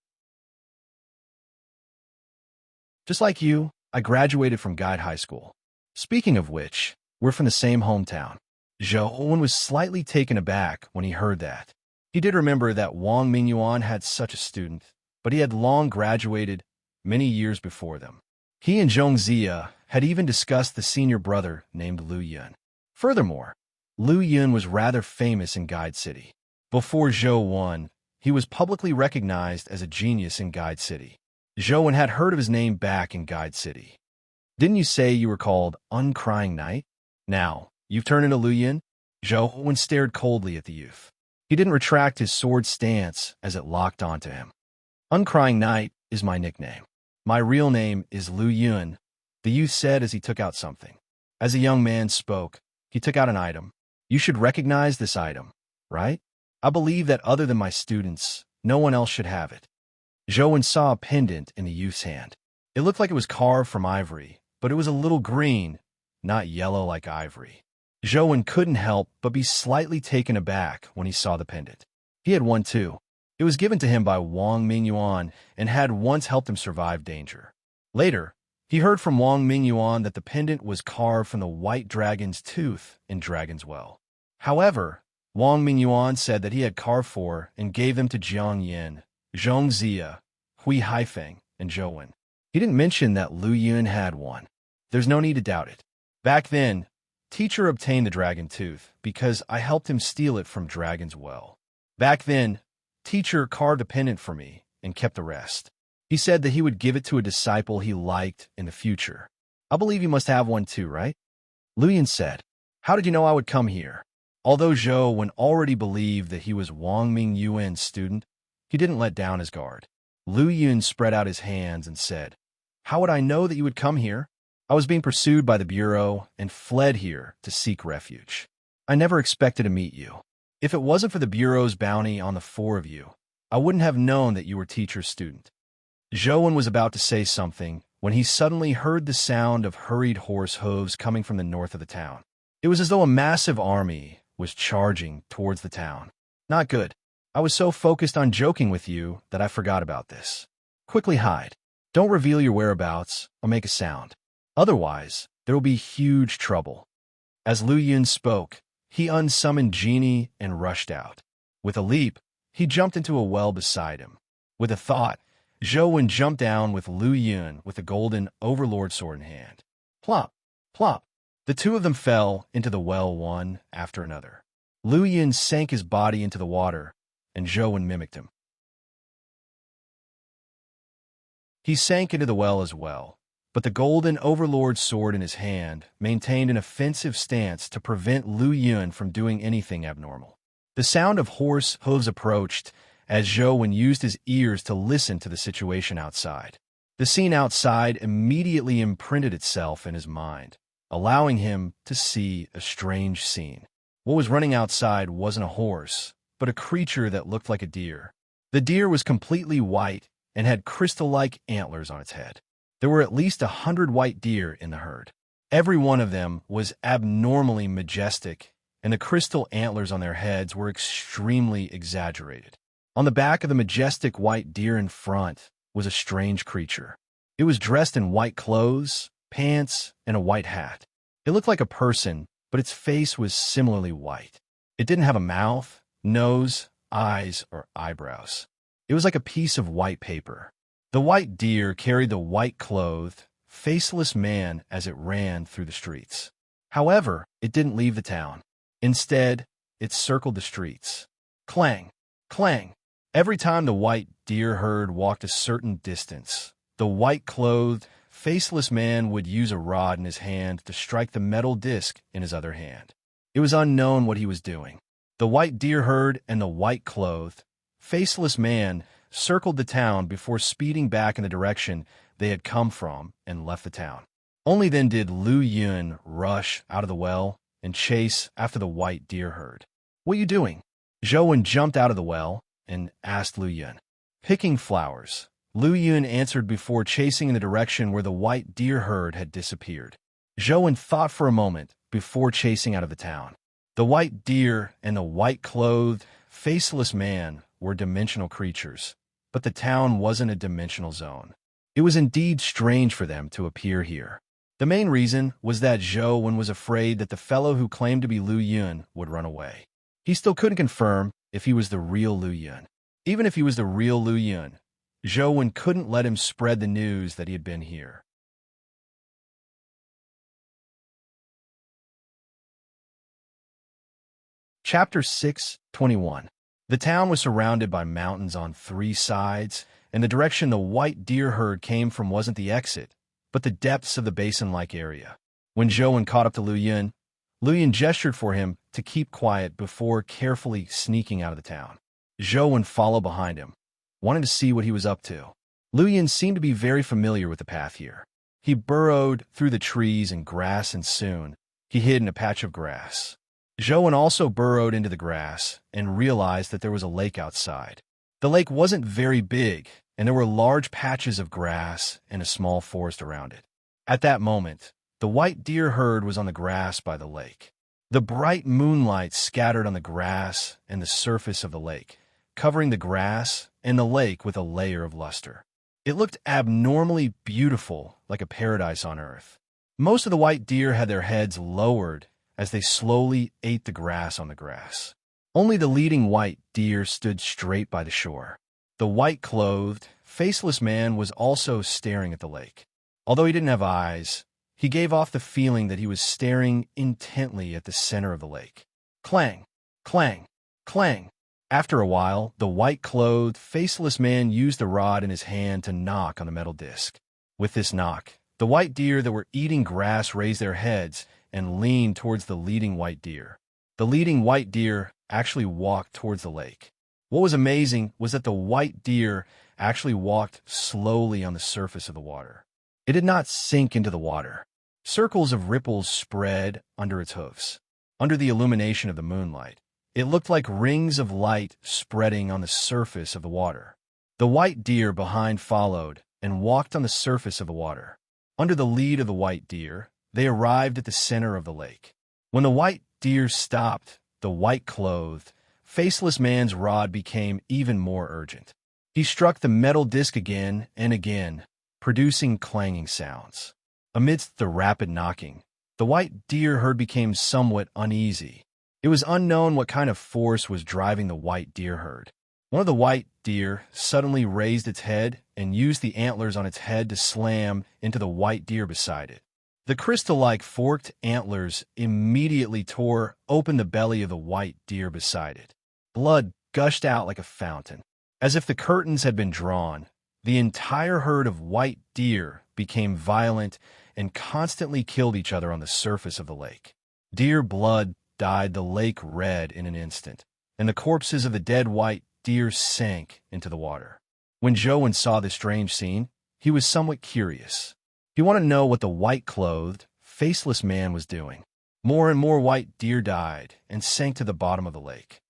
Just like you, I graduated from Guide High School. Speaking of which, we're from the same hometown." Zhou was slightly taken aback when he heard that. He did remember that Wang Mingyuan had such a student, but he had long graduated many years before them. He and Zhong Zia had even discussed the senior brother named Lu Yun. Furthermore, Lu Yun was rather famous in Guide City. Before Zhou won, he was publicly recognized as a genius in Guide City. Zhou had heard of his name back in Guide City. "Didn't you say you were called Uncrying Knight? Now, you've turned into Lu Yun?" Zhou stared coldly at the youth. He didn't retract his sword stance as it locked onto him. "Uncrying Knight is my nickname. My real name is Lu Yun," the youth said as he took out something. As the young man spoke, he took out an item. "You should recognize this item, right? I believe that other than my students, no one else should have it." Zhou saw a pendant in the youth's hand. It looked like it was carved from ivory, but it was a little green, not yellow like ivory. Zhou couldn't help but be slightly taken aback when he saw the pendant. He had one too. It was given to him by Wang Mingyuan and had once helped him survive danger. Later, he heard from Wang Mingyuan that the pendant was carved from the white dragon's tooth in Dragon's Well. However, Wang Mingyuan said that he had carved four and gave them to Jiang Yin, Zhong Zia, Hui Haifeng, and Zhou. He didn't mention that Lu Yun had one. There's no need to doubt it. Back then, teacher obtained the dragon tooth because I helped him steal it from Dragon's Well. Back then, teacher carved a pendant for me and kept the rest. He said that he would give it to a disciple he liked in the future. I believe you must have one too, right? Lu Yun said. "How did you know I would come here?" Although Zhou already believed that he was Wang Mingyuan's student, he didn't let down his guard. Lu Yun spread out his hands and said, "How would I know that you would come here? I was being pursued by the Bureau and fled here to seek refuge. I never expected to meet you. If it wasn't for the Bureau's bounty on the four of you, I wouldn't have known that you were teacher's student." Zhou was about to say something when he suddenly heard the sound of hurried horse hooves coming from the north of the town. It was as though a massive army was charging towards the town. "Not good. I was so focused on joking with you that I forgot about this. Quickly hide. Don't reveal your whereabouts or make a sound. Otherwise, there will be huge trouble." As Lu Yun spoke, he unsummoned Genie and rushed out. With a leap, he jumped into a well beside him. With a thought, Zhou jumped down with Lu Yun with the golden overlord sword in hand. Plop, plop. The two of them fell into the well one after another. Lu Yun sank his body into the water, and Zhou mimicked him. He sank into the well as well, but the golden overlord sword in his hand maintained an offensive stance to prevent Lu Yun from doing anything abnormal. The sound of horse hooves approached as Zhou used his ears to listen to the situation outside. The scene outside immediately imprinted itself in his mind, allowing him to see a strange scene. What was running outside wasn't a horse, but a creature that looked like a deer. The deer was completely white and had crystal-like antlers on its head. There were at least 100 white deer in the herd. Every one of them was abnormally majestic, and the crystal antlers on their heads were extremely exaggerated. On the back of the majestic white deer in front was a strange creature. It was dressed in white clothes, pants, and a white hat. It looked like a person, but its face was similarly white. It didn't have a mouth, nose, eyes, or eyebrows. It was like a piece of white paper. The white deer carried the white-clothed, faceless man as it ran through the streets. However, it didn't leave the town. Instead, it circled the streets. Clang, clang. Every time the white deer herd walked a certain distance, the white-clothed, faceless man would use a rod in his hand to strike the metal disc in his other hand. It was unknown what he was doing. The white deer herd and the white-clothed, faceless man circled the town before speeding back in the direction they had come from and left the town. Only then did Lu Yun rush out of the well and chase after the white deer herd. "What are you doing?" Zhou jumped out of the well and asked Lu Yun. "Picking flowers," Lu Yun answered before chasing in the direction where the white deer herd had disappeared. Zhou thought for a moment before chasing out of the town. The white deer and the white-clothed, faceless man were dimensional creatures, but the town wasn't a dimensional zone. It was indeed strange for them to appear here. The main reason was that Zhou was afraid that the fellow who claimed to be Lu Yun would run away. He still couldn't confirm if he was the real Lu Yun. Even if he was the real Lu Yun, Zhou couldn't let him spread the news that he had been here. Chapter 6:21. The town was surrounded by mountains on 3 sides, and the direction the white deer herd came from wasn't the exit, but the depths of the basin-like area. When Zhou caught up to Lu Yun gestured for him to keep quiet before carefully sneaking out of the town. Zhou followed behind him, wanting to see what he was up to. Lu Yun seemed to be very familiar with the path here. He burrowed through the trees and grass, and soon he hid in a patch of grass. Zhou also burrowed into the grass and realized that there was a lake outside. The lake wasn't very big, and there were large patches of grass and a small forest around it. At that moment, the white deer herd was on the grass by the lake. The bright moonlight scattered on the grass and the surface of the lake, covering the grass and the lake with a layer of luster. It looked abnormally beautiful, like a paradise on earth. Most of the white deer had their heads lowered as they slowly ate the grass on the grass. Only the leading white deer stood straight by the shore. The white-clothed, faceless man was also staring at the lake. Although he didn't have eyes, he gave off the feeling that he was staring intently at the center of the lake. Clang, clang, clang. After a while, the white-clothed, faceless man used the rod in his hand to knock on the metal disc. With this knock, the white deer that were eating grass raised their heads and leaned towards the leading white deer. The leading white deer actually walked towards the lake. What was amazing was that the white deer actually walked slowly on the surface of the water. It did not sink into the water. Circles of ripples spread under its hoofs. Under the illumination of the moonlight, it looked like rings of light spreading on the surface of the water. The white deer behind followed and walked on the surface of the water. Under the lead of the white deer, they arrived at the center of the lake. When the white deer stopped, the white-clothed, faceless man's rod became even more urgent. He struck the metal disc again and again, producing clanging sounds. Amidst the rapid knocking, the white deer herd became somewhat uneasy. It was unknown what kind of force was driving the white deer herd. One of the white deer suddenly raised its head and used the antlers on its head to slam into the white deer beside it. The crystal-like forked antlers immediately tore open the belly of the white deer beside it. Blood gushed out like a fountain. As if the curtains had been drawn, the entire herd of white deer became violent and constantly killed each other on the surface of the lake. Deer blood dyed the lake red in an instant, and the corpses of the dead white deer sank into the water. When Zhou saw this strange scene, he was somewhat curious. He wanted to know what the white-clothed, faceless man was doing. More and more white deer died and sank to the bottom of the lake.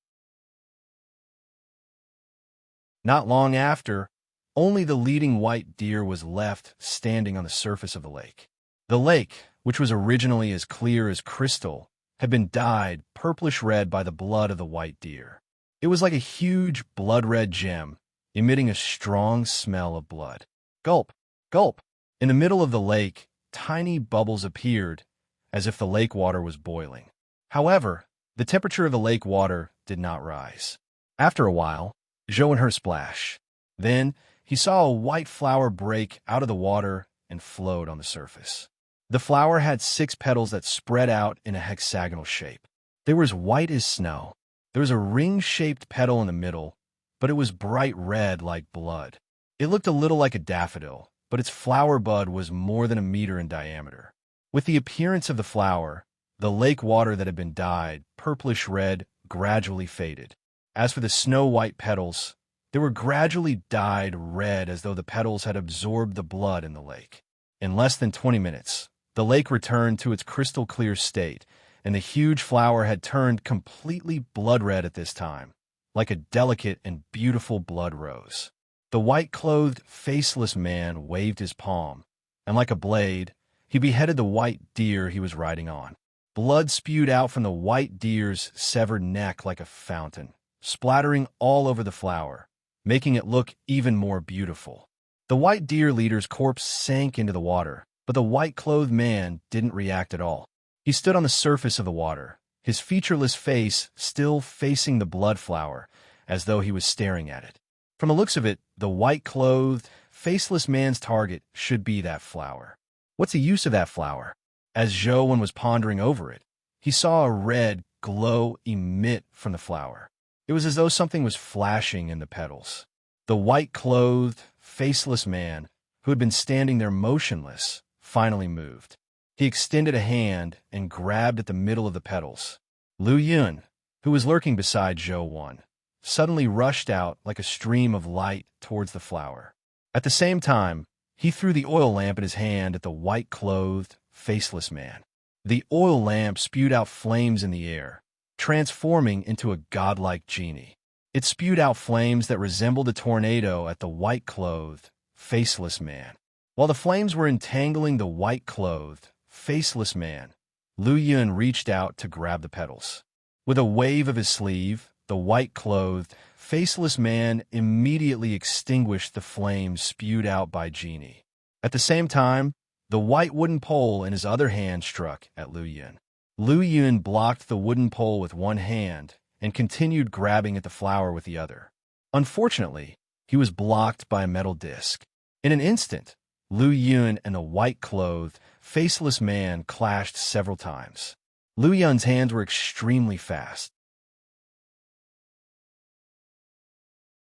Not long after, only the leading white deer was left standing on the surface of the lake. The lake, which was originally as clear as crystal, had been dyed purplish-red by the blood of the white deer. It was like a huge blood-red gem, emitting a strong smell of blood. Gulp! Gulp! In the middle of the lake, tiny bubbles appeared, as if the lake water was boiling. However, the temperature of the lake water did not rise. After a while, Zhou heard splash. Then, he saw a white flower break out of the water and float on the surface. The flower had 6 petals that spread out in a hexagonal shape. They were as white as snow. There was a ring-shaped petal in the middle, but it was bright red like blood. It looked a little like a daffodil, but its flower bud was more than a meter in diameter. With the appearance of the flower, The lake water that had been dyed purplish red gradually faded. As for the snow-white petals, they were gradually dyed red as though the petals had absorbed the blood in the lake. In less than 20 minutes, the lake returned to its crystal-clear state, and the huge flower had turned completely blood-red at this time, like a delicate and beautiful blood rose. The white-clothed, faceless man waved his palm, and like a blade, he beheaded the white deer he was riding on. Blood spewed out from the white deer's severed neck like a fountain, splattering all over the flower, making it look even more beautiful. The white deer leader's corpse sank into the water, but the white-clothed man didn't react at all. He stood on the surface of the water, his featureless face still facing the blood flower, as though he was staring at it. From the looks of it, the white-clothed, faceless man's target should be that flower. What's the use of that flower? As Zhou was pondering over it, he saw a red glow emit from the flower. It was as though something was flashing in the petals. The white-clothed, faceless man, who had been standing there motionless, finally moved. He extended a hand and grabbed at the middle of the petals. Lu Yun, who was lurking beside Zhou, suddenly rushed out like a stream of light towards the flower. At the same time, he threw the oil lamp in his hand at the white-clothed, faceless man. The oil lamp spewed out flames in the air, transforming into a godlike genie. It spewed out flames that resembled a tornado at the white-clothed, faceless man. While the flames were entangling the white-clothed, faceless man, Lu Yun reached out to grab the petals. With a wave of his sleeve, the white-clothed, faceless man immediately extinguished the flames spewed out by Genie. At the same time, the white wooden pole in his other hand struck at Lu Yun. Lu Yun blocked the wooden pole with one hand and continued grabbing at the flower with the other. Unfortunately, he was blocked by a metal disc. In an instant, Lu Yun and the white-clothed, faceless man clashed several times. Lu Yun's hands were extremely fast.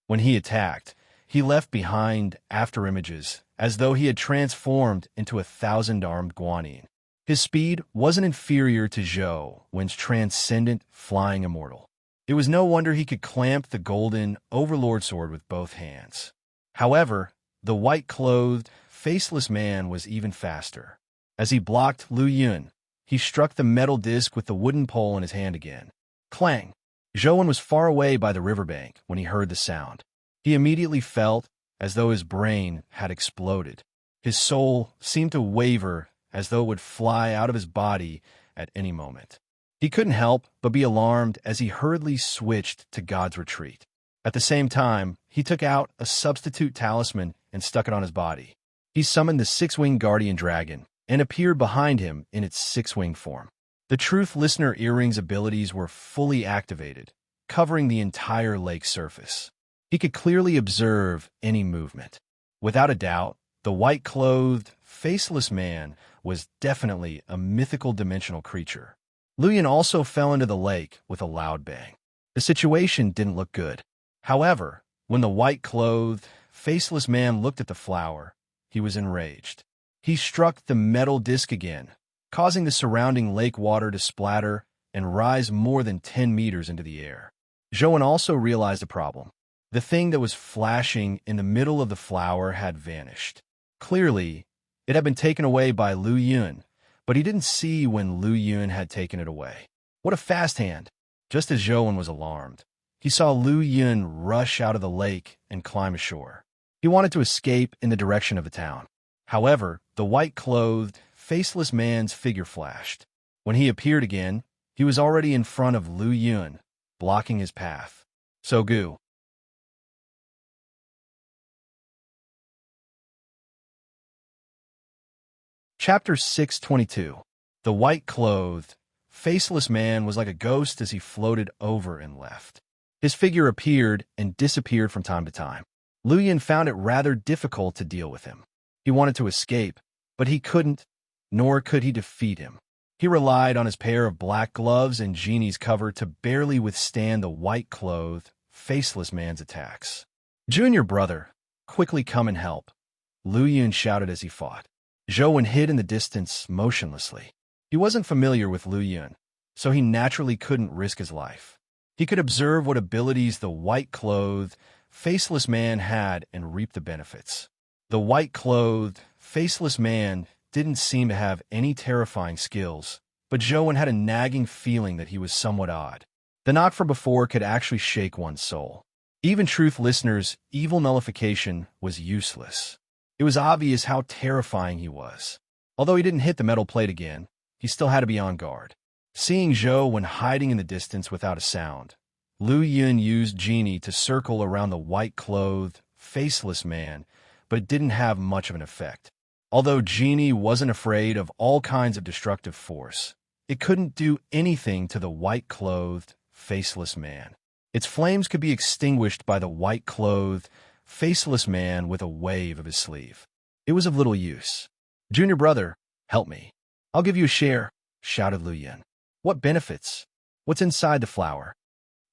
When he attacked, he left behind afterimages as though he had transformed into a 1,000-armed guanyin. His speed wasn't inferior to Zhou Wen's transcendent flying immortal. It was no wonder he could clamp the golden overlord sword with both hands. However, the white-clothed, faceless man was even faster. As he blocked Lu Yun, he struck the metal disc with the wooden pole in his hand again. Clang! Zhou Wen was far away by the riverbank when he heard the sound. He immediately felt as though his brain had exploded. His soul seemed to waver as though it would fly out of his body at any moment. He couldn't help but be alarmed as he hurriedly switched to God's retreat. At the same time, he took out a substitute talisman and stuck it on his body. He summoned the six-winged guardian dragon and appeared behind him in its six-winged form. The Truth Listener earrings abilities were fully activated, covering the entire lake surface. He could clearly observe any movement. Without a doubt, the white-clothed, faceless man was definitely a mythical dimensional creature. Lu Yun also fell into the lake with a loud bang. The situation didn't look good. However, when the white-clothed, faceless man looked at the flower, he was enraged. He struck the metal disc again, causing the surrounding lake water to splatter and rise more than 10 meters into the air. Zhou Wen also realized a problem. The thing that was flashing in the middle of the flower had vanished. Clearly, it had been taken away by Lu Yun, but he didn't see when Lu Yun had taken it away. What a fast hand! Just as Zhou Wen was alarmed, he saw Lu Yun rush out of the lake and climb ashore. He wanted to escape in the direction of the town. However, the white-clothed, faceless man's figure flashed. When he appeared again, he was already in front of Lu Yun, blocking his path. So Gu. Chapter 622. The white-clothed, faceless man was like a ghost as he floated over and left. His figure appeared and disappeared from time to time. Lu Yun found it rather difficult to deal with him. He wanted to escape, but he couldn't, nor could he defeat him. He relied on his pair of black gloves and Genie's cover to barely withstand the white-clothed, faceless man's attacks. "Junior brother, quickly come and help," Lu Yun shouted as he fought. Zhou Wen hid in the distance motionlessly. He wasn't familiar with Lu Yun, so he naturally couldn't risk his life. He could observe what abilities the white-clothed, faceless man had and reap the benefits. The white-clothed, faceless man didn't seem to have any terrifying skills, but Zhou had a nagging feeling that he was somewhat odd. The knock from before could actually shake one's soul. Even truth listeners' evil nullification was useless. It was obvious how terrifying he was. Although he didn't hit the metal plate again, he still had to be on guard. Seeing Zhou when hiding in the distance without a sound, Lu Yun used Genie to circle around the white-clothed, faceless man, but it didn't have much of an effect. Although Genie wasn't afraid of all kinds of destructive force, it couldn't do anything to the white-clothed, faceless man. Its flames could be extinguished by the white-clothed, faceless man with a wave of his sleeve. It was of little use. "Junior brother, help me. I'll give you a share," shouted Lu Yun. "What benefits? What's inside the flower?"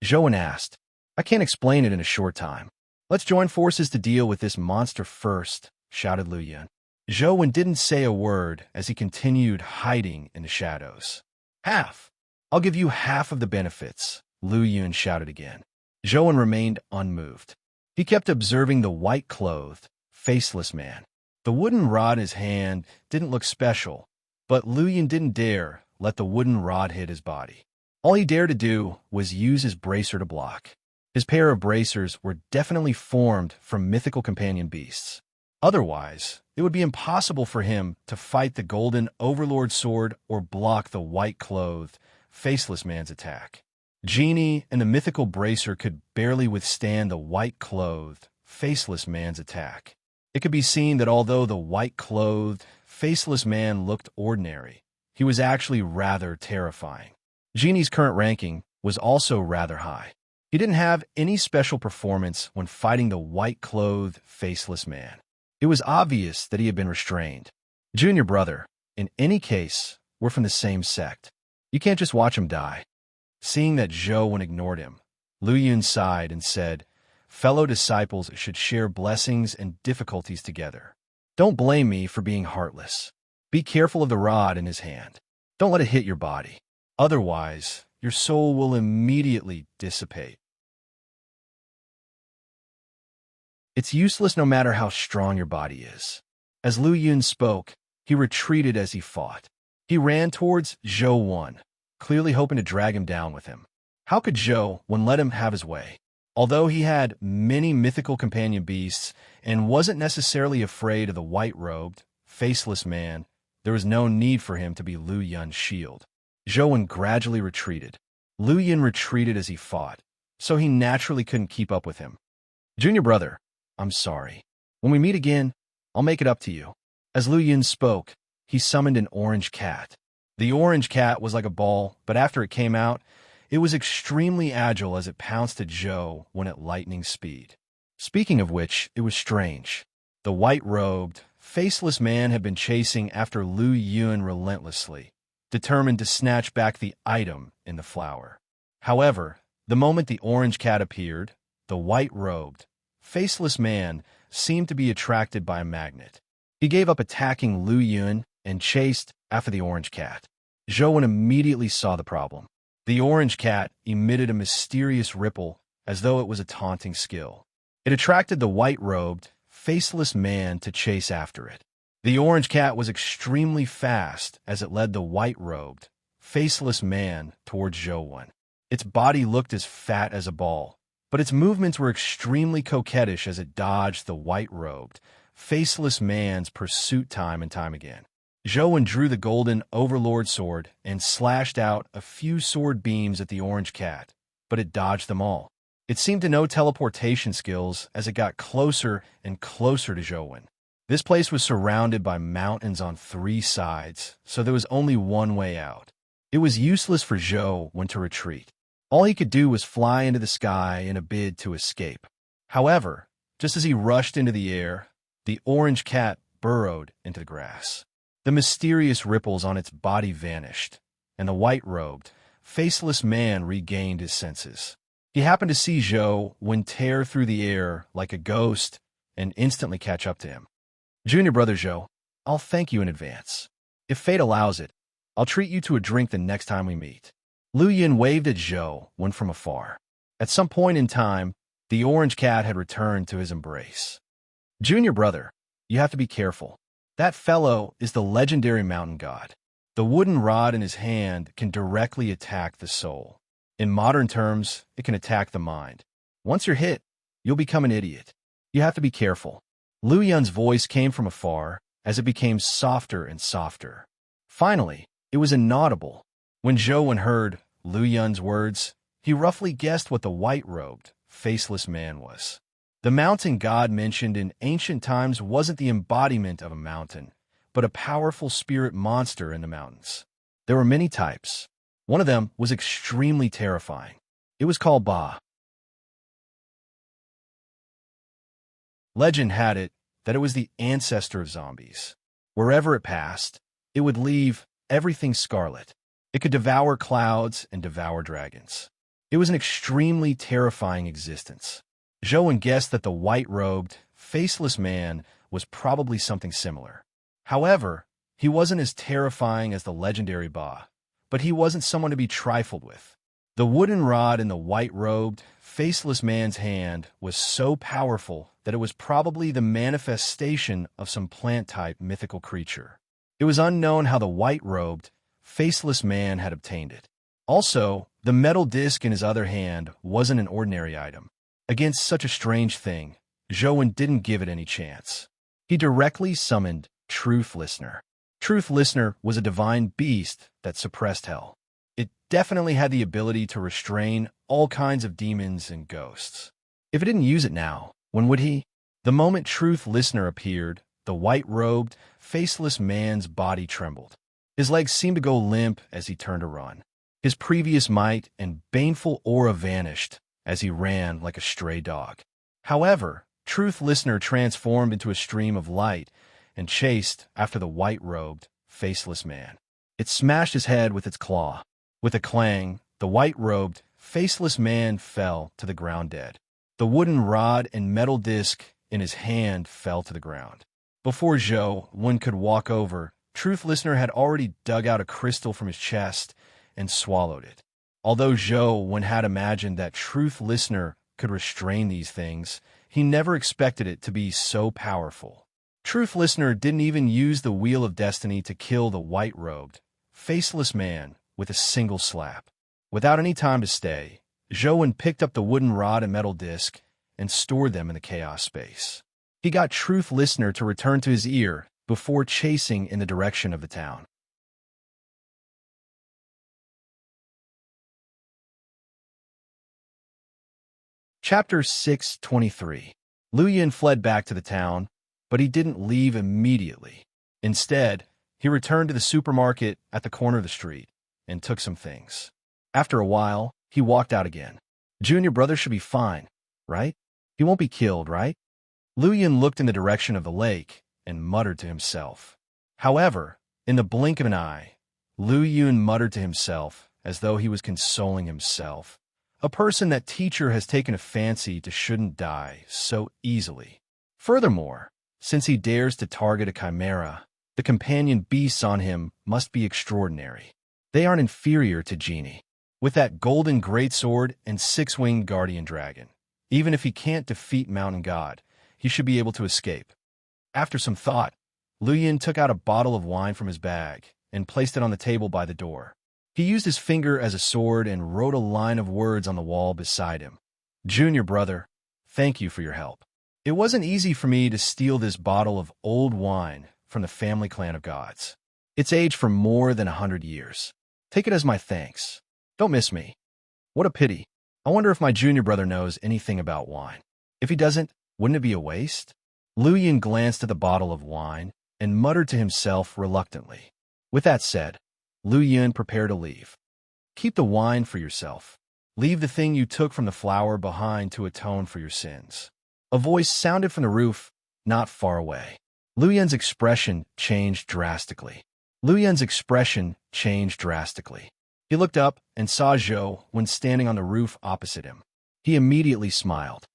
Zhou asked. "I can't explain it in a short time. Let's join forces to deal with this monster first," shouted Lu Yun. Zhou didn't say a word as he continued hiding in the shadows. "Half! I'll give you half of the benefits," Lu Yun shouted again. Zhou remained unmoved. He kept observing the white-clothed, faceless man. The wooden rod in his hand didn't look special, but Lu Yun didn't dare let the wooden rod hit his body. All he dared to do was use his bracer to block. His pair of bracers were definitely formed from mythical companion beasts. Otherwise, it would be impossible for him to fight the golden overlord sword or block the white-clothed, faceless man's attack. Genie and the mythical bracer could barely withstand the white-clothed, faceless man's attack. It could be seen that although the white-clothed, faceless man looked ordinary, he was actually rather terrifying. Genie's current ranking was also rather high. He didn't have any special performance when fighting the white-clothed, faceless man. It was obvious that he had been restrained. "Junior brother, in any case, we're from the same sect. You can't just watch him die." Seeing that Zhou ignored him, Lu Yun sighed and said, "Fellow disciples should share blessings and difficulties together. Don't blame me for being heartless. Be careful of the rod in his hand. Don't let it hit your body. Otherwise, your soul will immediately dissipate." It's useless no matter how strong your body is. As Lu Yun spoke, he retreated as he fought. He ran towards Zhou, clearly hoping to drag him down with him. How could Zhou let him have his way? Although he had many mythical companion beasts and wasn't necessarily afraid of the white-robed, faceless man, there was no need for him to be Lu Yun's shield. Zhou gradually retreated. Lu Yun retreated as he fought, so he naturally couldn't keep up with him. "Junior brother, I'm sorry. When we meet again, I'll make it up to you." As Lu Yun spoke, he summoned an orange cat. The orange cat was like a ball, but after it came out, it was extremely agile as it pounced at Zhou at lightning speed. Speaking of which, it was strange. The white-robed, faceless man had been chasing after Lu Yun relentlessly, determined to snatch back the item in the flower. However, the moment the orange cat appeared, the white-robed, faceless man seemed to be attracted by a magnet. He gave up attacking Lu Yun and chased after the orange cat. Zhou immediately saw the problem. The orange cat emitted a mysterious ripple as though it was a taunting skill. It attracted the white-robed, faceless man to chase after it. The orange cat was extremely fast as it led the white-robed, faceless man towards Zhou. Its body looked as fat as a ball, but its movements were extremely coquettish as it dodged the white-robed, faceless man's pursuit time and time again. Zhou drew the golden overlord sword and slashed out a few sword beams at the orange cat, but it dodged them all. It seemed to know teleportation skills as it got closer and closer to Zhou. This place was surrounded by mountains on 3 sides, so there was only one way out. It was useless for Zhou to retreat. All he could do was fly into the sky in a bid to escape. However, just as he rushed into the air, the orange cat burrowed into the grass. The mysterious ripples on its body vanished, and the white-robed, faceless man regained his senses. He happened to see Zhou tear through the air like a ghost and instantly catch up to him. "Junior brother Zhou, I'll thank you in advance. If fate allows it, I'll treat you to a drink the next time we meet. Lu Yin waved at Zhou Wen from afar. At some point in time, the orange cat had returned to his embrace. Junior brother, you have to be careful. That fellow is the legendary mountain god. The wooden rod in his hand can directly attack the soul. In modern terms, it can attack the mind. Once you're hit, you'll become an idiot. You have to be careful. Lu Yun's voice came from afar as it became softer and softer. Finally, it was inaudible. When Zhou Wen heard Lu Yun's words, he roughly guessed what the white-robed, faceless man was. The mountain god mentioned in ancient times wasn't the embodiment of a mountain, but a powerful spirit monster in the mountains. There were many types. One of them was extremely terrifying. It was called Ba. Legend had it that it was the ancestor of zombies. Wherever it passed, it would leave everything scarlet. It could devour clouds and devour dragons. It was an extremely terrifying existence. Zhou Wen guessed that the white-robed, faceless man was probably something similar. However, he wasn't as terrifying as the legendary Ba, but he wasn't someone to be trifled with. The wooden rod in the white-robed, faceless man's hand was so powerful that it was probably the manifestation of some plant-type mythical creature. It was unknown how the white-robed, faceless man had obtained it. Also, the metal disc in his other hand wasn't an ordinary item. Against such a strange thing, Zhou Wen didn't give it any chance. He directly summoned Truth Listener. Truth Listener was a divine beast that suppressed hell. It definitely had the ability to restrain all kinds of demons and ghosts. If he didn't use it now, when would he? The moment Truth Listener appeared, the white-robed, faceless man's body trembled. His legs seemed to go limp as he turned to run. His previous might and baneful aura vanished as he ran like a stray dog. However, Truth Listener transformed into a stream of light and chased after the white-robed, faceless man. It smashed his head with its claw. With a clang, the white-robed, faceless man fell to the ground dead. The wooden rod and metal disc in his hand fell to the ground. Before Zhou Wen could walk over, Truth Listener had already dug out a crystal from his chest and swallowed it. Although Zhou Wen had imagined that Truth Listener could restrain these things, he never expected it to be so powerful. Truth Listener didn't even use the Wheel of Destiny to kill the white-robed, faceless man with a single slap. Without any time to stay, Zhou Wen picked up the wooden rod and metal disc and stored them in the chaos space. He got Truth Listener to return to his ear before chasing in the direction of the town. Chapter 623. Lu Yin fled back to the town, but he didn't leave immediately. Instead, he returned to the supermarket at the corner of the street and took some things. After a while, he walked out again. Junior brother should be fine, right? He won't be killed, right? Lu Yin looked in the direction of the lake and muttered to himself. However, in the blink of an eye, Lu Yin muttered to himself as though he was consoling himself. A person that teacher has taken a fancy to shouldn't die so easily. Furthermore, since he dares to target a chimera, the companion beasts on him must be extraordinary. They aren't inferior to Genie. With that golden greatsword and six-winged guardian dragon, even if he can't defeat Mountain God, he should be able to escape. After some thought, Lu Yin took out a bottle of wine from his bag and placed it on the table by the door. He used his finger as a sword and wrote a line of words on the wall beside him. Junior brother, thank you for your help. It wasn't easy for me to steal this bottle of old wine from the family clan of gods. It's aged for more than 100 years. Take it as my thanks. Don't miss me. What a pity. I wonder if my junior brother knows anything about wine. If he doesn't, wouldn't it be a waste? Lu Yin glanced at the bottle of wine and muttered to himself reluctantly. With that said, Lu Yin prepared to leave. Keep the wine for yourself. Leave the thing you took from the flower behind to atone for your sins. A voice sounded from the roof, not far away. Lu Yin's expression changed drastically. Lu Yin's expression changed drastically. He looked up and saw Zhou Wen standing on the roof opposite him. He immediately smiled.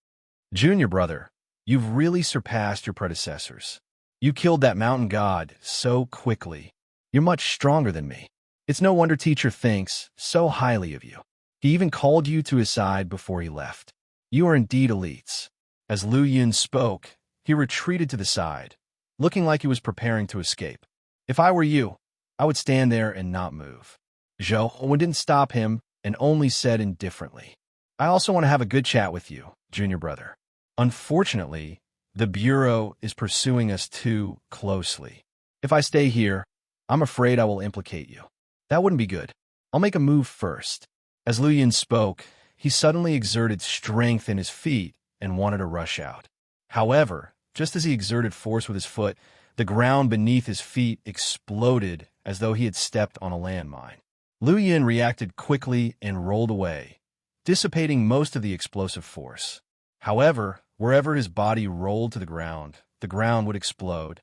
Junior brother, you've really surpassed your predecessors. You killed that mountain god so quickly. You're much stronger than me. It's no wonder teacher thinks so highly of you. He even called you to his side before he left. You are indeed elites. As Lu Yun spoke, he retreated to the side, looking like he was preparing to escape. If I were you, I would stand there and not move. Zhou didn't stop him and only said indifferently, I also want to have a good chat with you, junior brother. Unfortunately, the Bureau is pursuing us too closely. If I stay here, I'm afraid I will implicate you. That wouldn't be good. I'll make a move first. As Lu Yun spoke, he suddenly exerted strength in his feet and wanted to rush out. However, just as he exerted force with his foot, the ground beneath his feet exploded as though he had stepped on a landmine. Lu Yun reacted quickly and rolled away, dissipating most of the explosive force. However, wherever his body rolled to the ground would explode.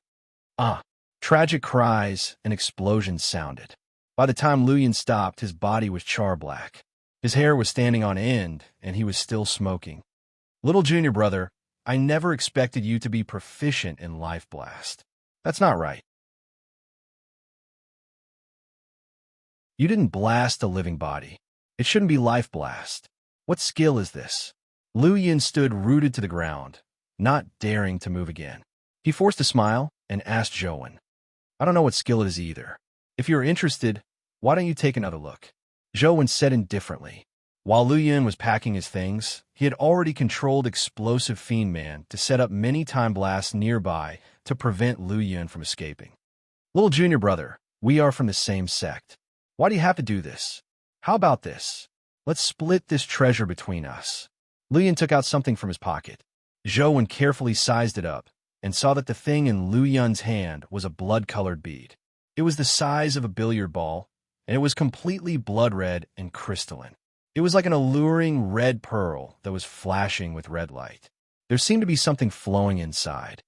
Tragic cries and explosions sounded. By the time Lu Yun stopped, his body was char-black. His hair was standing on end, and he was still smoking. Little junior brother, I never expected you to be proficient in Life Blast. That's not right. You didn't blast a living body. It shouldn't be Life Blast. What skill is this? Lu Yun stood rooted to the ground, not daring to move again. He forced a smile and asked Zhou. I don't know what skill it is either. If you're interested, why don't you take another look? Zhou said indifferently. While Lu Yun was packing his things, he had already controlled Explosive Fiend Man to set up many time blasts nearby to prevent Lu Yun from escaping. Little junior brother, we are from the same sect. Why do you have to do this? How about this? Let's split this treasure between us. Lu Yun took out something from his pocket. Zhou carefully sized it up and saw that the thing in Lu Yun's hand was a blood-colored bead. It was the size of a billiard ball, and it was completely blood-red and crystalline. It was like an alluring red pearl that was flashing with red light. There seemed to be something flowing inside.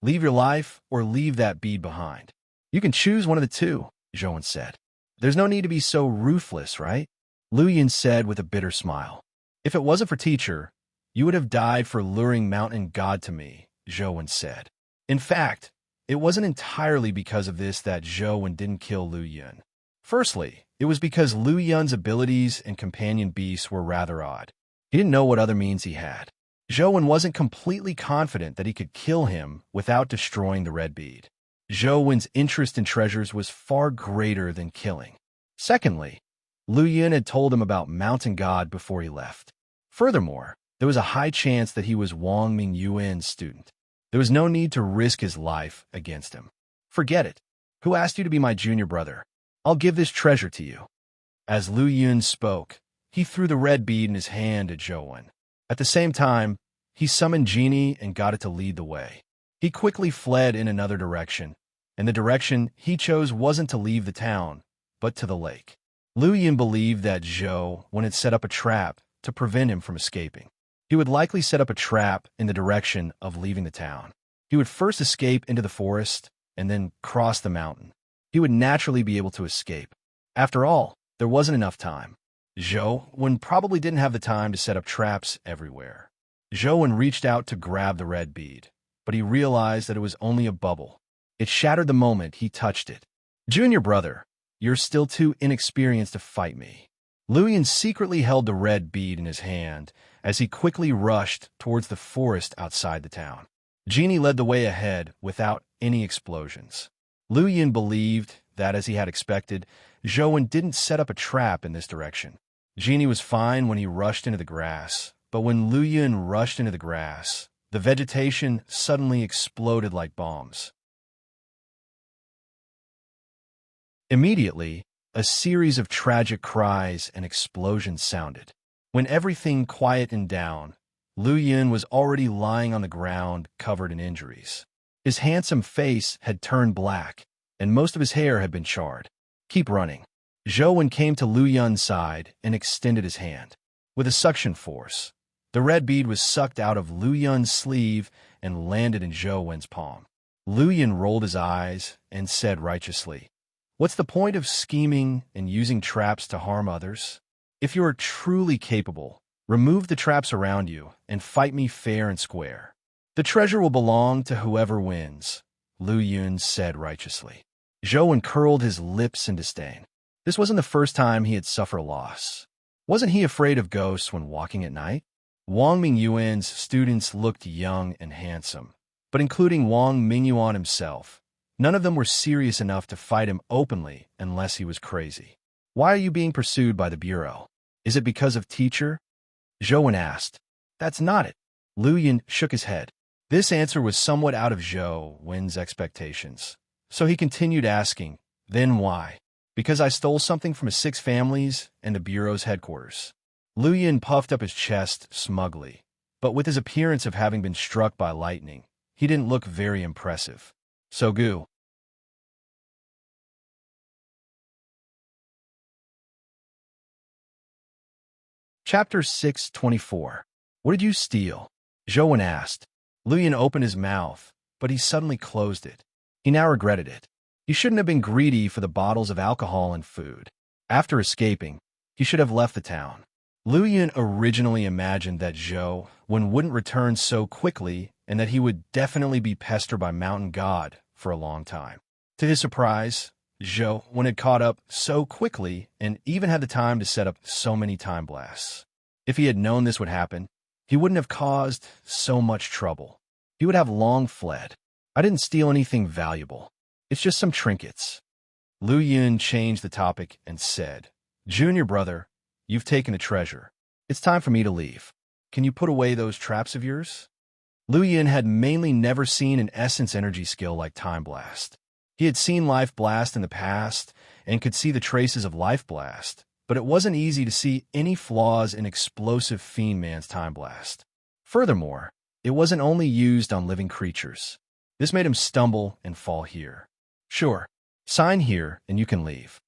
Leave your life or leave that bead behind. You can choose one of the two, Zhou said. There's no need to be so ruthless, right? Lu Yun said with a bitter smile. If it wasn't for teacher, you would have died for luring Mountain God to me, Zhou said. In fact, it wasn't entirely because of this that Zhou didn't kill Lu Yun. Firstly, it was because Lu Yun's abilities and companion beasts were rather odd. He didn't know what other means he had. Zhou wasn't completely confident that he could kill him without destroying the red bead. Zhou's interest in treasures was far greater than killing. Secondly, Lu Yun had told him about Mountain God before he left. Furthermore, there was a high chance that he was Wang Mingyuan's student. There was no need to risk his life against him. Forget it. Who asked you to be my junior brother? I'll give this treasure to you. As Lu Yun spoke, he threw the red bead in his hand at Zhou. At the same time, he summoned Genie and got it to lead the way. He quickly fled in another direction, and the direction he chose wasn't to leave the town, but to the lake. Lu Yun believed that Zhou had set up a trap to prevent him from escaping. He would likely set up a trap in the direction of leaving the town. He would first escape into the forest and then cross the mountain. He would naturally be able to escape. After all, there wasn't enough time. Zhou probably didn't have the time to set up traps everywhere. Zhou reached out to grab the red bead, but he realized that it was only a bubble. It shattered the moment he touched it. Junior brother, you're still too inexperienced to fight me. Lu Yun secretly held the red bead in his hand as he quickly rushed towards the forest outside the town. Genie led the way ahead without any explosions. Lu Yun believed that, as he had expected, Zhou didn't set up a trap in this direction. Genie was fine when he rushed into the grass, but when Lu Yun rushed into the grass, the vegetation suddenly exploded like bombs. Immediately, a series of tragic cries and explosions sounded. When everything quietened down, Lu Yun was already lying on the ground, covered in injuries. His handsome face had turned black, and most of his hair had been charred. Keep running. Zhou came to Lu Yun's side and extended his hand. With a suction force, the red bead was sucked out of Lu Yun's sleeve and landed in Zhou's palm. Lu Yun rolled his eyes and said righteously, "What's the point of scheming and using traps to harm others? If you are truly capable, remove the traps around you and fight me fair and square. The treasure will belong to whoever wins," Lu Yun said righteously. Zhou curled his lips in disdain. This wasn't the first time he had suffered a loss. Wasn't he afraid of ghosts when walking at night? Wang Mingyuan's students looked young and handsome, but including Wang Mingyuan himself, none of them were serious enough to fight him openly unless he was crazy. Why are you being pursued by the bureau? Is it because of teacher? Zhou Wen asked. That's not it. Lu Yin shook his head. This answer was somewhat out of Zhou Wen's expectations. So he continued asking, then why? Because I stole something from 6 families and the bureau's headquarters. Lu Yin puffed up his chest smugly, but with his appearance of having been struck by lightning, he didn't look very impressive. So Gu. Chapter 624. What did you steal? Zhou Wen asked. Lu Yin opened his mouth, but he suddenly closed it. He now regretted it. He shouldn't have been greedy for the bottles of alcohol and food. After escaping, he should have left the town. Lu Yin originally imagined that Zhou Wen wouldn't return so quickly and that he would definitely be pestered by Mountain God for a long time. To his surprise, Zhou Wen had caught up so quickly and even had the time to set up so many time blasts. If he had known this would happen, he wouldn't have caused so much trouble. He would have long fled. I didn't steal anything valuable. It's just some trinkets. Lu Yin changed the topic and said, Junior brother, you've taken a treasure. It's time for me to leave. Can you put away those traps of yours? Lu Yin had mainly never seen an essence energy skill like Time Blast. He had seen Life Blast in the past and could see the traces of Life Blast, but it wasn't easy to see any flaws in Explosive Fiend Man's Time Blast. Furthermore, it wasn't only used on living creatures. This made him stumble and fall here. Sure, sign here and you can leave.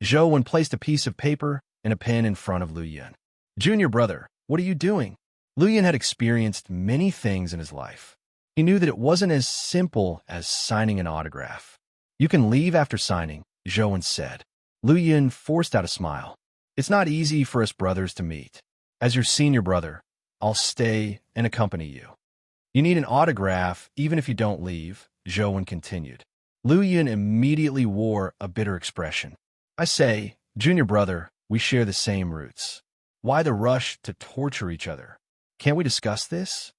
Zhou Wen placed a piece of paper and a pen in front of Lu Yin. Junior brother, what are you doing? Lu Yin had experienced many things in his life. He knew that it wasn't as simple as signing an autograph. You can leave after signing, Zhou Wen said. Lu Yin forced out a smile. It's not easy for us brothers to meet. As your senior brother, I'll stay and accompany you. You need an autograph even if you don't leave, Zhou Wen continued. Lu Yin immediately wore a bitter expression. I say, junior brother, we share the same roots. Why the rush to torture each other? Can't we discuss this?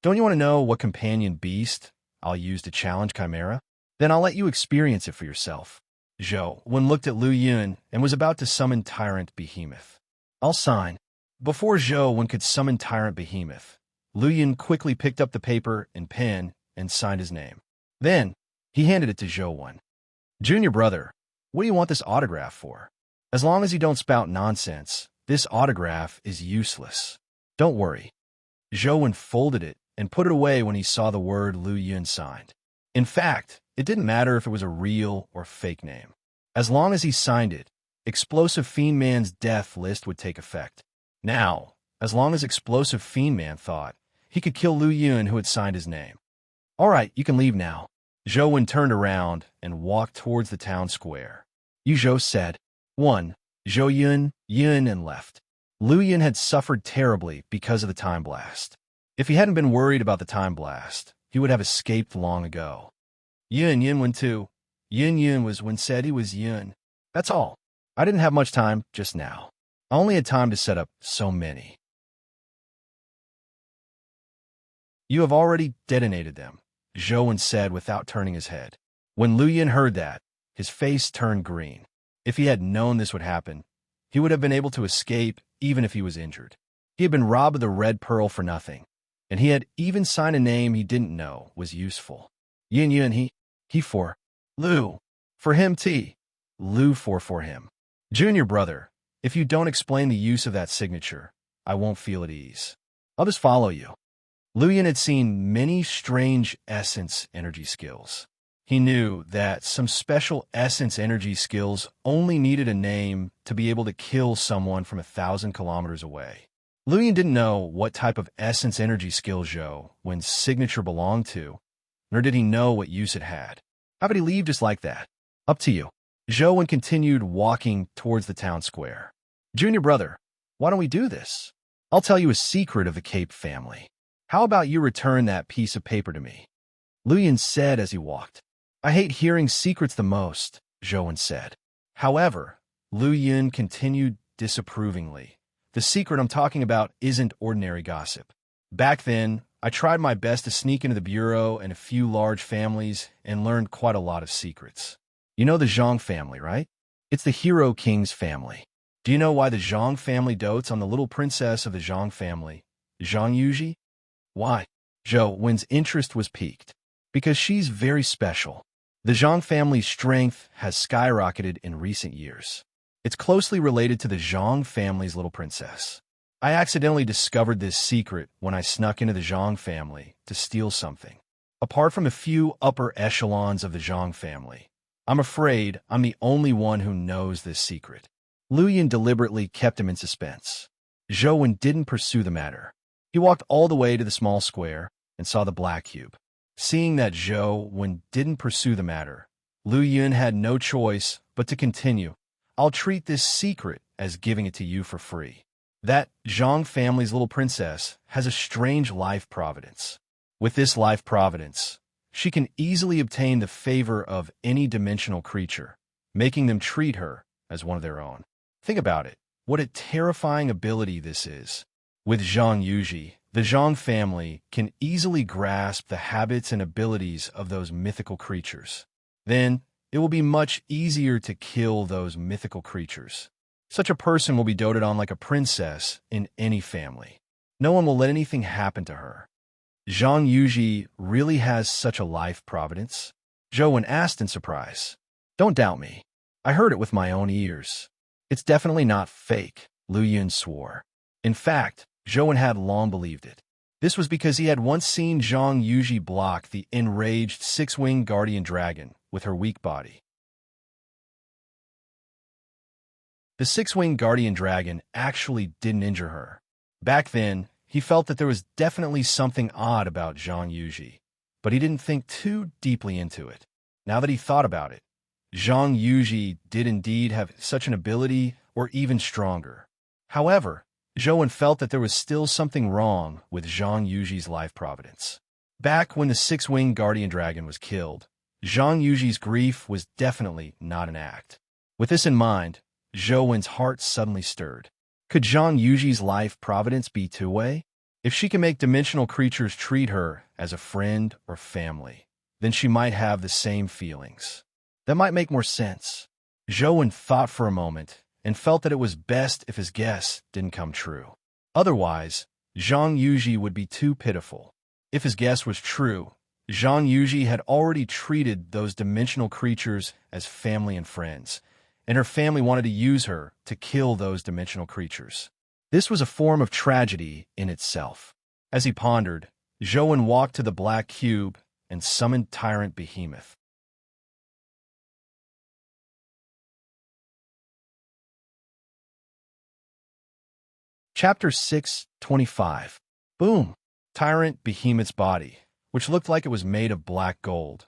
Don't you want to know what companion beast I'll use to challenge Chimera? Then I'll let you experience it for yourself. Zhou Wen looked at Lu Yin and was about to summon Tyrant Behemoth. I'll sign. Before Zhou Wen could summon Tyrant Behemoth, Lu Yin quickly picked up the paper and pen and signed his name. Then, he handed it to Zhou Wen. Junior brother, what do you want this autograph for? As long as you don't spout nonsense, this autograph is useless. Don't worry. Zhou Wen folded it and put it away when he saw the word Lu Yin signed. In fact, it didn't matter if it was a real or fake name. As long as he signed it, Explosive Fiend Man's death list would take effect. Now, as long as Explosive Fiend Man thought, he could kill Lu Yin who had signed his name. All right, you can leave now. Zhou Wen turned around and walked towards the town square. Yu Zhou said, 1. Zhou Yin, and left. Lu Yin had suffered terribly because of the time blast. If he hadn't been worried about the time blast, he would have escaped long ago. Yin went too. Yin was when said he was Yin. That's all. I didn't have much time just now. I only had time to set up so many. You have already detonated them, Zhou Wen said without turning his head. When Lu Yin heard that, his face turned green. If he had known this would happen, he would have been able to escape even if he was injured. He had been robbed of the red pearl for nothing, and he had even signed a name he didn't know was useful. Yin, he for Lu. For him, T. Lu for him. Junior brother, if you don't explain the use of that signature, I won't feel at ease. I'll just follow you. Lu Yin had seen many strange essence energy skills. He knew that some special essence energy skills only needed a name to be able to kill someone from 1,000 kilometers away. Lu Yin didn't know what type of essence energy skill Zhou Wen's signature belonged to, nor did he know what use it had. How could he leave just like that? Up to you. Zhou Wen continued walking towards the town square. Junior brother, why don't we do this? I'll tell you a secret of the Cape family. How about you return that piece of paper to me? Lu Yin said as he walked. I hate hearing secrets the most, Zhou Wen said. However, Lu Yun continued disapprovingly. The secret I'm talking about isn't ordinary gossip. Back then, I tried my best to sneak into the bureau and a few large families and learned quite a lot of secrets. You know the Zhang family, right? It's the hero king's family. Do you know why the Zhang family dotes on the little princess of the Zhang family, Zhang Yuji? Why? Zhou Wen's interest was piqued. Because she's very special. The Zhang family's strength has skyrocketed in recent years. It's closely related to the Zhang family's little princess. I accidentally discovered this secret when I snuck into the Zhang family to steal something. Apart from a few upper echelons of the Zhang family, I'm afraid I'm the only one who knows this secret. Lu Yun deliberately kept him in suspense. Zhou Wen didn't pursue the matter. He walked all the way to the small square and saw the black cube. Seeing that Zhou Wen didn't pursue the matter, Lu Yun had no choice but to continue. I'll treat this secret as giving it to you for free. That Zhang family's little princess has a strange life providence. With this life providence, she can easily obtain the favor of any dimensional creature, making them treat her as one of their own. Think about it. What a terrifying ability this is. With Zhang Yuji, the Zhang family can easily grasp the habits and abilities of those mythical creatures. Then, it will be much easier to kill those mythical creatures. Such a person will be doted on like a princess in any family. No one will let anything happen to her. Zhang Yuji really has such a life providence? Zhou Wen asked in surprise. Don't doubt me. I heard it with my own ears. It's definitely not fake, Lu Yun swore. In fact, Zhou Wen had long believed it. This was because he had once seen Zhang Yuji block the enraged six-winged guardian dragon with her weak body. The six-winged guardian dragon actually didn't injure her. Back then, he felt that there was definitely something odd about Zhang Yuji, but he didn't think too deeply into it. Now that he thought about it, Zhang Yuji did indeed have such an ability, or even stronger. However, Zhou Wen felt that there was still something wrong with Zhang Yuji's life providence. Back when the six-winged guardian dragon was killed, Zhang Yuji's grief was definitely not an act. With this in mind, Zhou Wen's heart suddenly stirred. Could Zhang Yuji's life providence be two-way? If she can make dimensional creatures treat her as a friend or family, then she might have the same feelings. That might make more sense. Zhou Wen thought for a moment and felt that it was best if his guess didn't come true. Otherwise, Zhang Yuji would be too pitiful. If his guess was true, Zhang Yuji had already treated those dimensional creatures as family and friends, and her family wanted to use her to kill those dimensional creatures. This was a form of tragedy in itself. As he pondered, Zhou Wen walked to the black cube and summoned Tyrant Behemoth. Chapter 6:25. Boom! Tyrant Behemoth's body, which looked like it was made of black gold,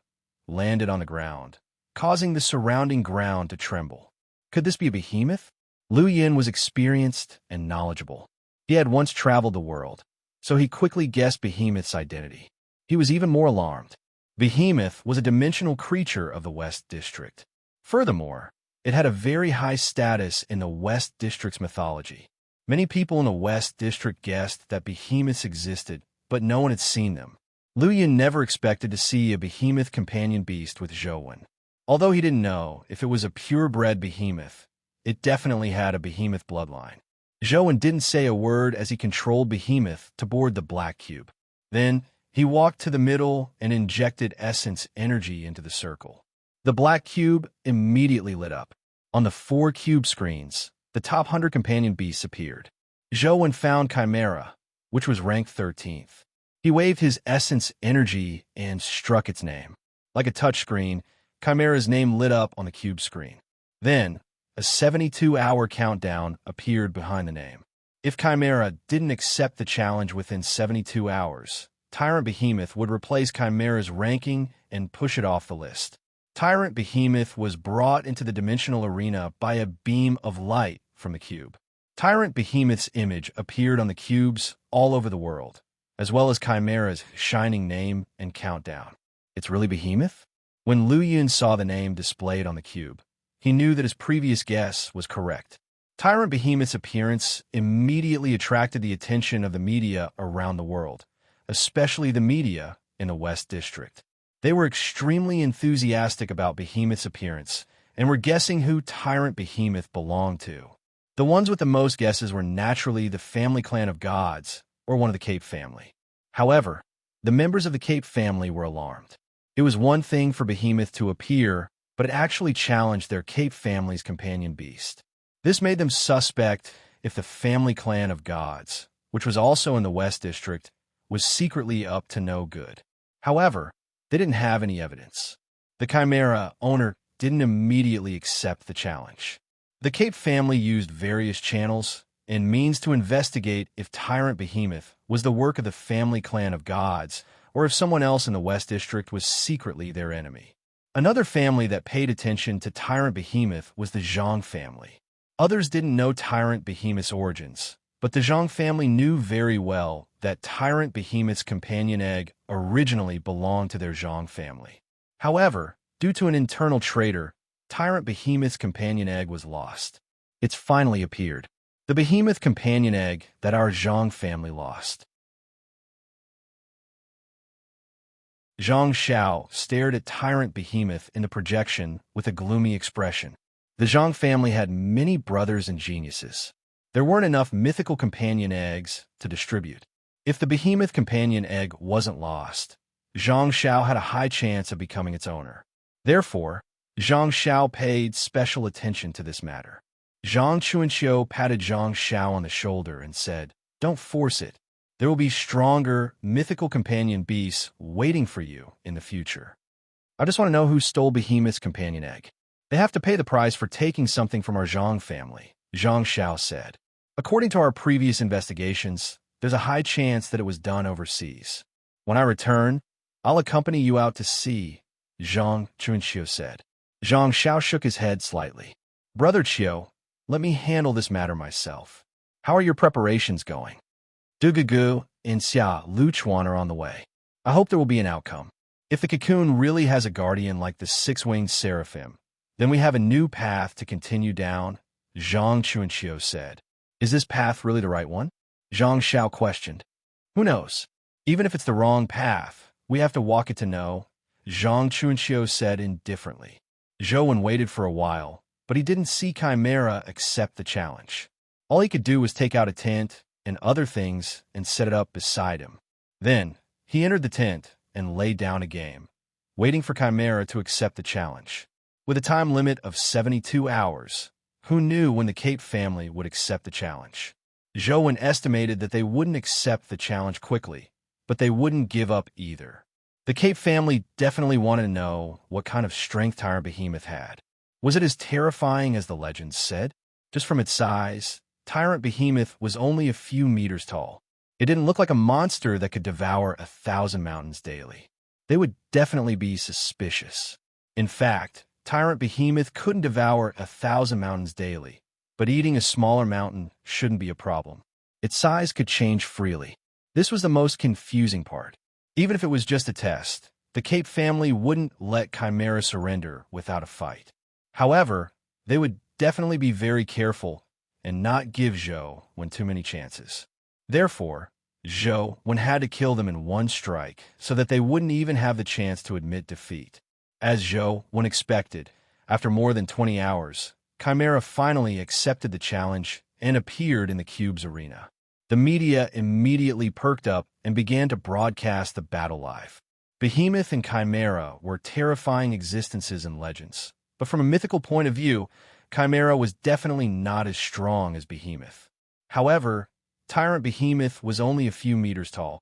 landed on the ground, causing the surrounding ground to tremble. Could this be a behemoth? Lu Yun was experienced and knowledgeable. He had once traveled the world, so he quickly guessed Behemoth's identity. He was even more alarmed. Behemoth was a dimensional creature of the West District. Furthermore, it had a very high status in the West District's mythology. Many people in the West District guessed that behemoths existed, but no one had seen them. Lu Yun never expected to see a behemoth companion beast with Zhou Wen. Although he didn't know if it was a purebred behemoth, it definitely had a behemoth bloodline. Zhou Wen didn't say a word as he controlled Behemoth to board the black cube. Then, he walked to the middle and injected essence energy into the circle. The black cube immediately lit up. On the 4 cube screens, the top 100 companion beasts appeared. Zhou Wen found Chimera, which was ranked 13th. He waved his essence energy and struck its name. Like a touchscreen, Chimera's name lit up on the cube screen. Then, a 72-hour countdown appeared behind the name. If Chimera didn't accept the challenge within 72 hours, Tyrant Behemoth would replace Chimera's ranking and push it off the list. Tyrant Behemoth was brought into the dimensional arena by a beam of light from the cube. Tyrant Behemoth's image appeared on the cubes all over the world, as well as Chimera's shining name and countdown. It's really Behemoth? When Lu Yun saw the name displayed on the cube, he knew that his previous guess was correct. Tyrant Behemoth's appearance immediately attracted the attention of the media around the world, especially the media in the West District. They were extremely enthusiastic about Behemoth's appearance and were guessing who Tyrant Behemoth belonged to. The ones with the most guesses were naturally the family clan of gods, or one of the Cape family. However, the members of the Cape family were alarmed. It was one thing for Behemoth to appear, but it actually challenged their Cape family's companion beast. This made them suspect if the family clan of gods, which was also in the West District, was secretly up to no good. However, they didn't have any evidence. The Chimera owner didn't immediately accept the challenge. The Cape family used various channels and means to investigate if Tyrant Behemoth was the work of the family clan of gods or if someone else in the West District was secretly their enemy. Another family that paid attention to Tyrant Behemoth was the Zhang family. Others didn't know Tyrant Behemoth's origins, but the Zhang family knew very well that Tyrant Behemoth's companion egg originally belonged to their Zhang family. However, due to an internal traitor, Tyrant Behemoth's companion egg was lost. It's finally appeared. The Behemoth companion egg that our Zhang family lost. Zhang Xiao stared at Tyrant Behemoth in the projection with a gloomy expression. The Zhang family had many brothers and geniuses. There weren't enough mythical companion eggs to distribute. If the Behemoth companion egg wasn't lost, Zhang Xiao had a high chance of becoming its owner. Therefore, Zhang Xiao paid special attention to this matter. Zhang Chuanqiu patted Zhang Xiao on the shoulder and said, "Don't force it. There will be stronger, mythical companion beasts waiting for you in the future. I just want to know who stole Behemoth's companion egg. They have to pay the price for taking something from our Zhang family," Zhang Xiao said. "According to our previous investigations, there's a high chance that it was done overseas. When I return, I'll accompany you out to sea," Zhang Chuanqiu said. Zhang Xiao shook his head slightly. "Brother Qiu, let me handle this matter myself. How are your preparations going?" "Du Gugu and Xia Luchuan are on the way. I hope there will be an outcome. If the cocoon really has a guardian like the six-winged seraphim, then we have a new path to continue down," Zhang Chuanqiu said. "Is this path really the right one?" Zhang Xiao questioned. "Who knows? Even if it's the wrong path, we have to walk it to know," Zhang Chuanqiu said indifferently. Zhou waited for a while, but he didn't see Chimera accept the challenge. All he could do was take out a tent and other things and set it up beside him. Then, he entered the tent and laid down a game, waiting for Chimera to accept the challenge. With a time limit of 72 hours, who knew when the Cape family would accept the challenge? Zhou estimated that they wouldn't accept the challenge quickly, but they wouldn't give up either. The Cape family definitely wanted to know what kind of strength Tyrant Behemoth had. Was it as terrifying as the legends said? Just from its size, Tyrant Behemoth was only a few meters tall. It didn't look like a monster that could devour 1,000 mountains daily. They would definitely be suspicious. In fact, Tyrant Behemoth couldn't devour 1,000 mountains daily, but eating a smaller mountain shouldn't be a problem. Its size could change freely. This was the most confusing part. Even if it was just a test, the Cape family wouldn't let Chimera surrender without a fight. However, they would definitely be very careful and not give Zhou too many chances. Therefore, Zhou had to kill them in one strike so that they wouldn't even have the chance to admit defeat. As Zhou expected, after more than 20 hours, Chimera finally accepted the challenge and appeared in the cube's arena. The media immediately perked up and began to broadcast the battle live. Behemoth and Chimera were terrifying existences and legends, but from a mythical point of view, Chimera was definitely not as strong as Behemoth. However, Tyrant Behemoth was only a few meters tall.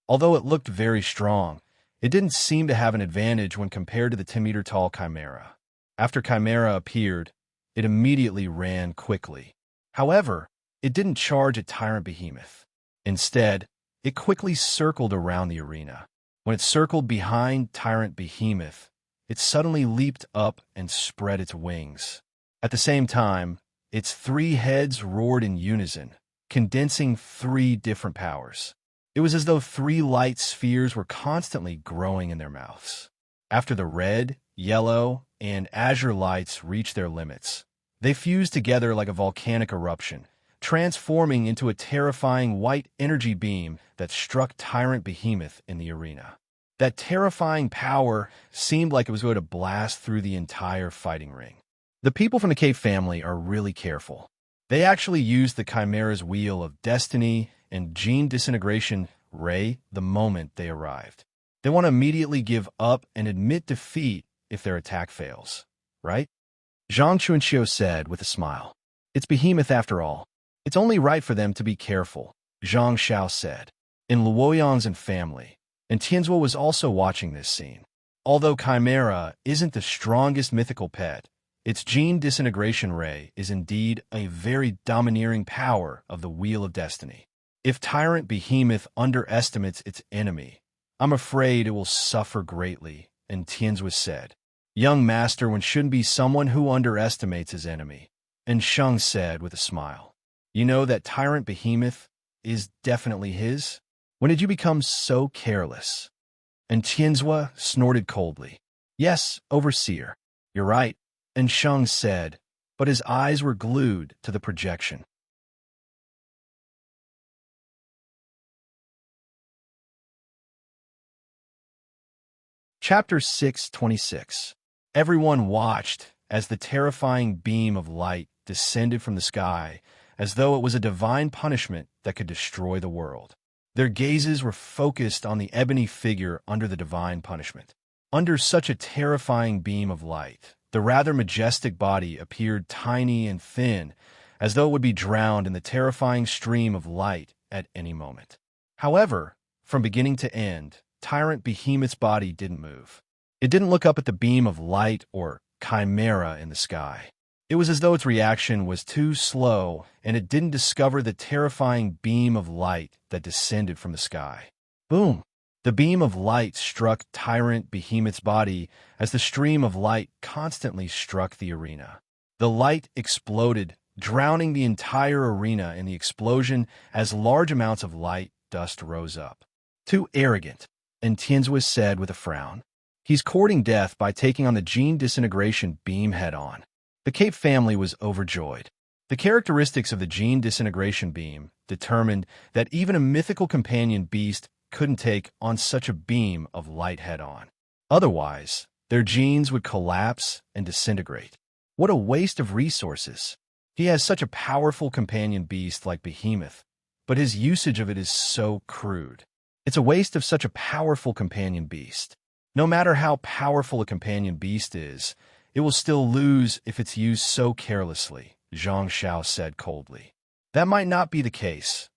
Although it looked very strong, it didn't seem to have an advantage when compared to the 10-meter-tall Chimera. After Chimera appeared, it immediately ran quickly. However, it didn't charge at Tyrant Behemoth. Instead, it quickly circled around the arena. When it circled behind Tyrant Behemoth, it suddenly leaped up and spread its wings. At the same time, its 3 heads roared in unison, condensing 3 different powers. It was as though 3 light spheres were constantly growing in their mouths. After the red, yellow, and azure lights reached their limits. They fused together like a volcanic eruption, transforming into a terrifying white energy beam that struck Tyrant Behemoth in the arena. That terrifying power seemed like it was going to blast through the entire fighting ring. The people from the cave family are really careful. They actually used the Chimera's Wheel of Destiny and Gene Disintegration Ray the moment they arrived. They want to immediately give up and admit defeat if their attack fails, right? Zhang Chunqiu said with a smile. It's Behemoth after all. It's only right for them to be careful, Zhang Xiao said. In Luoyang's and family, and Tianzhuo was also watching this scene. Although Chimera isn't the strongest mythical pet, its Gene Disintegration Ray is indeed a very domineering power of the Wheel of Destiny. If Tyrant Behemoth underestimates its enemy, I'm afraid it will suffer greatly, and Tianzhuo said. Young master, one shouldn't be someone who underestimates his enemy, and Sheng said with a smile. You know that Tyrant Behemoth is definitely his? When did you become so careless? And Tianzhuo snorted coldly. Yes, overseer. You're right, and Sheng said, but his eyes were glued to the projection. Chapter 626. Everyone watched as the terrifying beam of light descended from the sky, as though it was a divine punishment that could destroy the world. Their gazes were focused on the ebony figure under the divine punishment. Under such a terrifying beam of light, the rather majestic body appeared tiny and thin, as though it would be drowned in the terrifying stream of light at any moment. However, from beginning to end, Tyrant Behemoth's body didn't move. It didn't look up at the beam of light or chimera in the sky. It was as though its reaction was too slow, and it didn't discover the terrifying beam of light that descended from the sky. Boom! The beam of light struck Tyrant Behemoth's body as the stream of light constantly struck the arena. The light exploded, drowning the entire arena in the explosion as large amounts of light dust rose up. Too arrogant, and Tianzhuo said with a frown. He's courting death by taking on the Gene Disintegration beam head-on. The Cape family was overjoyed. The characteristics of the Gene Disintegration beam determined that even a mythical companion beast couldn't take on such a beam of light head-on. Otherwise, their genes would collapse and disintegrate. What a waste of resources. He has such a powerful companion beast like Behemoth, but his usage of it is so crude. It's a waste of such a powerful companion beast. No matter how powerful a companion beast is, it will still lose if it's used so carelessly, Zhang Xiao said coldly. That might not be the case.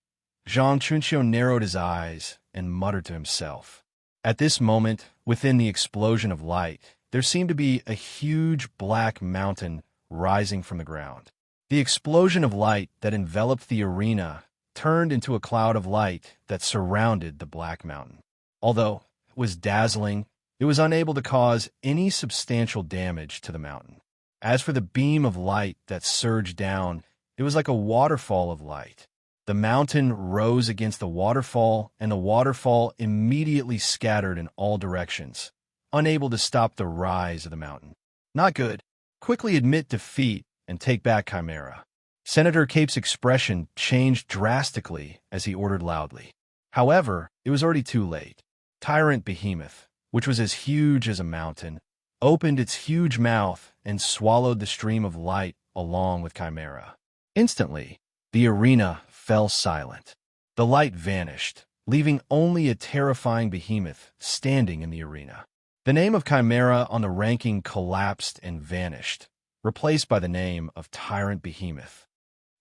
Zhang Chunqiu narrowed his eyes and muttered to himself. At this moment, within the explosion of light, there seemed to be a huge black mountain rising from the ground. The explosion of light that enveloped the arena turned into a cloud of light that surrounded the black mountain. Although it was dazzling, it was unable to cause any substantial damage to the mountain. As for the beam of light that surged down, it was like a waterfall of light. The mountain rose against the waterfall, and the waterfall immediately scattered in all directions, unable to stop the rise of the mountain. Not good. Quickly admit defeat and take back Chimera. Senator Cape's expression changed drastically as he ordered loudly. However, it was already too late. Tyrant Behemoth, which was as huge as a mountain, opened its huge mouth and swallowed the stream of light along with Chimera. Instantly, the arena fell silent. The light vanished, leaving only a terrifying Behemoth standing in the arena. The name of Chimera on the ranking collapsed and vanished, replaced by the name of Tyrant Behemoth.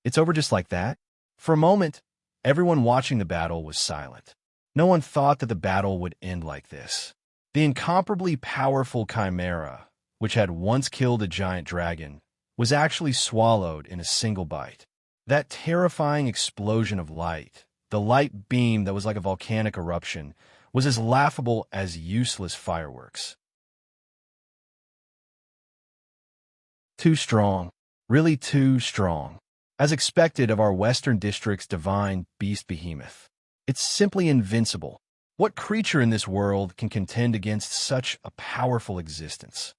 It's over just like that? For a moment, everyone watching the battle was silent. No one thought that the battle would end like this. The incomparably powerful Chimera, which had once killed a giant dragon, was actually swallowed in a single bite. That terrifying explosion of light, the light beam that was like a volcanic eruption, was as laughable as useless fireworks. Too strong. Really too strong. As expected of our Western District's divine beast Behemoth. It's simply invincible. What creature in this world can contend against such a powerful existence?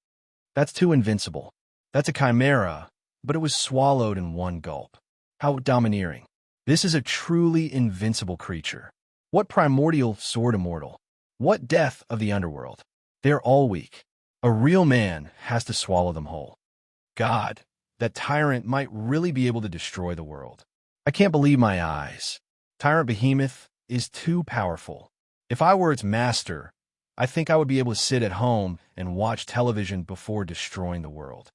That's too invincible. That's a chimera, but it was swallowed in one gulp. How domineering. This is a truly invincible creature. What primordial sword immortal? What death of the underworld? They're all weak. A real man has to swallow them whole. God, that tyrant might really be able to destroy the world. I can't believe my eyes. Tyrant Behemoth is too powerful. If I were its master, I think I would be able to sit at home and watch television before destroying the world.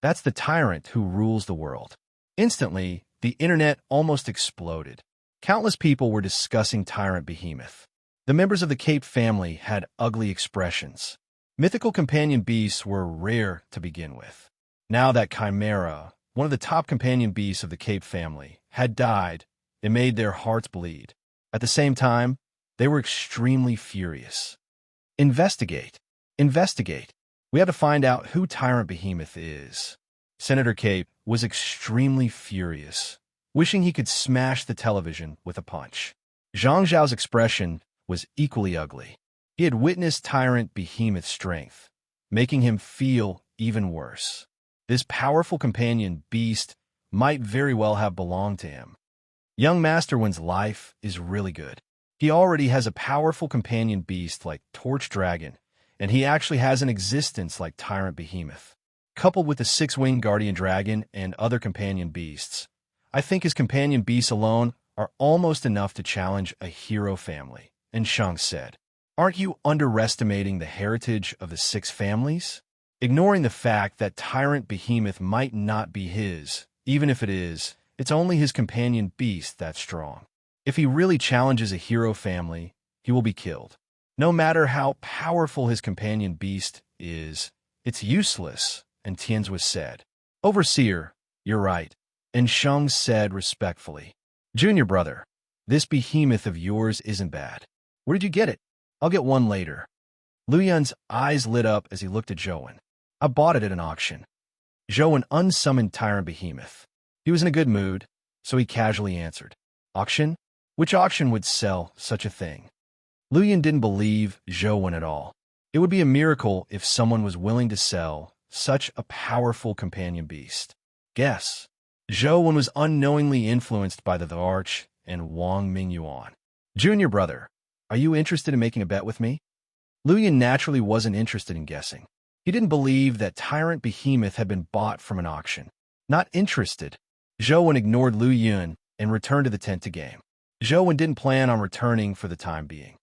That's the tyrant who rules the world. Instantly, the internet almost exploded. Countless people were discussing Tyrant Behemoth. The members of the Cape family had ugly expressions. Mythical companion beasts were rare to begin with. Now that chimera, one of the top companion beasts of the Cape family, had died, it made their hearts bleed. At the same time, they were extremely furious. Investigate. Investigate. We have to find out who Tyrant Behemoth is. Senator Cape was extremely furious, wishing he could smash the television with a punch. Zhang Zhao's expression was equally ugly. He had witnessed Tyrant Behemoth's strength, making him feel even worse. This powerful companion beast might very well have belonged to him. Young Master One's life is really good. He already has a powerful companion beast like Torch Dragon, and he actually has an existence like Tyrant Behemoth. Coupled with the six-winged Guardian Dragon and other companion beasts, I think his companion beasts alone are almost enough to challenge a hero family. And Shang said, "Aren't you underestimating the heritage of the six families? Ignoring the fact that Tyrant Behemoth might not be his, even if it is, it's only his companion beast that's strong. If he really challenges a hero family, he will be killed. No matter how powerful his companion beast is, it's useless," and Tianzi said. "Overseer, you're right," and Shang said respectfully. "Junior brother, this behemoth of yours isn't bad. Where did you get it? I'll get one later." Lu Yun's eyes lit up as he looked at Zhou. "I bought it at an auction." Zhou unsummoned Tyrant Behemoth. He was in a good mood, so he casually answered, "Auction? Which auction would sell such a thing?" Lu Yun didn't believe Zhou at all. It would be a miracle if someone was willing to sell such a powerful companion beast. Guess. Zhou was unknowingly influenced by the Arch and Wang Mingyuan. "Junior brother, are you interested in making a bet with me?" Lu Yun naturally wasn't interested in guessing. He didn't believe that Tyrant Behemoth had been bought from an auction. Not interested. Zhou ignored Lu Yun and returned to the tent to game. Zhou didn't plan on returning for the time being.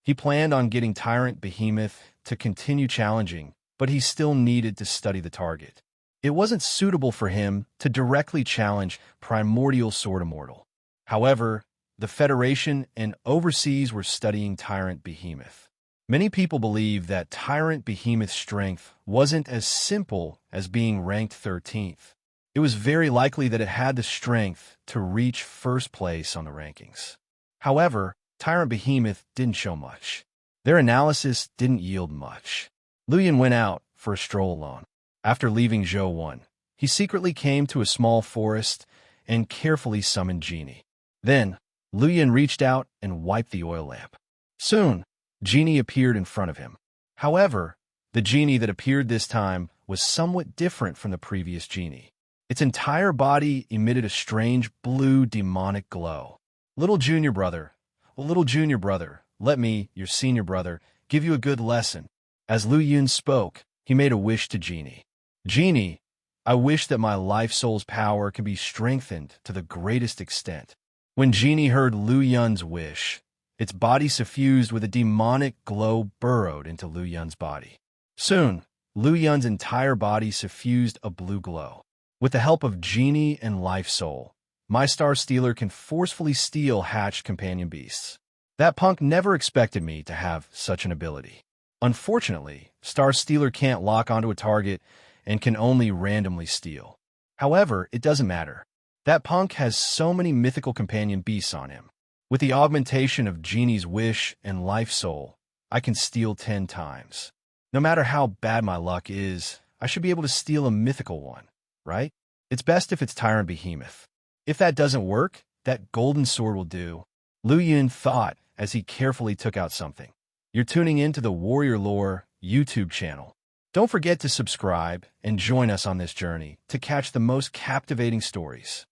He planned on getting Tyrant Behemoth to continue challenging, but he still needed to study the target. It wasn't suitable for him to directly challenge Primordial Sword Immortal. However, the Federation and overseas were studying Tyrant Behemoth. Many people believe that Tyrant Behemoth's strength wasn't as simple as being ranked 13th. It was very likely that it had the strength to reach first place on the rankings. However, Tyrant Behemoth didn't show much. Their analysis didn't yield much. Lu Yun went out for a stroll alone. After leaving Zhou, he secretly came to a small forest and carefully summoned Genie. Then, Lu Yun reached out and wiped the oil lamp. Soon, Genie appeared in front of him. However, the Genie that appeared this time was somewhat different from the previous Genie. Its entire body emitted a strange blue demonic glow. Little junior brother, let me, your senior brother, give you a good lesson." As Lu Yun spoke, he made a wish to Genie. "Genie, I wish that my life soul's power can be strengthened to the greatest extent." When Genie heard Lu Yun's wish, its body suffused with a demonic glow burrowed into Lu Yun's body. Soon, Lu Yun's entire body suffused a blue glow. With the help of Genie and Life Soul, my Star Stealer can forcefully steal hatched companion beasts. That punk never expected me to have such an ability. Unfortunately, Star Stealer can't lock onto a target and can only randomly steal. However, it doesn't matter. That punk has so many mythical companion beasts on him. With the augmentation of Genie's wish and Life Soul, I can steal 10 times. No matter how bad my luck is, I should be able to steal a mythical one, right? It's best if it's Tyrant Behemoth. If that doesn't work, that golden sword will do. Lu Yun thought as he carefully took out something. You're tuning in to the Warrior Lore YouTube channel. Don't forget to subscribe and join us on this journey to catch the most captivating stories.